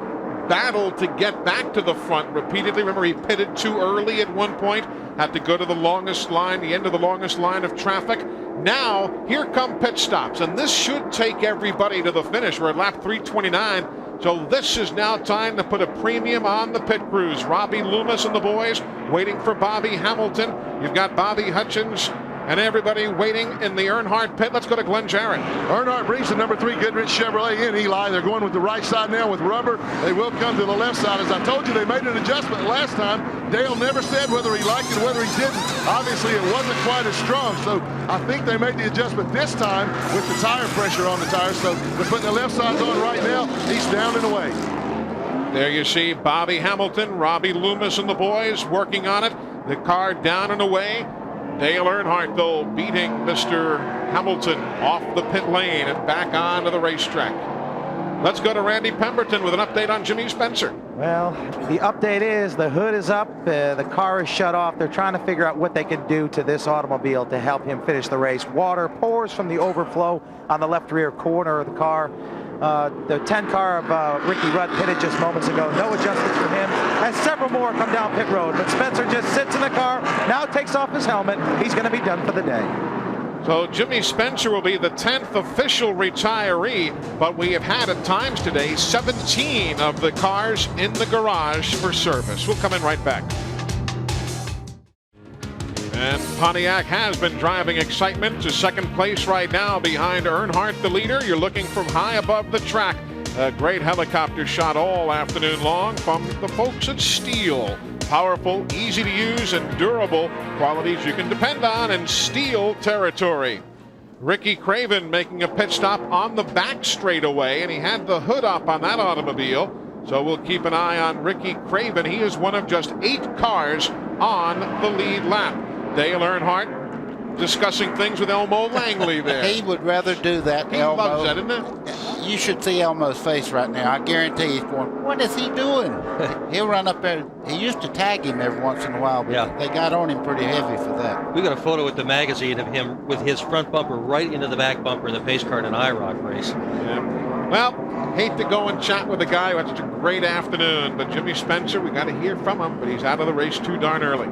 battle to get back to the front repeatedly. Remember, he pitted too early at one point, had to go to the longest line, the end of the longest line of traffic. Now, here come pit stops, and this should take everybody to the finish. We're at lap 329, so this is now time to put a premium on the pit crews. Robbie Loomis and the boys waiting for Bobby Hamilton. You've got Bobby Hutchins and everybody waiting in the Earnhardt pit. Let's go to Glenn Jarrett. Earnhardt brings the number 3 Goodwrench Chevrolet in, Eli. They're going with the right side now with rubber. They will come to the left side. As I told you, they made an adjustment last time. Dale never said whether he liked it or whether he didn't. Obviously, it wasn't quite as strong, so I think they made the adjustment this time with the tire pressure on the tires. So they're putting the left sides on right now. He's down and away. There you see Bobby Hamilton, Robbie Loomis and the boys working on it. The car down and away. Dale Earnhardt, though, beating Mr. Hamilton off the pit lane and back onto the racetrack. Let's go to Randy Pemberton with an update on Jimmy Spencer. Well, the update is the hood is up, the car is shut off. They're trying to figure out what they can do to this automobile to help him finish the race. Water pours from the overflow on the left rear corner of the car. The 10 car of Ricky Rudd pitted just moments ago. No adjustments for him. As several more come down pit road, but Spencer just sits in the car, now takes off his helmet. He's going to be done for the day. So Jimmy Spencer will be the 10th official retiree, but we have had at times today 17 of the cars in the garage for service. We'll come in right back. And Pontiac has been driving excitement to second place right now behind Earnhardt, the leader. You're looking from high above the track A great helicopter shot all afternoon long from the folks at Steel. Powerful, easy to use, and durable qualities you can depend on in Steel territory. Ricky Craven making a pit stop on the back straightaway, and he had the hood up on that automobile. So we'll keep an eye on Ricky Craven. He is one of just 8 cars on the lead lap. Dale Earnhardt discussing things with Elmo Langley there. He would rather do that, He Elmo. loves that, isn't it? You should see Elmo's face right now. I guarantee he's going, what is he doing? He'll run up there. He used to tag him every once in a while, but they got on him pretty heavy for that. We got a photo with the magazine of him with his front bumper right into the back bumper in the pace car in an IROC race. Yeah. Well, hate to go and chat with a guy who had such a great afternoon, but Jimmy Spencer, we got to hear from him, but he's out of the race too darn early.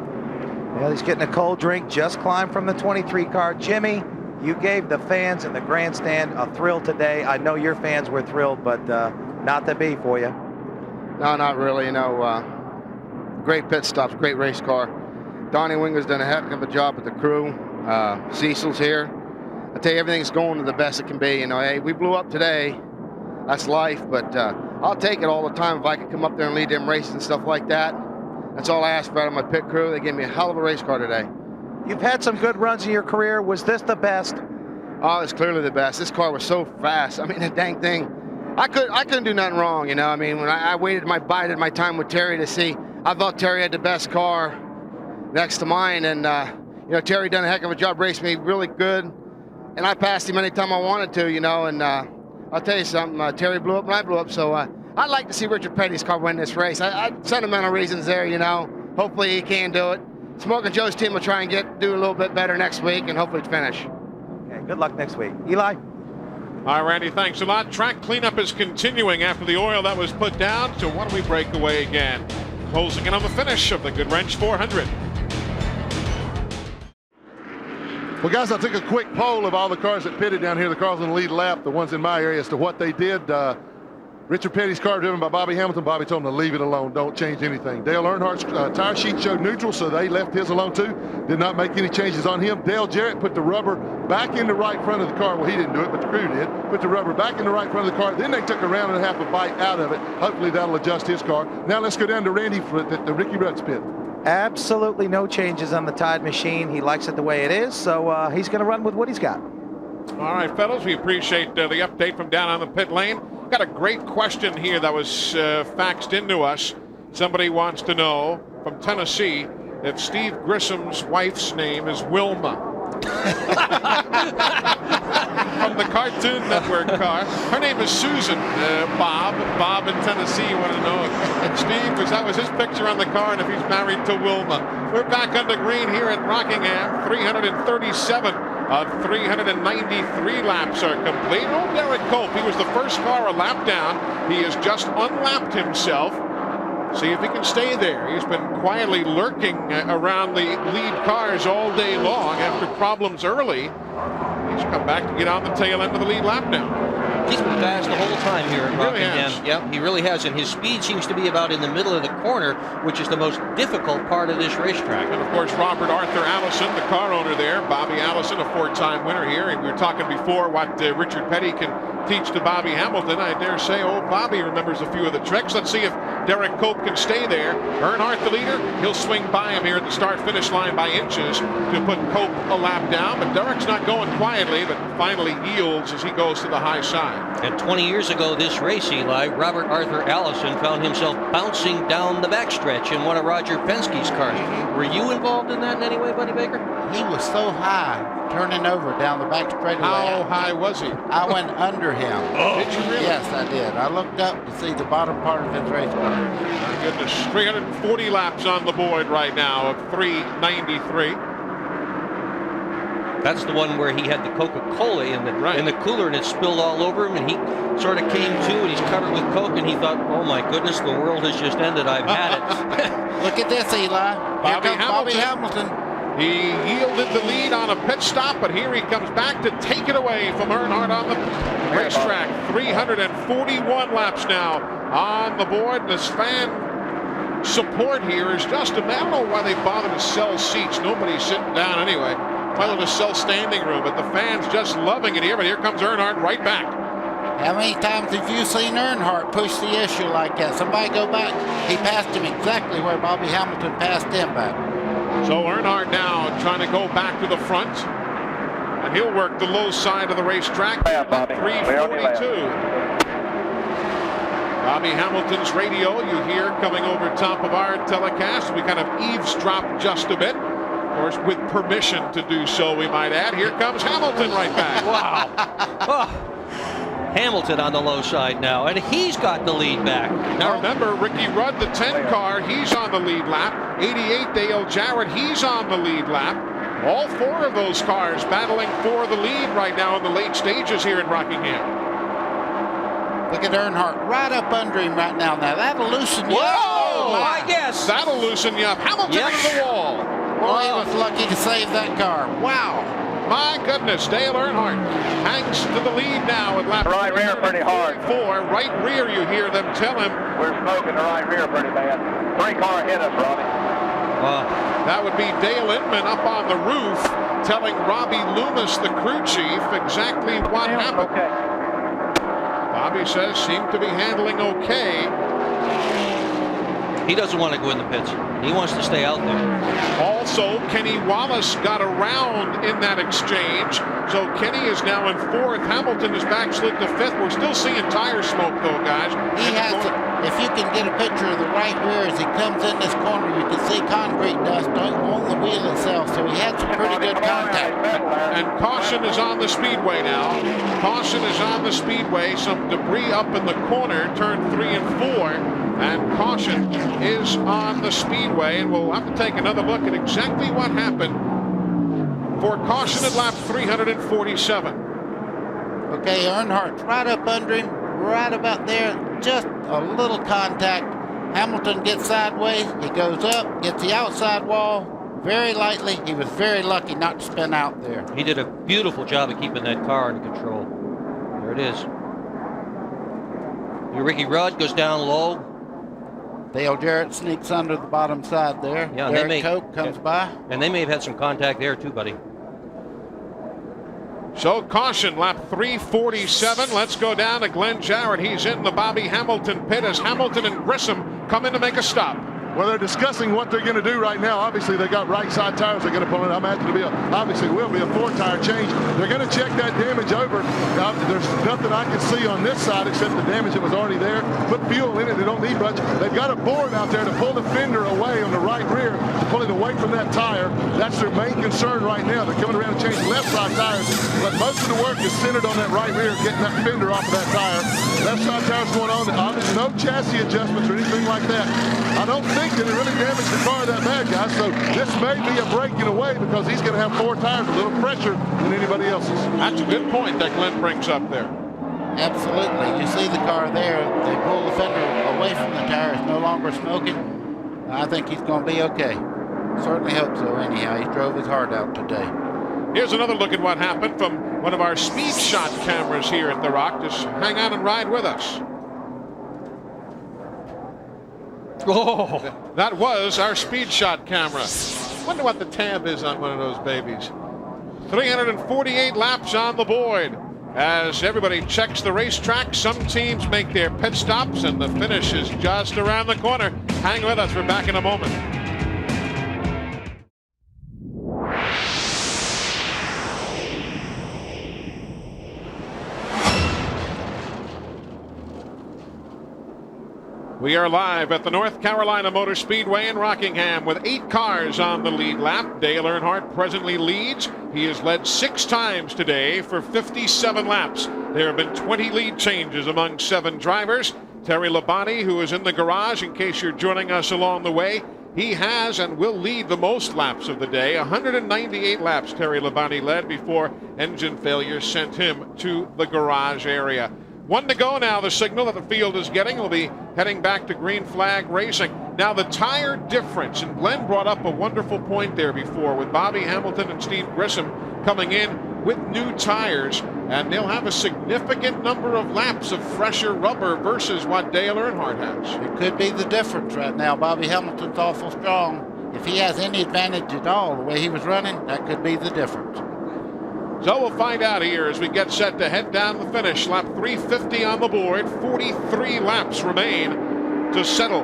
Well, he's getting a cold drink, just climbed from the 23 car. Jimmy, you gave the fans in the grandstand a thrill today. I know your fans were thrilled, but not to be for you. No, not really. You know, great pit stops, great race car. Donnie Winger's done a heck of a job with the crew. Cecil's here. I tell you, everything's going to the best it can be. You know, hey, we blew up today. That's life, but I'll take it all the time if I could come up there and lead them races and stuff like that. That's all I asked for out of my pit crew. They gave me a hell of a race car today. You've had some good runs in your career. Was this the best? Oh, it's clearly the best. This car was so fast. I mean, the dang thing. I couldn't do nothing wrong, you know. I mean, when I bided my time with Terry to see, I thought Terry had the best car next to mine, and you know, Terry done a heck of a job racing me really good, and I passed him anytime I wanted to, you know. And I'll tell you something, Terry blew up and I blew up, so I'd like to see Richard Petty's car win this race. Sentimental reasons there, you know. Hopefully he can do it. Smoking Joe's team will try and do a little bit better next week and hopefully finish. Okay, good luck next week. Eli? All right, Randy, thanks a lot. Track cleanup is continuing after the oil that was put down, so why don't we break away again? Closing in on the finish of the Goodwrench 400. Well, guys, I took a quick poll of all the cars that pitted down here, the cars on the lead lap, the ones in my area, as to what they did. Richard Petty's car driven by Bobby Hamilton. Bobby told him to leave it alone. Don't change anything. Dale Earnhardt's tire sheet showed neutral, so they left his alone too. Did not make any changes on him. Dale Jarrett put the rubber back in the right front of the car. Well, he didn't do it, but the crew did. Put the rubber back in the right front of the car. Then they took a round and a half a bite out of it. Hopefully that'll adjust his car. Now let's go down to Randy for the Ricky Rudd's pit. Absolutely no changes on the Tide machine. He likes it the way it is, so he's going to run with what he's got. All right, fellas, we appreciate the update from down on the pit lane. Got a great question here that was faxed into us. Somebody wants to know from Tennessee if Steve Grissom's wife's name is Wilma. From the Cartoon Network car. Her name is Susan. Bob in Tennessee, you want to know if Steve, because that was his picture on the car, and if he's married to Wilma. We're back under green here at Rockingham. 337 of 393 laps are complete. Oh, Derek Cope, he was the first car a lap down. He has just unlapped himself. See if he can stay there. He's been quietly lurking around the lead cars all day long after problems early. He's come back to get on the tail end of the lead lap now. He's been fast the whole time here at Rockingham. Really Yep, he really has, and his speed seems to be about in the middle of the corner, which is the most difficult part of this racetrack. And of course, Robert Arthur Allison, the car owner there. Bobby Allison, a four-time winner here. And we were talking before what Richard Petty can teach to Bobby Hamilton. I dare say old Bobby remembers a few of the tricks. Let's see if Derek Cope can stay there. Earnhardt, the leader, he'll swing by him here at the start-finish line by inches to put Cope a lap down. But Derek's not going quietly, but finally yields as he goes to the high side. And 20 years ago this race, Eli, Robert Arthur Allison found himself bouncing down the backstretch in one of Roger Penske's cars. Were you involved in that in any way, Buddy Baker? He was so high, turning over down the back straightaway. How high was he? I went under him. Oh, did you really? Yes, I did. I looked up to see the bottom part of his race car. My goodness, 340 laps on the board right now of 393. That's the one where he had the Coca-Cola in the cooler and it spilled all over him, and he sort of came to and he's covered with Coke, and he thought, oh my goodness, the world has just ended. I've had it. Look at this, Eli. Bobby Hamilton. He yielded the lead on a pit stop, but here he comes back to take it away from Earnhardt on the racetrack. 341 laps now on the board. This fan support here is just, I don't know why they bother to sell seats. Nobody's sitting down anyway. Might want to sell standing room, but the fans just loving it here. But here comes Earnhardt right back. How many times have you seen Earnhardt push the issue like that? Somebody go back. He passed him exactly where Bobby Hamilton passed him back. So Earnhardt now trying to go back to the front. And he'll work the low side of the racetrack. 342. Bobby Hamilton's radio you hear coming over top of our telecast. We kind of eavesdrop just a bit. Of course, with permission to do so, we might add. Here comes Hamilton right back. Wow. Oh. Hamilton on the low side now, and he's got the lead back. Now remember, Ricky Rudd, the 10 car, he's on the lead lap. 88, Dale Jarrett, he's on the lead lap. All four of those cars battling for the lead right now in the late stages here in Rockingham. Look at Earnhardt right up under him right now. Now that'll loosen you up. Whoa! I guess. That'll loosen you up. Hamilton into the wall. Boy, he was lucky to save that car. Wow. My goodness, Dale Earnhardt hangs to the lead now at lap right rear pretty hard. 4. Right rear, you hear them tell him. We're smoking the right rear pretty bad. 3 car hit us, Robbie. That would be Dale Inman up on the roof telling Robbie Loomis, the crew chief, exactly what happened. Okay. Bobby says seemed to be handling okay. He doesn't want to go in the pits. He wants to stay out there. Also, Kenny Wallace got around in that exchange. So Kenny is now in 4th. Hamilton is backslid to 5th. We're still seeing tire smoke, though, guys. He has to, if you can get a picture of the right rear as he comes in this corner, you can see concrete dust on the wheel itself. So he had some pretty good contact. And caution is on the speedway now. Caution is on the speedway. Some debris up in the corner, turn 3 and 4. And caution is on the speedway, and we'll have to take another look at exactly what happened for caution at lap 347. Okay, Earnhardt's right up under him, right about there, just a little contact. Hamilton gets sideways, he goes up, gets the outside wall very lightly. He was very lucky not to spin out there. He did a beautiful job of keeping that car under control. There it is. Ricky Rudd goes down low. Dale Jarrett sneaks under the bottom side there. Yeah, Derek Cope comes by. And they may have had some contact there too, buddy. So caution, lap 347. Let's go down to Glenn Jarrett. He's in the Bobby Hamilton pit as Hamilton and Grissom come in to make a stop. Well, they're discussing what they're going to do right now. Obviously, they got right side tires they're going to put on it. I imagine obviously will be a 4-tire change. They're going to check that damage over. Now, there's nothing I can see on this side except the damage that was already there. Put fuel in it. They don't need much. They've got a board out there to pull the fender away on the right rear, to pull it away from that tire. That's their main concern right now. They're coming around to change left side tires, but most of the work is centered on that right rear, getting that fender off of that tire. Left side tire's going on. Obviously, no chassis adjustments or anything like that. I don't think that it really damaged the car that bad, guys. So this may be a breaking away because he's going to have 4 tires, a little fresher than anybody else's. That's a good point that Glenn brings up there. Absolutely. You see the car there. They pull the fender away from the tire. It's no longer smoking. I think he's going to be okay. Certainly hope so anyhow. He drove his heart out today. Here's another look at what happened from one of our speed shot cameras here at The Rock. Just hang on and ride with us. Oh, that was our speed shot camera. Wonder what the tab is on one of those babies. 348 laps on the board. As everybody checks the racetrack, some teams make their pit stops, and the finish is just around the corner. Hang with us. We're back in a moment. We are live at the North Carolina Motor Speedway in Rockingham with 8 cars on the lead lap. Dale Earnhardt presently leads. He has led 6 times today for 57 laps. There have been 20 lead changes among 7 drivers. Terry Labonte, who is in the garage, in case you're joining us along the way, he has and will lead the most laps of the day. 198 laps Terry Labonte led before engine failure sent him to the garage area. 1 to go now, the signal that the field is getting. We'll be heading back to green flag racing. Now the tire difference, and Glenn brought up a wonderful point there before with Bobby Hamilton and Steve Grissom coming in with new tires, and they'll have a significant number of laps of fresher rubber versus what Dale Earnhardt has. It could be the difference right now. Bobby Hamilton's awful strong. If he has any advantage at all, the way he was running, that could be the difference. So we'll find out here as we get set to head down the finish. Lap 350 on the board. 43 laps remain to settle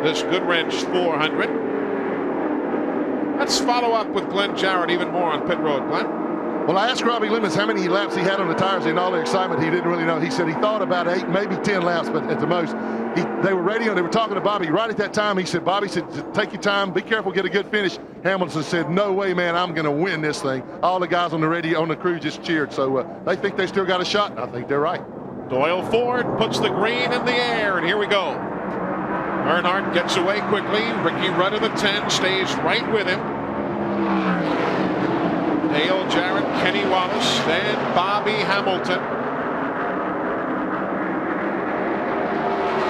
this Goodwrench 400. Let's follow up with Glenn Jarrett even more on pit road. Glenn? Well, I asked Robbie Lemons how many laps he had on the tires. In all the excitement, he didn't really know. He said he thought about 8, maybe 10 laps, but at the most. They were radio, they were talking to Bobby. Right at that time, he said, Bobby said, take your time, be careful, get a good finish. Hamilton said, no way, man, I'm going to win this thing. All the guys on the radio, on the crew just cheered. So they think they still got a shot, and I think they're right. Doyle Ford puts the green in the air, and here we go. Earnhardt gets away quickly. Ricky Rudd of the 10 stays right with him. Dale Jarrett, Kenny Wallace, then Bobby Hamilton.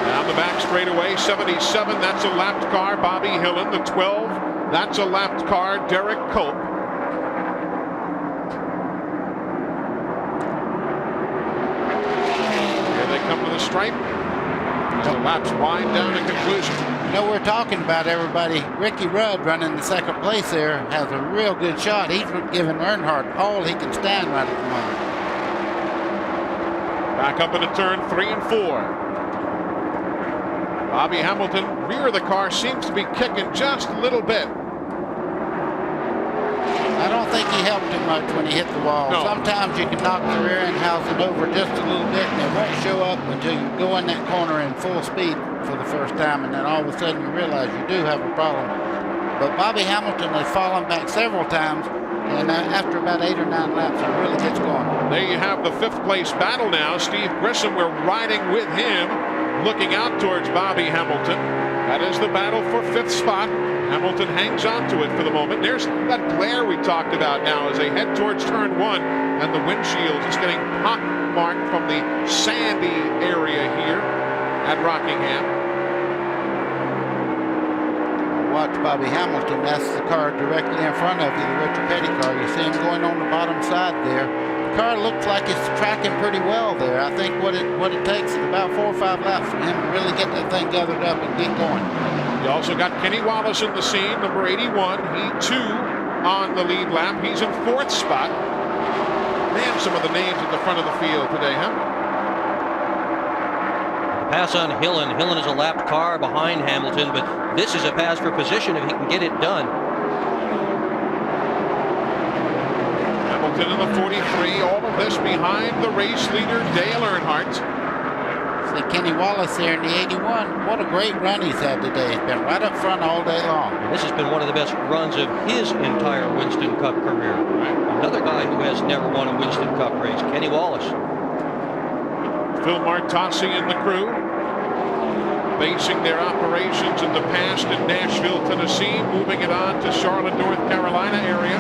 Down the back straightaway, 77, that's a lapped car, Bobby Hillen. The 12, that's a lapped car, Derek Cope. Here they come to the stripe. The laps wind down to conclusion. You know, we're talking about everybody. Ricky Rudd running the second place there has a real good shot. He's giving Earnhardt all he can stand right at the moment. Back up into turn 3 and 4. Bobby Hamilton, rear of the car, seems to be kicking just a little bit. I don't think he helped him much when he hit the wall. No. Sometimes you can knock the rear end housing over just a little bit and it won't show up until you go in that corner in full speed for the first time, and then all of a sudden you realize you do have a problem. But Bobby Hamilton has fallen back several times, and after about 8 or 9 laps he really gets going. There you have the 5th place battle now. Steve Grissom, we're riding with him, looking out towards Bobby Hamilton. That is the battle for 5th spot. Hamilton hangs on to it for the moment. There's that glare we talked about now as they head towards turn 1, and the windshield is getting pockmarked from the sandy area here at Rockingham. Watch Bobby Hamilton. That's the car directly in front of you, the Richard Petty car. You see him going on the bottom side there. The car looks like it's tracking pretty well there. I think what it takes is about 4 or 5 laps for him to really get that thing gathered up and get going. You also got Kenny Wallace in the scene, number 81. He too on the lead lap. He's in 4th spot. Man, some of the names at the front of the field today, huh? Pass on Hillen. Hillen is a lapped car behind Hamilton, but this is a pass for position if he can get it done. Hamilton in the 43. All of this behind the race leader, Dale Earnhardt. See Kenny Wallace there in the 81. What a great run he's had today. He's been right up front all day long. This has been one of the best runs of his entire Winston Cup career. Another guy who has never won a Winston Cup race, Kenny Wallace. Phil Martossi and the crew, basing their operations in the past in Nashville, Tennessee, moving it on to Charlotte, North Carolina area.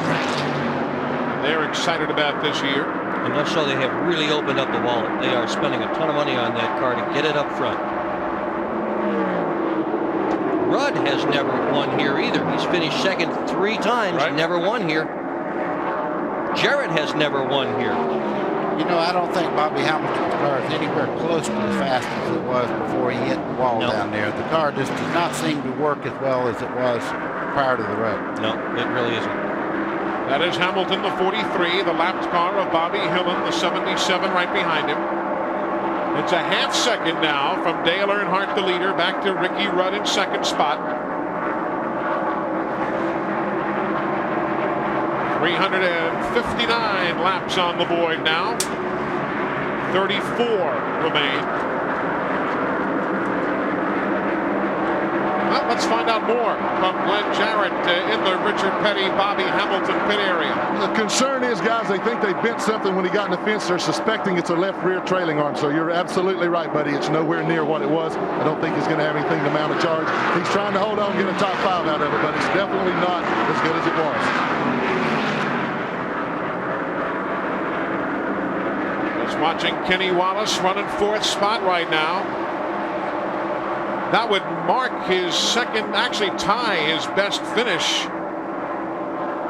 They're excited about this year. Enough so they have really opened up the wallet. They are spending a ton of money on that car to get it up front. Rudd has never won here either. He's finished second 3 times, never won here. Jarrett has never won here. You know, I don't think Bobby Hamilton's car is anywhere close to as fast as it was before he hit the wall down there. The car just does not seem to work as well as it was prior to the wreck. No, it really isn't. That is Hamilton, the 43, the lapped car of Bobby Hillen, the 77 right behind him. It's a half second now from Dale Earnhardt, the leader, back to Ricky Rudd in 2nd spot. 359 laps on the board now. 34 remain. Well, let's find out more from Glenn Jarrett in the Richard Petty, Bobby Hamilton pit area. The concern is, guys, they think they bent something when he got in the fence. They're suspecting it's a left rear trailing arm. So you're absolutely right, buddy. It's nowhere near what it was. I don't think he's going to have anything to mount a charge. He's trying to hold on, get a top 5 out of it, but it's definitely not as good as it was. Just watching Kenny Wallace running 4th spot right now. That would mark his second, actually tie his best finish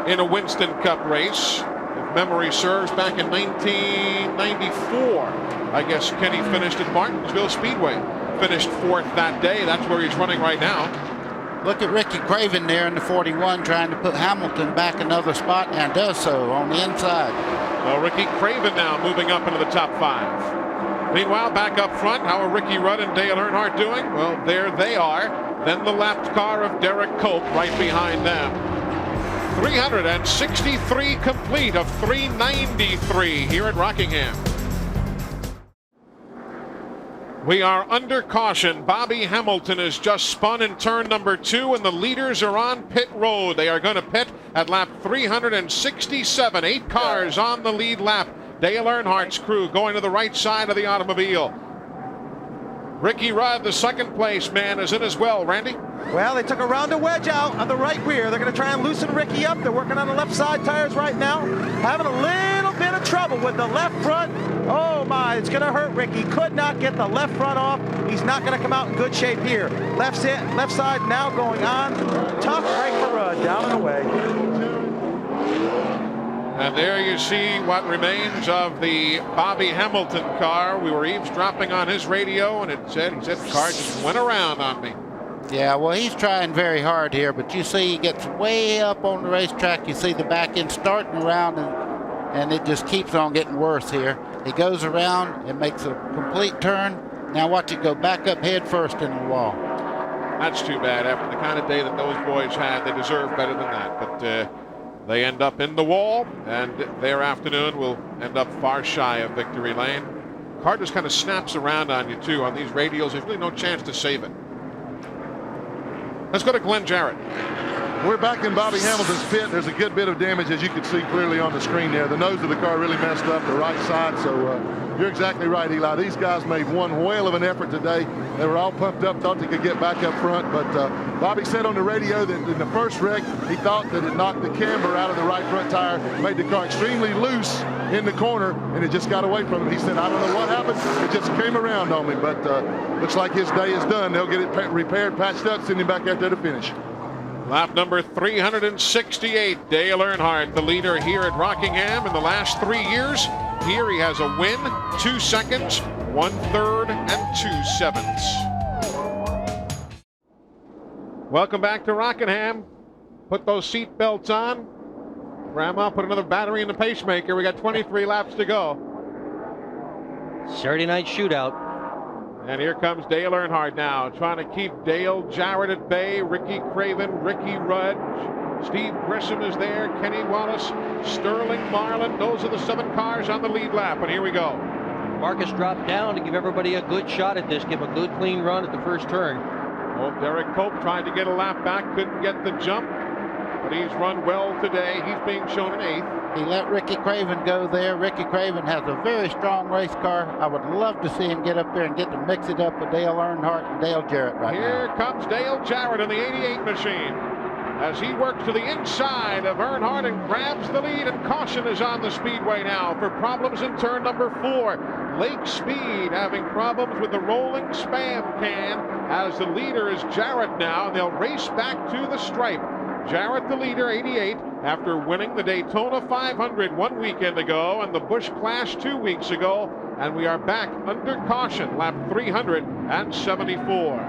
in a Winston Cup race. If memory serves, back in 1994, I guess Kenny finished at Martinsville Speedway. Finished 4th that day. That's where he's running right now. Look at Ricky Craven there in the 41 trying to put Hamilton back another spot, and does so on the inside. Well, Ricky Craven now moving up into the top 5. Meanwhile, back up front, how are Ricky Rudd and Dale Earnhardt doing? Well, there they are. Then the lapped car of Derek Cope right behind them. 363 complete of 393 here at Rockingham. We are under caution. Bobby Hamilton has just spun in turn number 2, and the leaders are on pit road. They are going to pit at lap 367. 8 cars on the lead lap. Dale Earnhardt's crew going to the right side of the automobile. Ricky Rudd, the second place man, is in as well. Randy? Well, they took a round of wedge out on the right rear. They're going to try and loosen Ricky up. They're working on the left side tires right now. Having a little bit of trouble with the left front. Oh my, it's going to hurt Ricky. Could not get the left front off. He's not going to come out in good shape here. Left side now going on. Tough break for Rudd, down and away. And there you see what remains of the Bobby Hamilton car. We were eavesdropping on his radio, and he said the car just went around on me. Yeah, well, he's trying very hard here, but you see he gets way up on the racetrack. You see the back end starting around, and it just keeps on getting worse here. He goes around and makes a complete turn. Now watch it go back up head first into the wall. That's too bad. After the kind of day that those boys had, they deserve better than that. But they end up in the wall, and their afternoon will end up far shy of victory lane. Car just kind of snaps around on you, too, on these radials. There's really no chance to save it. Let's go to Glenn Jarrett. We're back in Bobby Hamilton's pit. There's a good bit of damage, as you can see clearly on the screen there. The nose of the car really messed up, the right side. So you're exactly right, Eli. These guys made one whale of an effort today. They were all pumped up, thought they could get back up front. But Bobby said on the radio that in the first wreck, he thought that it knocked the camber out of the right front tire, made the car extremely loose in the corner, and it just got away from him. He said, I don't know what happened. It just came around on me. But looks like his day is done. They'll get it repaired, patched up, send him back out there to finish. Lap number 368, Dale Earnhardt, the leader here at Rockingham in the last 3 years. Here he has a win, 2 seconds, 1/3, and 2 sevenths. Welcome back to Rockingham. Put those seat belts on. Grandma, put another battery in the pacemaker. We got 23 laps to go. Saturday night shootout. And here comes Dale Earnhardt now, trying to keep Dale Jarrett at bay. Ricky Craven, Ricky Rudd, Steve Grissom is there, Kenny Wallace, Sterling Marlin. Those are the 7 cars on the lead lap, and here we go. Marcus dropped down to give everybody a good shot at this, give a good clean run at the first turn. Well, Derek Cope tried to get a lap back, couldn't get the jump, but he's run well today. He's being shown in 8th. He let Ricky Craven go there. Ricky Craven has a very strong race car. I would love to see him get up there and get to mix it up with Dale Earnhardt and Dale Jarrett right now. Here comes Dale Jarrett in the 88 machine as he works to the inside of Earnhardt and grabs the lead, and caution is on the speedway now for problems in turn number 4. Lake Speed having problems with the rolling spam can as the leader is Jarrett now, and they'll race back to the stripe. Jarrett the leader, 88, after winning the Daytona 500 1 weekend ago and the Busch Clash 2 weeks ago. And we are back under caution, lap 374.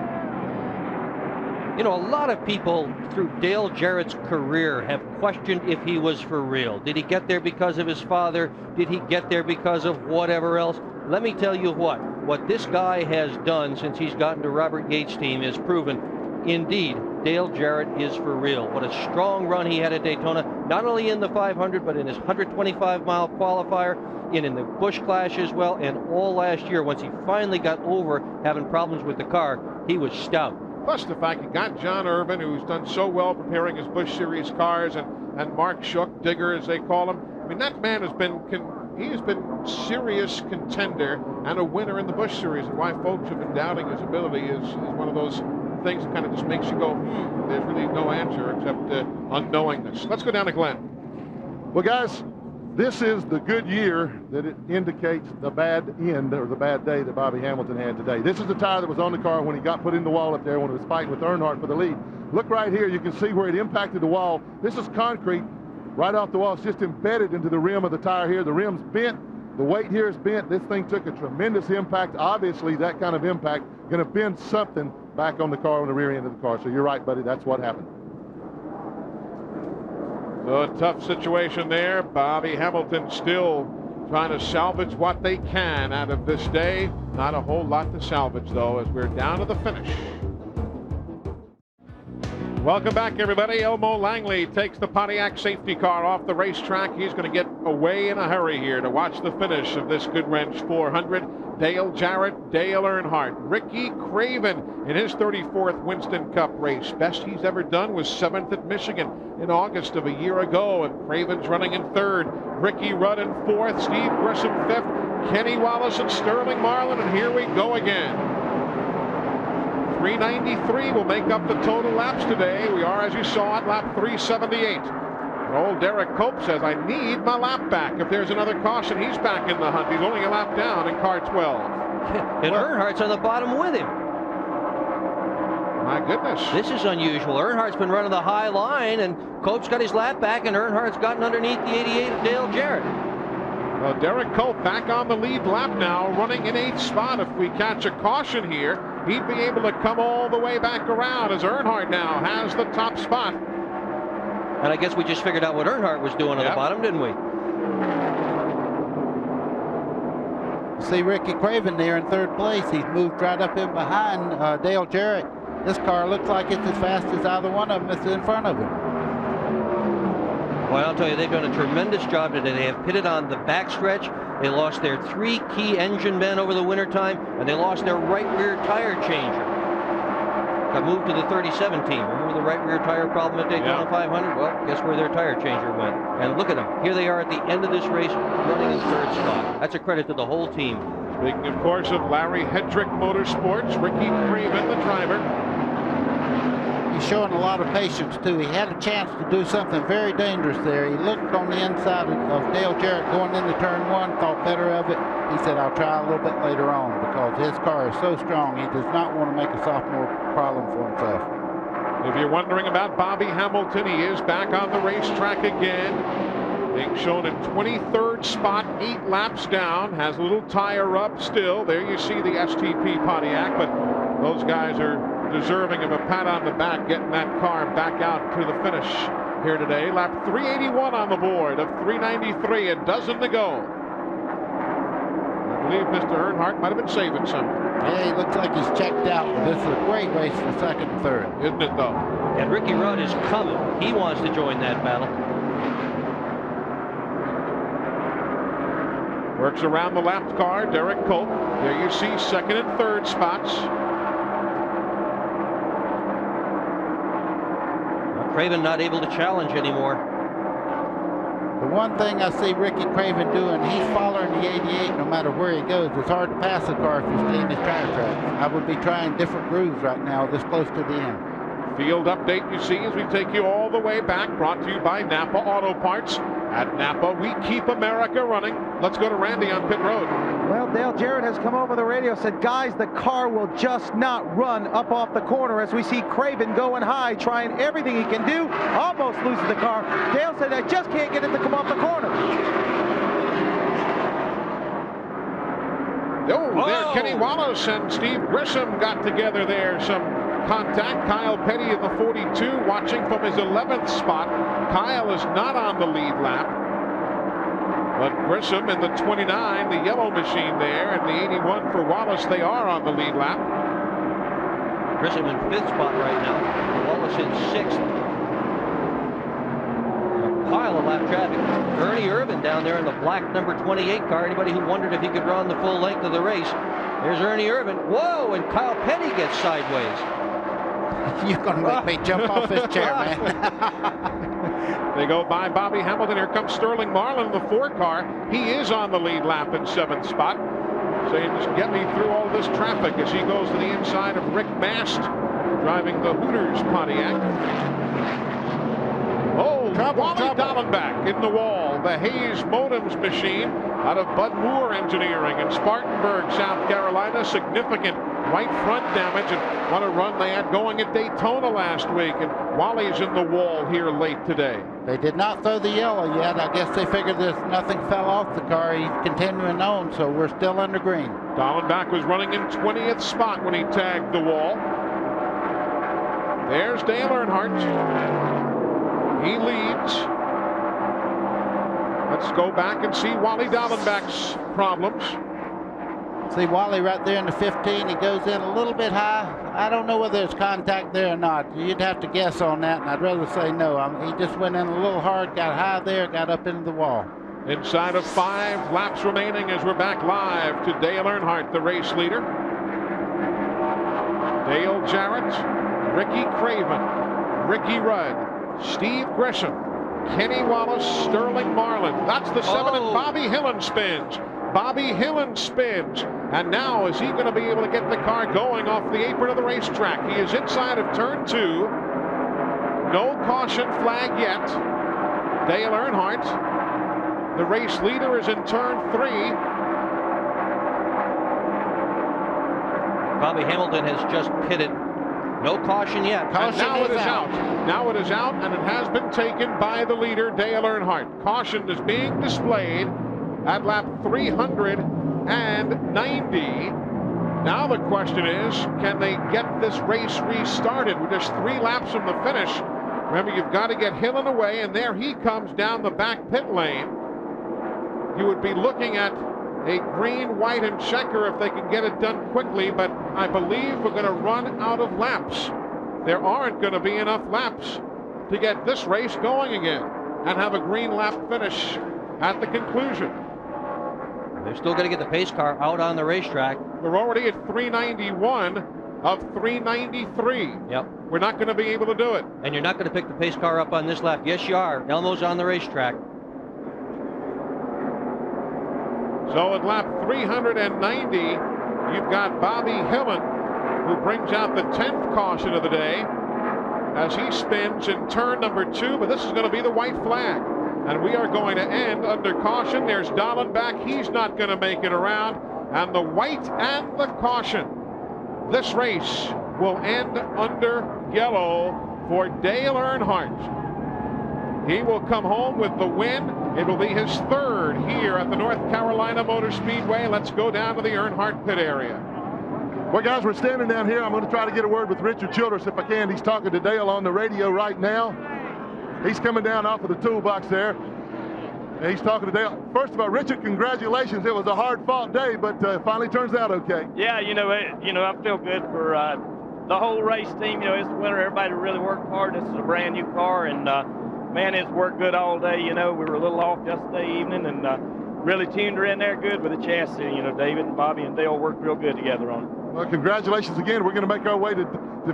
You know, a lot of people through Dale Jarrett's career have questioned if he was for real. Did he get there because of his father? Did he get there because of whatever else? Let me tell you what this guy has done since he's gotten to Robert Yates' team is proven, indeed, Dale Jarrett is for real. What a strong run he had at Daytona, not only in the 500, but in his 125-mile qualifier, in the Busch Clash as well, and all last year, once he finally got over having problems with the car, he was stout. Plus the fact he got John Irvin, who's done so well preparing his Busch Series cars, and Mark Shook, Digger as they call him. I mean, that man has been serious contender and a winner in the Busch Series, and why folks have been doubting his ability is one of those things that kind of just makes you go, there's really no answer except unknowingness. Let's go down to Glenn. Well, guys, this is the good year that it indicates the bad end or the bad day that Bobby Hamilton had today. This is the tire that was on the car when he got put in the wall up there when he was fighting with Earnhardt for the lead. Look right here, you can see where it impacted the wall. This is concrete right off the wall. It's just embedded into the rim of the tire here. The rim's bent. The weight here is bent. This thing took a tremendous impact. Obviously, that kind of impact going to bend something back on the car, on the rear end of the car. So you're right, buddy. That's what happened. So a tough situation there. Bobby Hamilton still trying to salvage what they can out of this day. Not a whole lot to salvage, though, as we're down to the finish. Welcome back, everybody. Elmo Langley takes the Pontiac safety car off the racetrack. He's going to get away in a hurry here to watch the finish of this Goodwrench 400. Dale Jarrett, Dale Earnhardt, Ricky Craven in his 34th Winston Cup race. Best he's ever done was 7th at Michigan in August of a year ago, and Craven's running in 3rd. Ricky Rudd in 4th, Steve Grissom 5th, Kenny Wallace and Sterling Marlin, and here we go again. 393 will make up the total laps today. We are, as you saw, at lap 378. Old Derek Cope says, I need my lap back. If there's another caution, he's back in the hunt. He's only a lap down in car 12. And Earnhardt's on the bottom with him. My goodness. This is unusual. Earnhardt's been running the high line, and Cope's got his lap back, and Earnhardt's gotten underneath the 88 of Dale Jarrett. Well, Derek Cope back on the lead lap now, running in 8th spot. If we catch a caution here, he'd be able to come all the way back around, as Earnhardt now has the top spot. And I guess we just figured out what Earnhardt was doing on the bottom, didn't we? See Ricky Craven there in 3rd place. He's moved right up in behind Dale Jarrett. This car looks like it's as fast as either one of them is in front of him. Well, I'll tell you, they've done a tremendous job today. They have pitted on the backstretch. They lost their 3 key engine men over the wintertime, and they lost their right rear tire changer. Got moved to the 37 team. Remember the right rear tire problem at Daytona 500? Well, guess where their tire changer went. And look at them. Here they are at the end of this race, running in 3rd spot. That's a credit to the whole team. Speaking, of course, of Larry Hedrick Motorsports, Ricky Craven, the driver. He's showing a lot of patience, too. He had a chance to do something very dangerous there. He looked on the inside of Dale Jarrett going into turn 1, thought better of it. He said, I'll try a little bit later on, because his car is so strong, he does not want to make a sophomore problem for himself. If you're wondering about Bobby Hamilton, he is back on the racetrack again. Being shown in 23rd spot, 8 laps down, has a little tire rub still. There you see the STP Pontiac, but those guys are deserving of a pat on the back, getting that car back out to the finish here today. Lap 381 on the board of 393, a dozen to go. I believe Mr. Earnhardt might have been saving something. Yeah, he looks like he's checked out. This is a great race for 2nd and 3rd. Isn't it, though? And Ricky Rudd is coming. He wants to join that battle. Works around the lapped car, Derek Cope. There you see 2nd and 3rd spots. Craven not able to challenge anymore. The one thing I see Ricky Craven doing, he's following the 88 no matter where he goes. It's hard to pass the car if you stay in his tire tracks. I would be trying different grooves right now this close to the end. Field update you see as we take you all the way back, brought to you by Napa Auto Parts. At Napa, we keep America running. Let's go to Randy on pit road. Well, Dale Jarrett has come over the radio, said, guys, the car will just not run up off the corner, as we see Craven going high, trying everything he can do, almost loses the car. Dale said, I just can't get it to come off the corner. Oh, there Kenny Wallace and Steve Grissom got together there. Some contact. Kyle Petty in the 42 watching from his 11th spot. Kyle is not on the lead lap, but Grissom in the 29, the yellow machine there, and the 81 for Wallace, they are on the lead lap. Grissom in 5th spot right now. Wallace in 6th. A pile of lap traffic. Ernie Irvin down there in the black number 28 car. Anybody who wondered if he could run the full length of the race, there's Ernie Irvin. Whoa, and Kyle Petty gets sideways. You're going to make me jump off this chair, man. They go by Bobby Hamilton. Here comes Sterling Marlin in the 4 car. He is on the lead lap in 7th spot. Saying, just get me through all this traffic, as he goes to the inside of Rick Mast, driving the Hooters Pontiac. Oh, Wally Dallenbach in the wall. The Hayes Modems machine out of Bud Moore Engineering in Spartanburg, South Carolina. Significant right front damage, and what a run they had going at Daytona last week. And Wally's in the wall here late today. They did not throw the yellow yet. I guess they figured nothing fell off the car. He's continuing on, so we're still under green. Dallenbach was running in 20th spot when he tagged the wall. There's Dale Earnhardt. He leads. Let's go back and see Wally Dallenbach's problems. See Wally right there in the 15. He goes in a little bit high. I don't know whether there's contact there or not. You'd have to guess on that, and I'd rather say no. He just went in a little hard, got high there, got up into the wall. Inside of 5 laps remaining as we're back live to Dale Earnhardt, the race leader. Dale Jarrett, Ricky Craven, Ricky Rudd, Steve Gresham, Kenny Wallace, Sterling Marlin. That's the 7, and Bobby Hillin spins. Bobby Hillin spins. And now is he going to be able to get the car going off the apron of the racetrack? He is inside of turn 2. No caution flag yet. Dale Earnhardt, the race leader, is in turn 3. Bobby Hamilton has just pitted. No caution yet. And now it is out. Now it is out, and it has been taken by the leader, Dale Earnhardt. Caution is being displayed at lap 390. Now the question is, can they get this race restarted? We're just 3 laps from the finish. Remember, you've got to get Hillin away, and there he comes down the back pit lane. You would be looking at a green, white, and checker if they can get it done quickly, but I believe we're going to run out of laps. There aren't going to be enough laps to get this race going again and have a green lap finish at the conclusion. They're still going to get the pace car out on the racetrack. We're already at 391 of 393. Yep. We're not going to be able to do it. And you're not going to pick the pace car up on this lap. Yes, you are. Elmo's on the racetrack. So at lap 390, you've got Bobby Hillin, who brings out the 10th caution of the day as he spins in turn number 2, but this is going to be the white flag. And we are going to end under caution. There's Dallenbach. He's not going to make it around. And the white and the caution. This race will end under yellow for Dale Earnhardt. He will come home with the win. It will be his 3rd here at the North Carolina Motor Speedway. Let's go down to the Earnhardt pit area. Well, guys, we're standing down here. I'm going to try to get a word with Richard Childress if I can. He's talking to Dale on the radio right now. He's coming down off of the toolbox there. And he's talking to Dale. First of all, Richard, congratulations. It was a hard-fought day, but finally turns out okay. Yeah, I feel good for the whole race team. It's the winter. Everybody really worked hard. This is a brand new car, and man, it's worked good all day. We were a little off yesterday evening, and really tuned her in there good with the chassis. David and Bobby and Dale worked real good together on it. Well, congratulations again. We're going to make our way to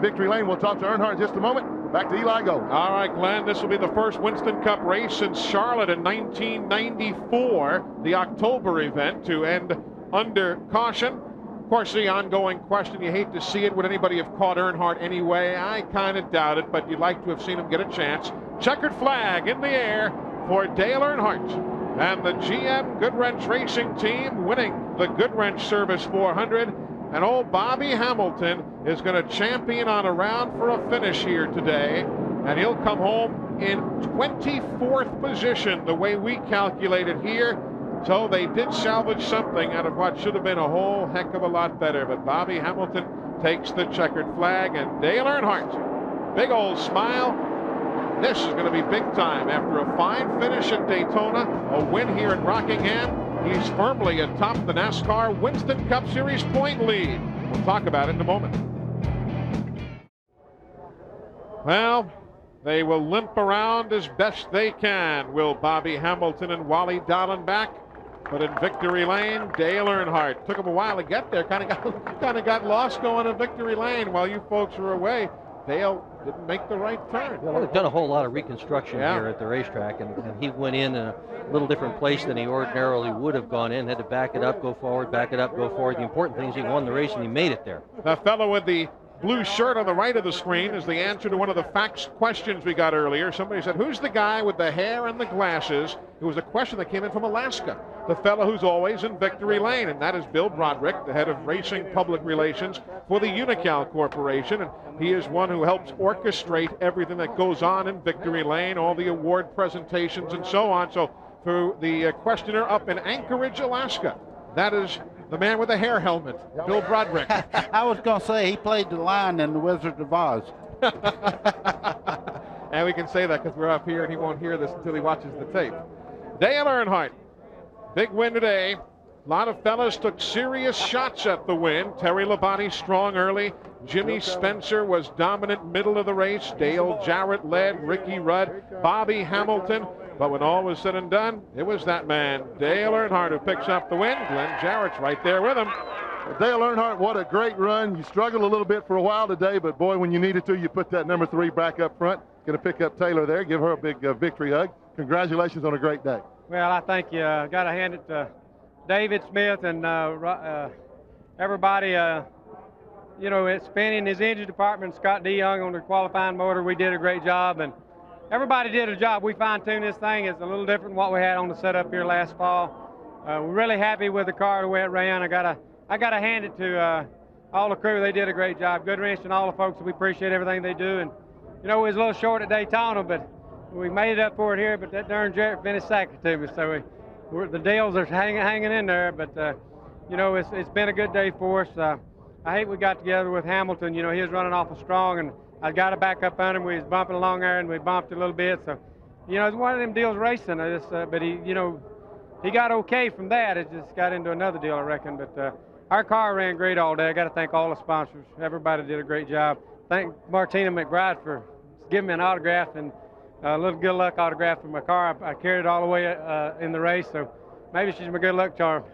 Victory Lane. We'll talk to Earnhardt in just a moment. Back to Eli Gold. All right, Glenn, this will be the first Winston Cup race since Charlotte in 1994, the October event, to end under caution. Of course, the ongoing question, you hate to see it. Would anybody have caught Earnhardt anyway? I kind of doubt it, but you'd like to have seen him get a chance. Checkered flag in the air for Dale Earnhardt and the GM Goodwrench Racing Team winning the Goodwrench Service 400. And old Bobby Hamilton is going to champion on around for a finish here today. And he'll come home in 24th position, the way we calculated here. So they did salvage something out of what should have been a whole heck of a lot better. But Bobby Hamilton takes the checkered flag, and Dale Earnhardt, big old smile. This is going to be big time. After a fine finish at Daytona, a win here at Rockingham, he's firmly atop the NASCAR Winston Cup Series point lead. We'll talk about it in a moment. Well, they will limp around as best they can, will Bobby Hamilton and Wally Dallenbach. But in Victory Lane, Dale Earnhardt. Took him a while to get there. Kind of got lost going to Victory Lane while you folks were away. Dale didn't make the right turn. Well, they've done a whole lot of reconstruction here at the racetrack, and he went in a little different place than he ordinarily would have gone in. Had to back it up, go forward, back it up, go forward. The important thing is he won the race, and he made it there. The fellow with the blue shirt on the right of the screen is the answer to one of the fax questions we got earlier. Somebody said, who's the guy with the hair and the glasses? It was a question that came in from Alaska. The fellow who's always in Victory Lane, and that is Bill Broderick, the head of racing public relations for the Unocal Corporation. And he is one who helps orchestrate everything that goes on in Victory Lane, all the award presentations and so on. So for the questioner up in Anchorage, Alaska, that is the man with the hair helmet, Bill Broderick. I was going to say he played the lion in The Wizard of Oz. And we can say that because we're up here and he won't hear this until he watches the tape. Dale Earnhardt, big win today. A lot of fellas took serious shots at the win. Terry Labonte strong early. Jimmy Spencer was dominant middle of the race. Dale Jarrett led. Ricky Rudd, Bobby Hamilton. But when all was said and done, it was that man, Dale Earnhardt, who picks up the win. Glenn Jarrett's right there with him. Well, Dale Earnhardt, what a great run. You struggled a little bit for a while today, but boy, when you needed to, you put that number 3 back up front. Going to pick up Taylor there. Give her a big victory hug. Congratulations on a great day. Well, I thank you. Got to hand it to David Smith and everybody, you know, it's spinning his engine department, Scott DeYoung on the qualifying motor. We did a great job, and everybody did a job. We fine-tuned this thing. It's a little different than what we had on the setup here last fall. We're really happy with the car, the way it ran. I gotta hand it to all the crew. They did a great job. Goodwrench and all the folks, we appreciate everything they do. And, you know, we was a little short at Daytona, but we made it up for it here, but that darn Jarrett finished second to me, so the Dales are hanging in there, but, you know, it's been a good day for us. I hate we got together with Hamilton. You know, he was running awful strong, and I got to back up on him. We was bumping along there, and we bumped a little bit, so, you know, it's one of them deals racing. But he, you know, he got okay from that. It just got into another deal, I reckon, but our car ran great all day. I got to thank all the sponsors. Everybody did a great job. Thank Martina McBride for giving me an autograph and a little good luck autograph for my car. I carried it all the way in the race, so maybe she's my good luck charm.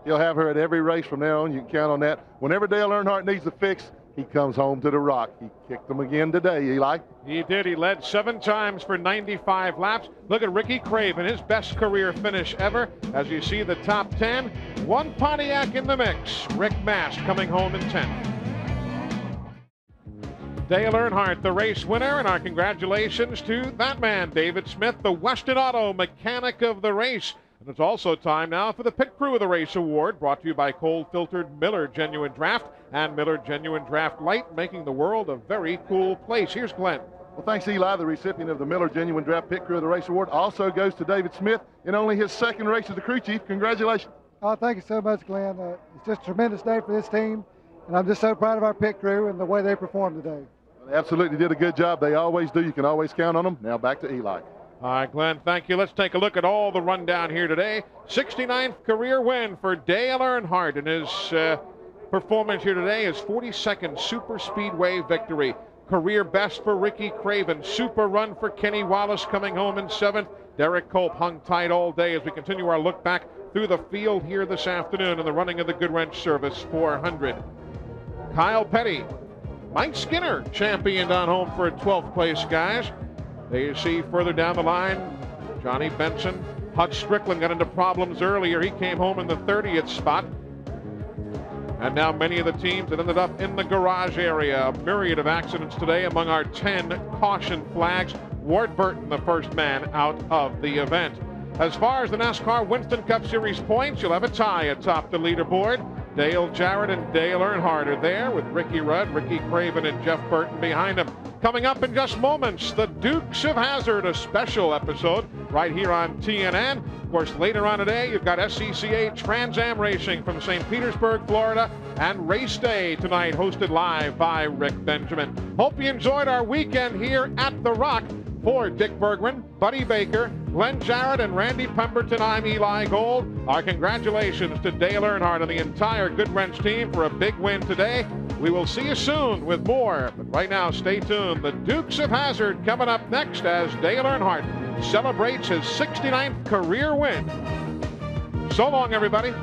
You'll have her at every race from now on. You can count on that. Whenever Dale Earnhardt needs a fix, he comes home to the Rock. He kicked them again today, Eli. He did. He led 7 times for 95 laps. Look at Ricky Craven, his best career finish ever. As you see the top 10, 1 Pontiac in the mix. Rick Mast coming home in 10th. Dale Earnhardt, the race winner, and our congratulations to that man, David Smith, the Weston Auto Mechanic of the race. And it's also time now for the Pit Crew of the Race Award, brought to you by cold-filtered Miller Genuine Draft and Miller Genuine Draft Light, making the world a very cool place. Here's Glenn. Well, thanks, Eli. The recipient of the Miller Genuine Draft Pit Crew of the Race Award also goes to David Smith in only his 2nd race as the crew chief. Congratulations. Oh, thank you so much, Glenn. It's just a tremendous day for this team, and I'm just so proud of our pit crew and the way they performed today. They absolutely did a good job. They always do. You can always count on them. Now back to Eli. All right, Glenn, thank you. Let's take a look at all the rundown here today. 69th career win for Dale Earnhardt, and his performance here today is 42nd Super Speedway victory. Career best for Ricky Craven. Super run for Kenny Wallace coming home in 7th. Derek Culp hung tight all day as we continue our look back through the field here this afternoon in the running of the Goodwrench Service 400. Kyle Petty, Mike Skinner championed on home for a 12th place, guys. There you see further down the line, Johnny Benson. Hutch Strickland got into problems earlier. He came home in the 30th spot. And now many of the teams that ended up in the garage area. A myriad of accidents today among our 10 caution flags. Ward Burton, the first man out of the event. As far as the NASCAR Winston Cup Series points, you'll have a tie atop the leaderboard. Dale Jarrett and Dale Earnhardt are there with Ricky Rudd, Ricky Craven, and Jeff Burton behind them. Coming up in just moments, the Dukes of Hazzard, a special episode right here on TNN. Of course, later on today, you've got SCCA Trans Am Racing from St. Petersburg, Florida, and Race Day tonight, hosted live by Rick Benjamin. Hope you enjoyed our weekend here at The Rock. For Dick Bergman, Buddy Baker, Glenn Jarrett, and Randy Pemberton, I'm Eli Gold. Our congratulations to Dale Earnhardt and the entire Goodwrench team for a big win today. We will see you soon with more, but right now, stay tuned. The Dukes of Hazzard coming up next as Dale Earnhardt celebrates his 69th career win. So long, everybody.